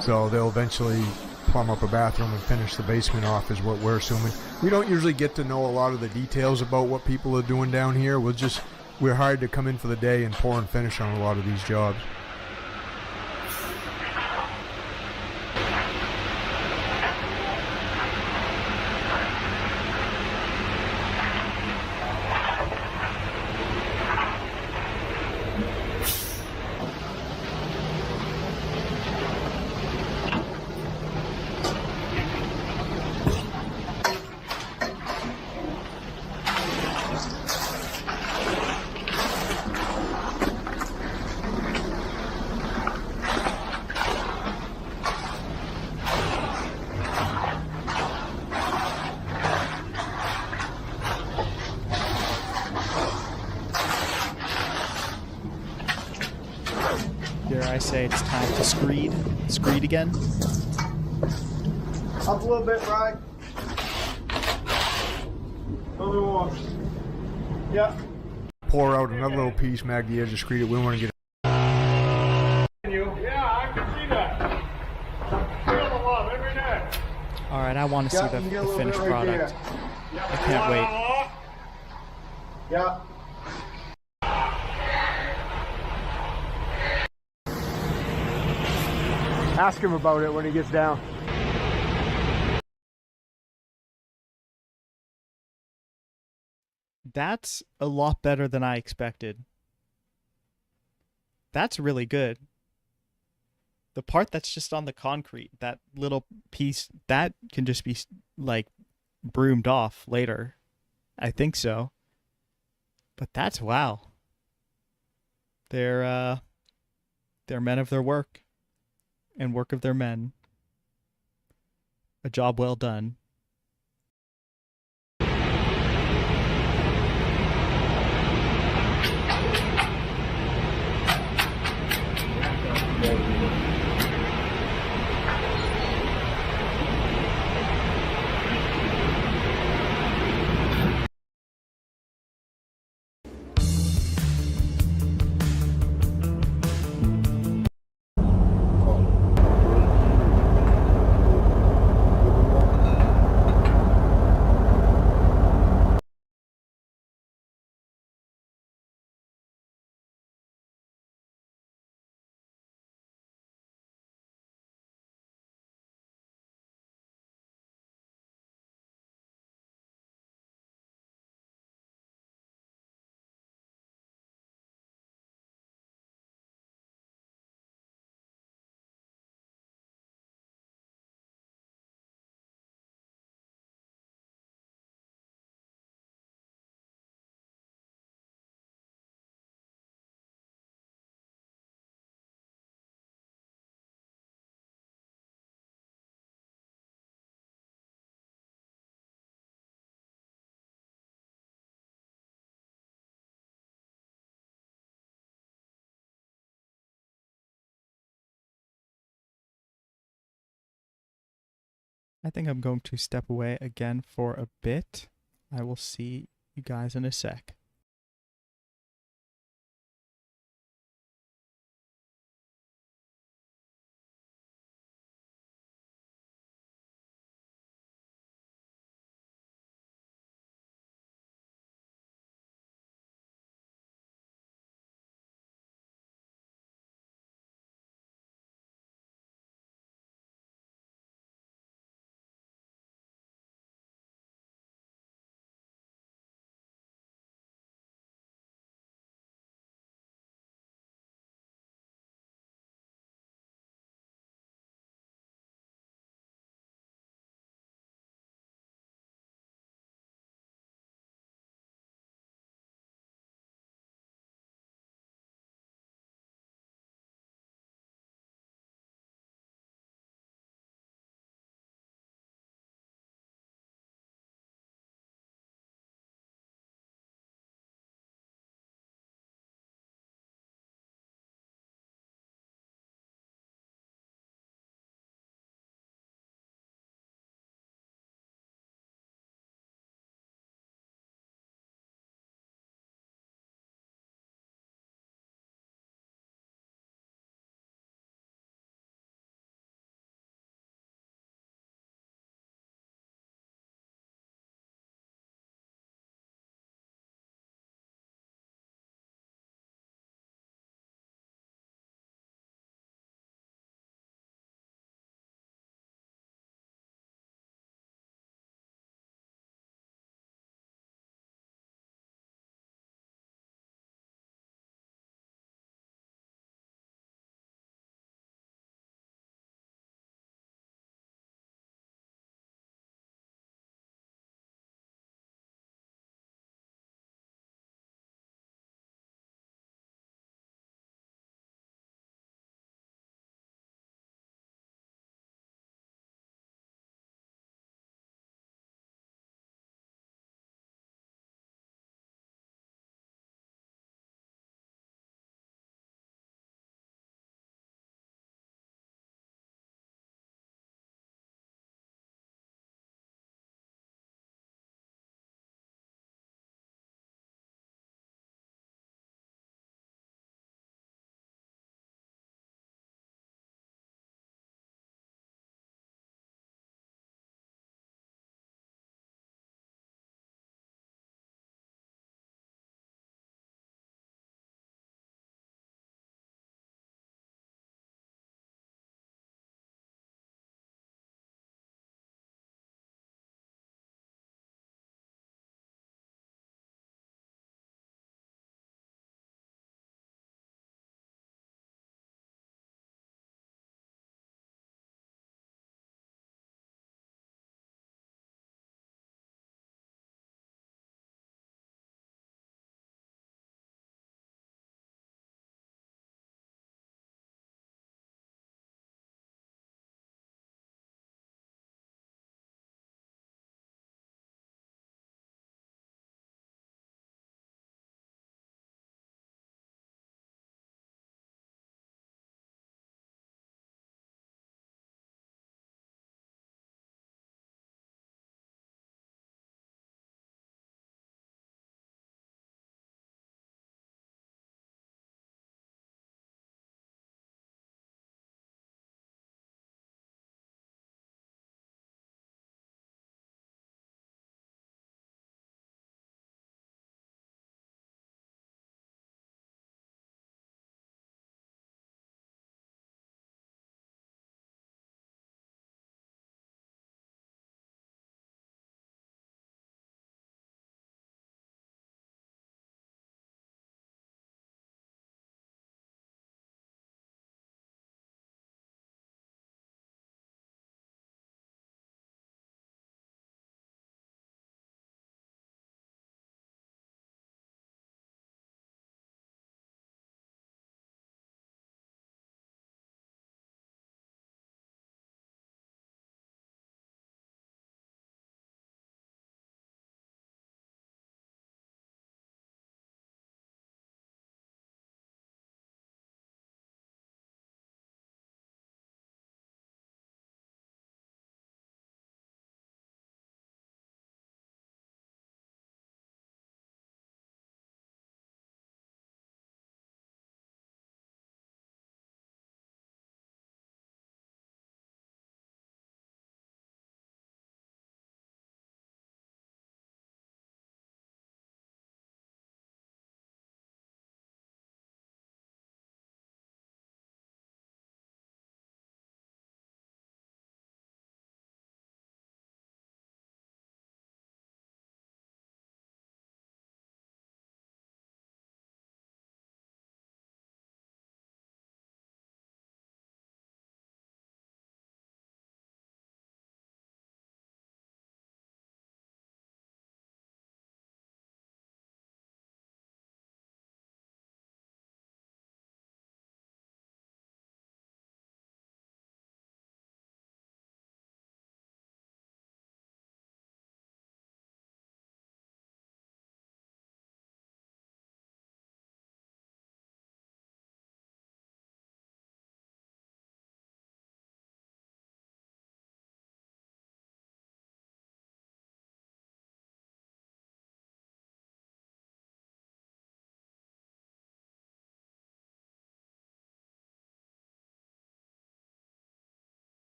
So they'll eventually plumb up a bathroom and finish the basement off is what we're assuming. We don't usually get to know a lot of the details about what people are doing down here. We're hired to come in for the day and pour and finish on a lot of these jobs. Dare I say it's time to screed again? Up a little bit, right? Other one. Yeah. Pour out another little piece, mag the edge of screed it. We want to get Yeah, I can see that. Feel the love every day. All right, I want to see the finished product. I can't wait. Yeah. Ask him about it when he gets down. That's a lot better than I expected. That's really good. The part that's just on the concrete, that little piece, that can just be like broomed off later. I think so. But that's wow. They're men of their work and work of their men. A job well done. I think I'm going to step away again for a bit. I will see you guys in a sec.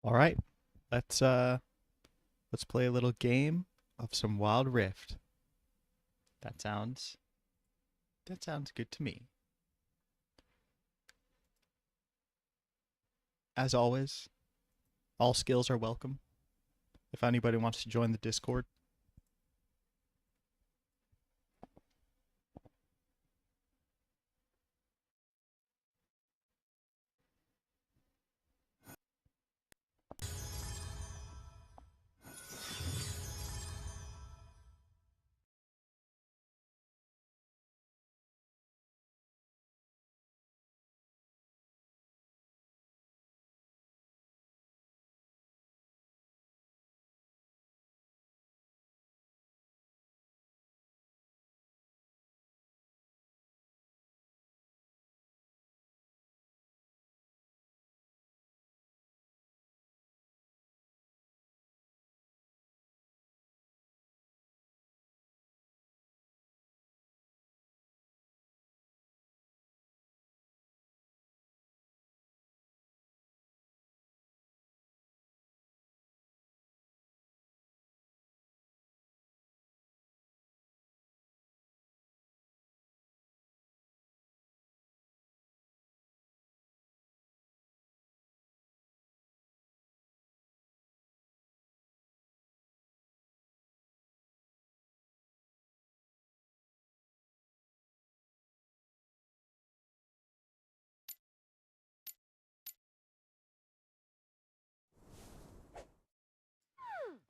All right, let's play a little game of some Wild Rift. That sounds good to me. As always, all skills are welcome. If anybody wants to join the Discord.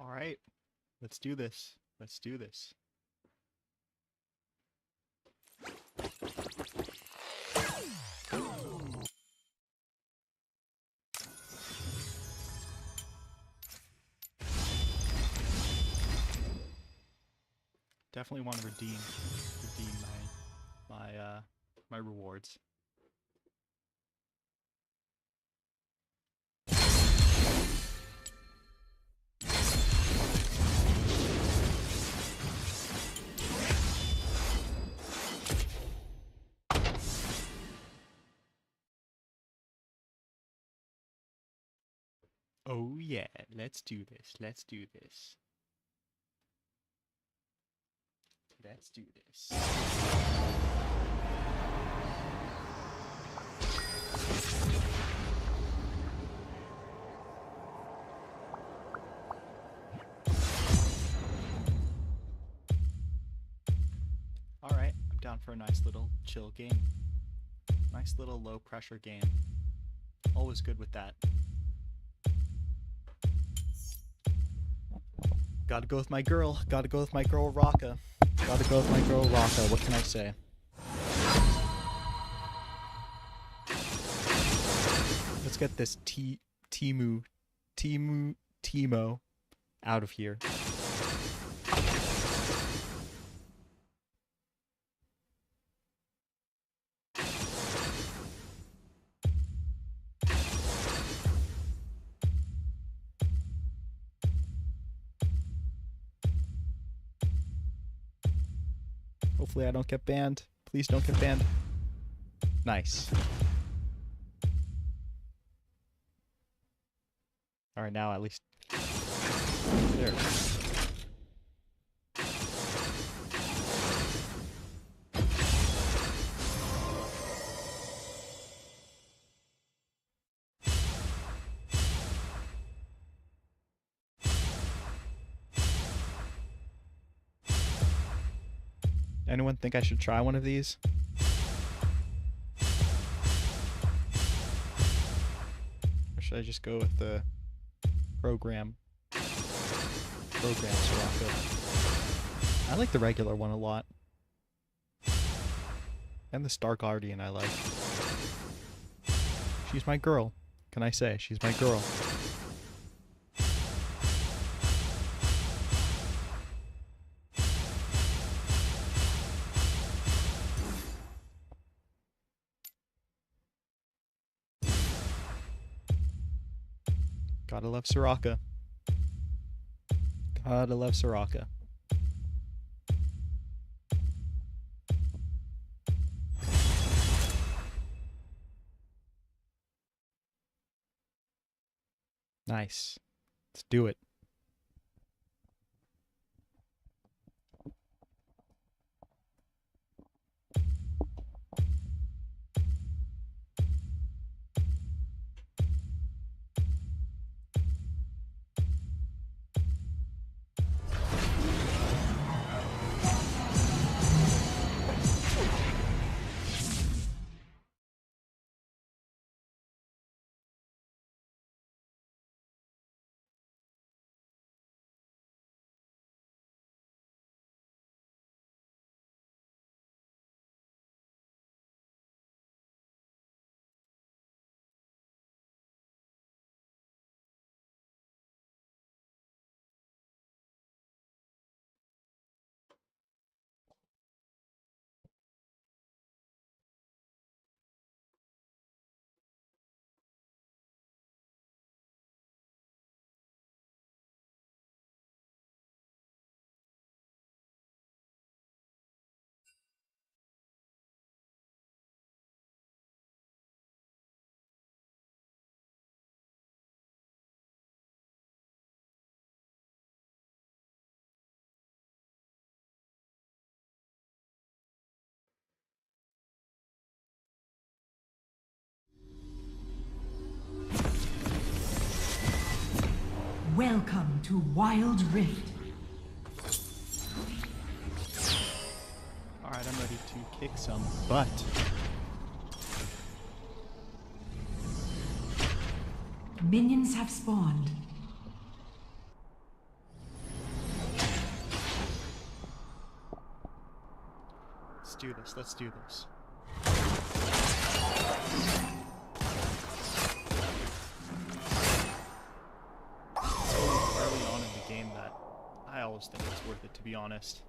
All right, let's do this. Let's do this. Definitely want to redeem my rewards. Oh yeah, let's do this. Let's do this. Let's do this. All right, I'm down for a nice little chill game. Nice little low pressure game. Always good with that. Gotta go with my girl. Gotta go with my girl Raka. Gotta go with my girl Raka. What can I say? Let's get this Teemo out of here. Hopefully I don't get banned. Please don't get banned. Nice. Alright, now at least... There. Anyone think I should try one of these? Or should I just go with the program Soraka? I like the regular one a lot. And the Star Guardian I like. She's my girl. Can I say? She's my girl. Gotta love Soraka. Gotta love Soraka. Nice. Let's do it. Welcome to Wild Rift. Alright, I'm ready to kick some butt. Minions have spawned. Let's do this, let's do this. Early on in the game that I always think it's worth it, to be honest.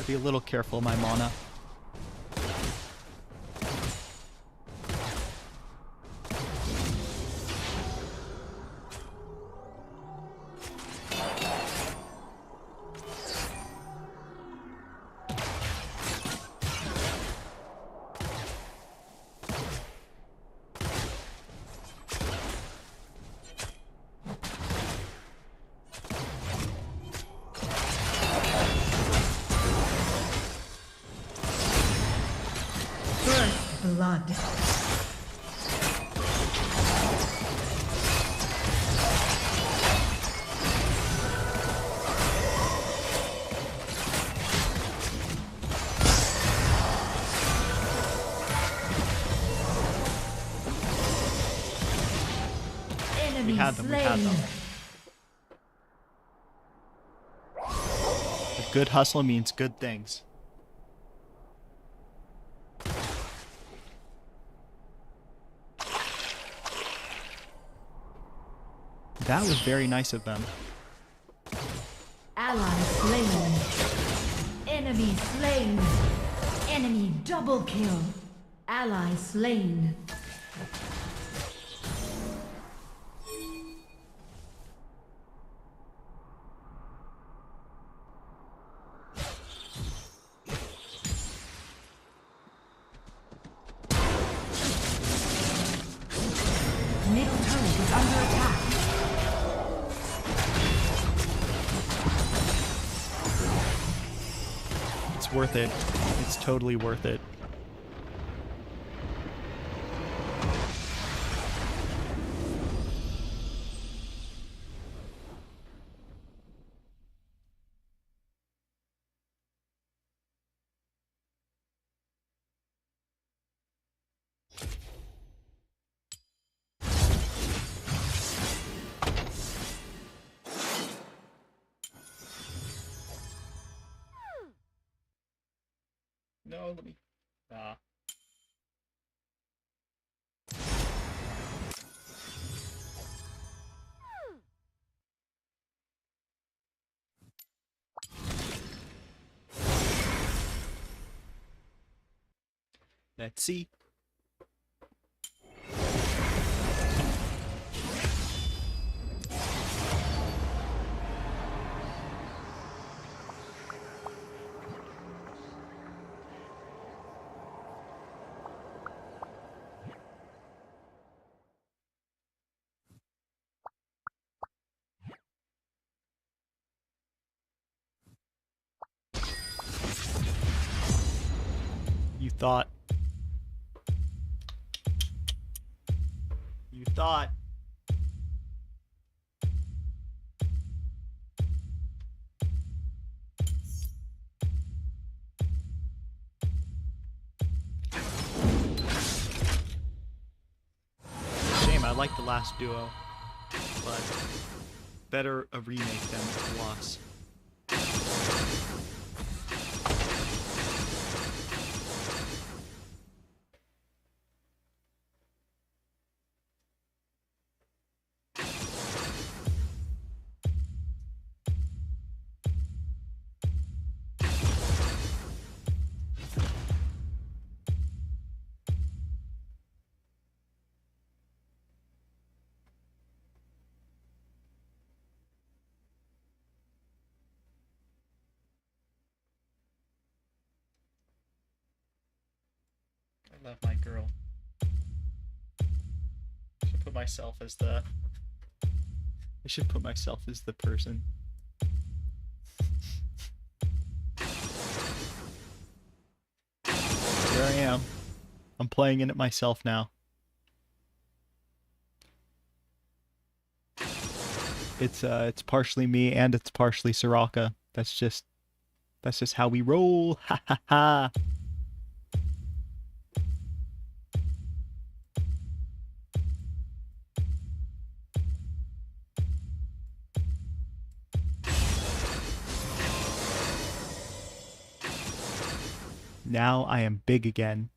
Be a little careful, my mana. Blood. We had them, we had them. A good hustle means good things. That was very nice of them. Ally slain. Enemy slain. Enemy double kill. Ally slain. Middle turret is under attack. It's worth it. It's totally worth it. No, let me. Ah. Let's see. You thought. You thought. Shame, I like the last duo, but better a remake than a loss. I love my girl. I should put myself as the. I should put myself as the person. Here I am. I'm playing in it myself now. It's partially me and it's partially Soraka. That's just how we roll. Ha ha ha. Now I am big again.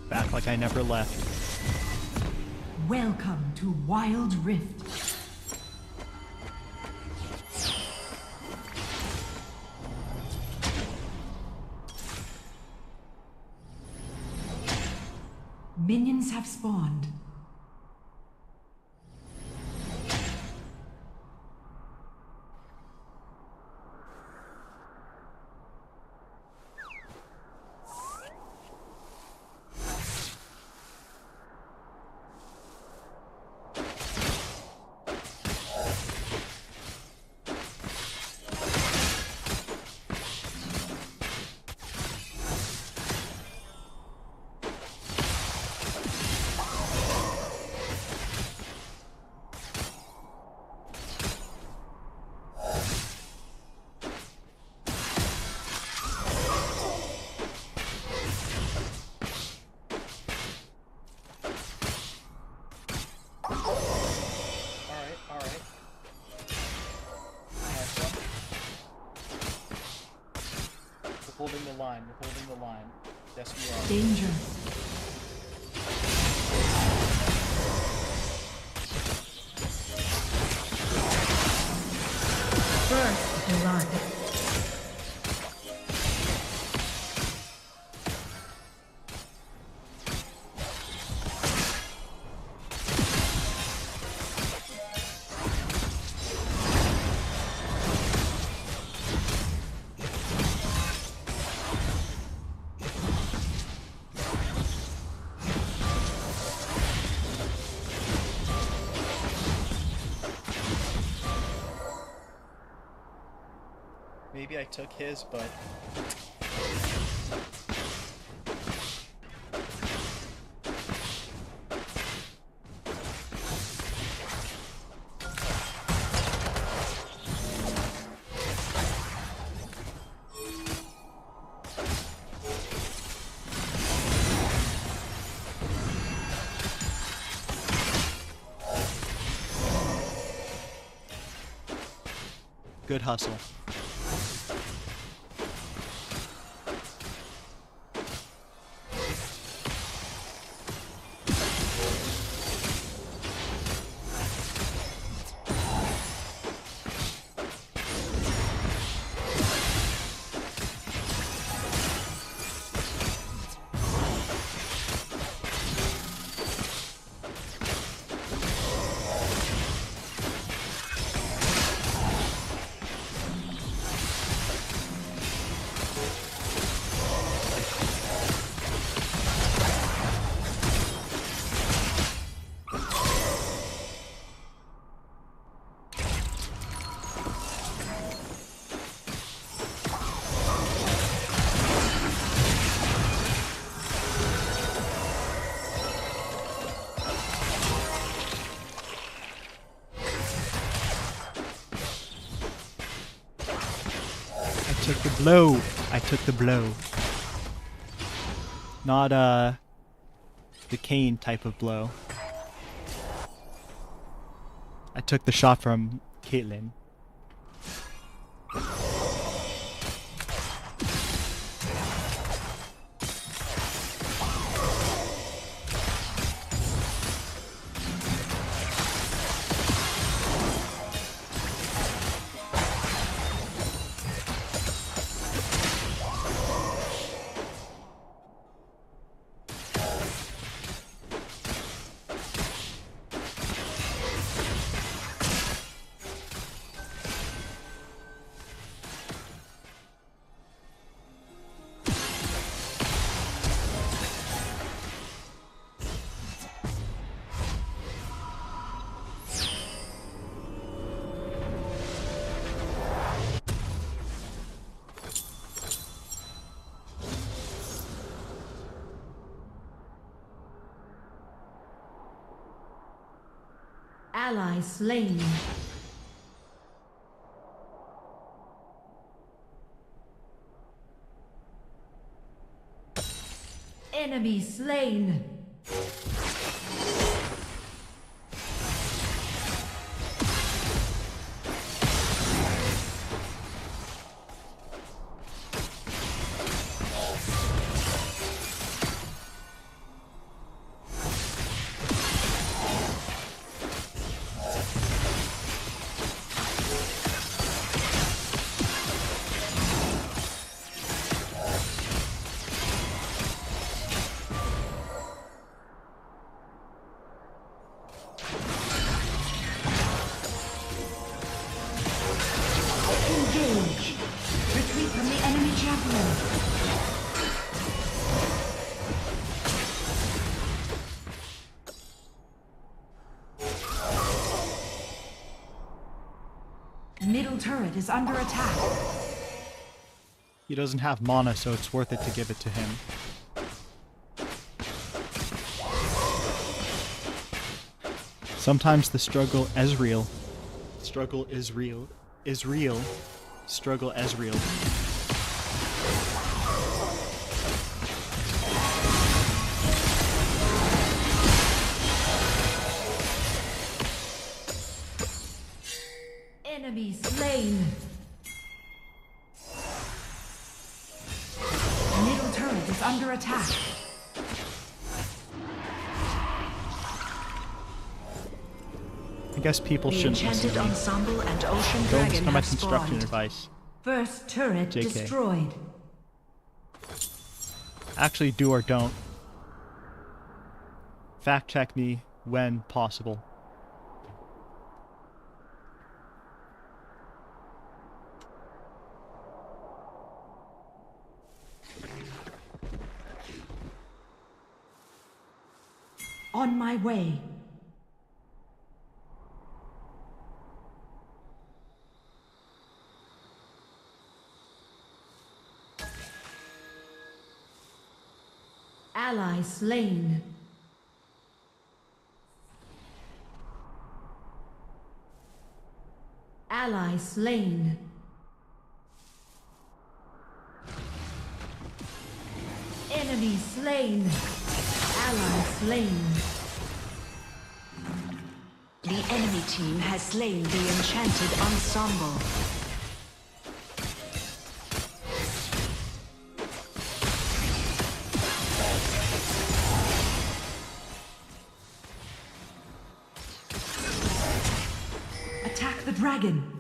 Back like I never left. Welcome to Wild Rift. Minions have spawned. line. We're holding the line. Yes, we are. Danger. First blood. Maybe I took his, but good hustle. I took the blow. I took the blow. Not the Kane type of blow. I took the shot from Caitlyn. Ally slain. Enemy slain. Engage. Retreat from the enemy champion. Middle turret is under attack. He doesn't have mana, so it's worth it to give it to him. Sometimes the struggle is real. Struggle is real. Is real. Struggle as real. Enemy slain. is under attack. I guess people The shouldn't listen Enchanted to me. Ensemble and Ocean Don't Dragon listen to my have construction spawned. advice. First turret JK. destroyed. Actually, do or don't. Fact check me when possible. On my way. Ally slain. Ally slain. Enemy slain. Ally slain. The enemy team has slain the Enchanted Ensemble. Attack the dragon.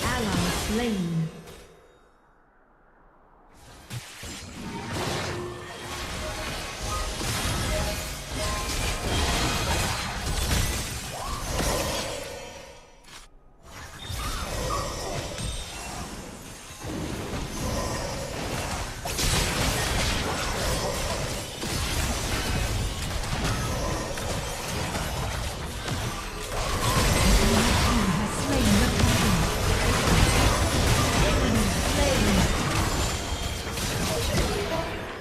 Ally slain.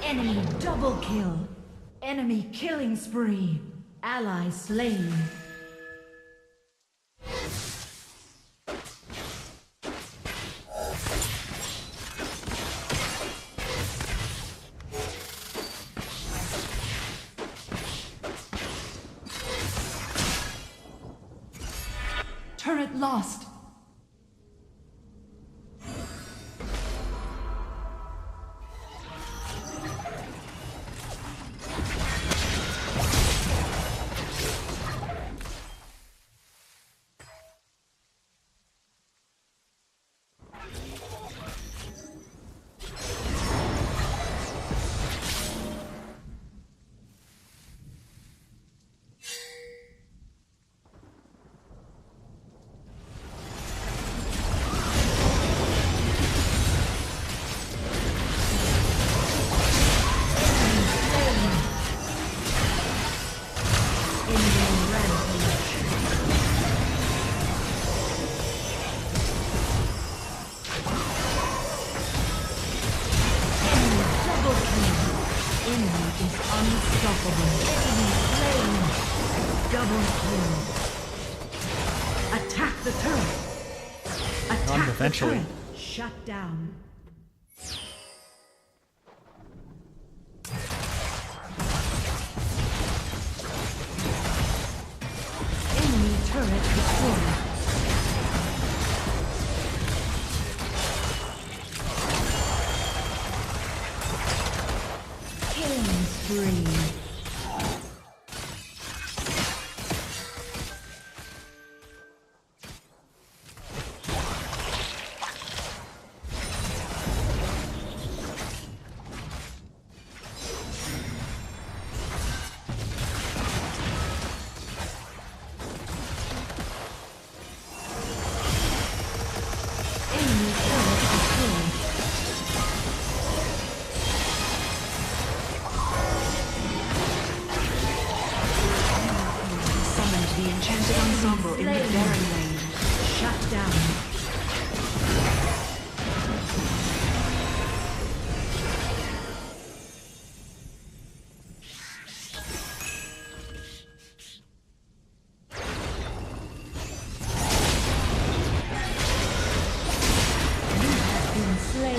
Enemy double kill. Enemy killing spree. Ally slain. Turret lost. Unstoppable. Enemy slain. Double kill. Attack the turret. Attack the eventually. turret. Shut down. Enemy turret destroyed. Killing spree. Enemy turret destroyed.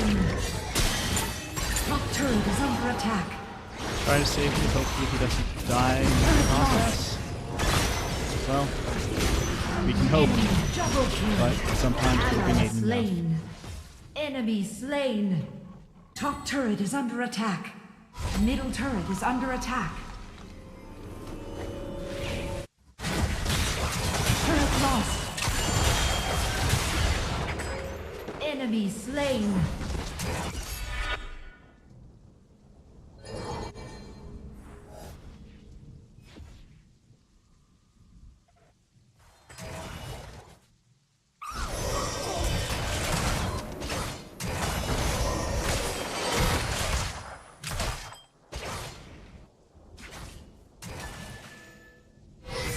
slain. Top turret is under attack. Try to save him. Hopefully he doesn't die in the process. Well, we can hope, Double kill. but sometimes we'll be Ally needing enough. slain. Enemy slain. Top turret is under attack. Middle turret is under attack. Turret lost. Enemy slain.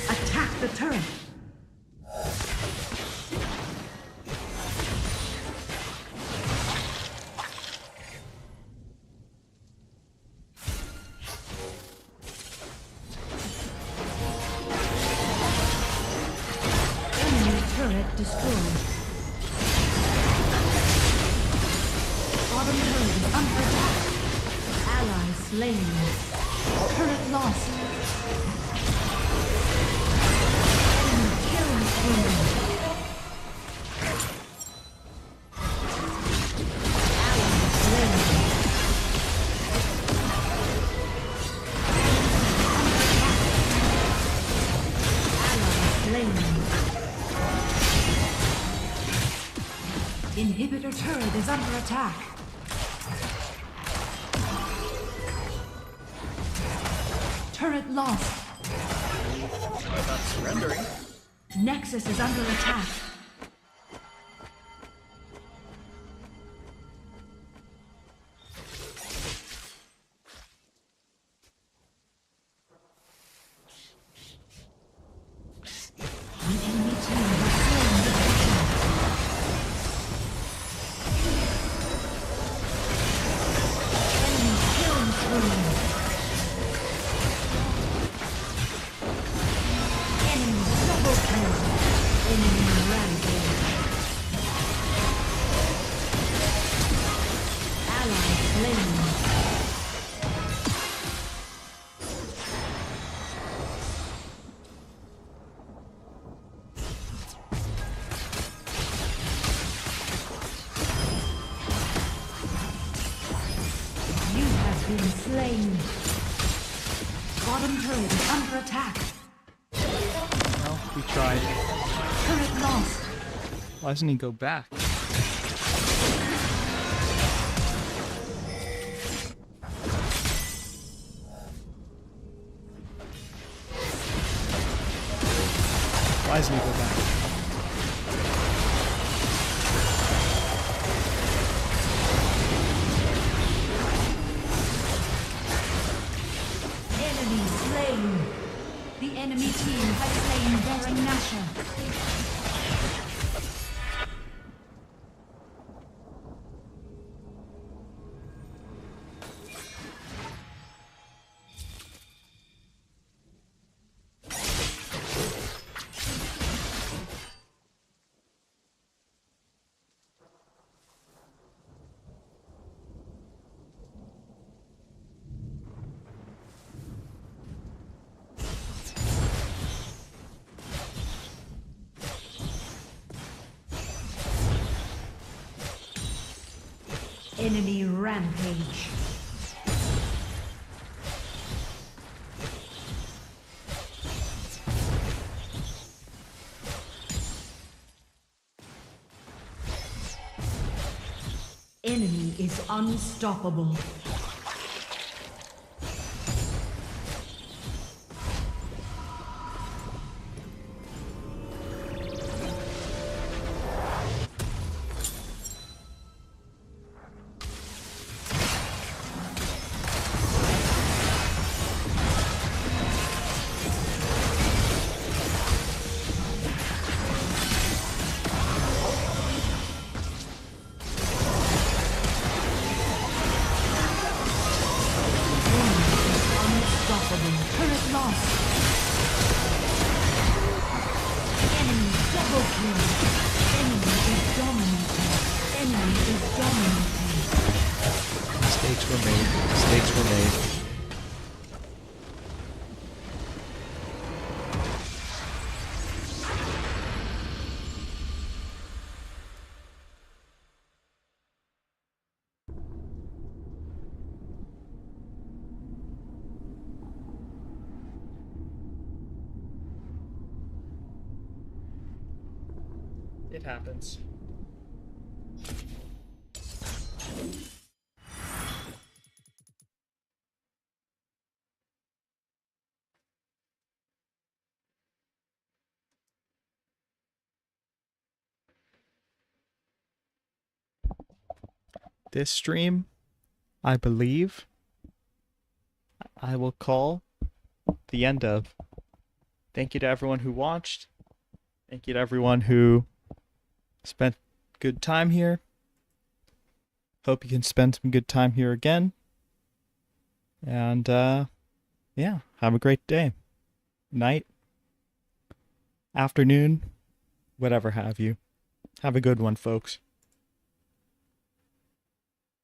Attack the turret. Enemy turret destroyed. Bottom turret is under attack. Ally slain. Turret lost. Enemy killing spree. Ally slain. Inhibitor turret is under attack. Turret lost. Not surrendering. Nexus is under attack. The enemy team has slain the Vision. Enemy killing spree. Enemy double kill. Enemy rampage. Ally slain. You have been slain. Bottom turret is under attack. Well, we tried. Turret lost. Why doesn't he go back? Why doesn't he go back? Enemy slain. The enemy team has slain Baron Nashor. Enemy rampage. Enemy is unstoppable. Turret lost. Enemy double kill. Enemy is dominating. Enemy is dominating. Mistakes were made. Mistakes were made. It happens. This stream, I believe, I will call the end of. Thank you to everyone who watched. Thank you to everyone who spent good time here. Hope you can spend some good time here again. And, yeah, have a great day. Night. Afternoon. Whatever have you. Have a good one, folks.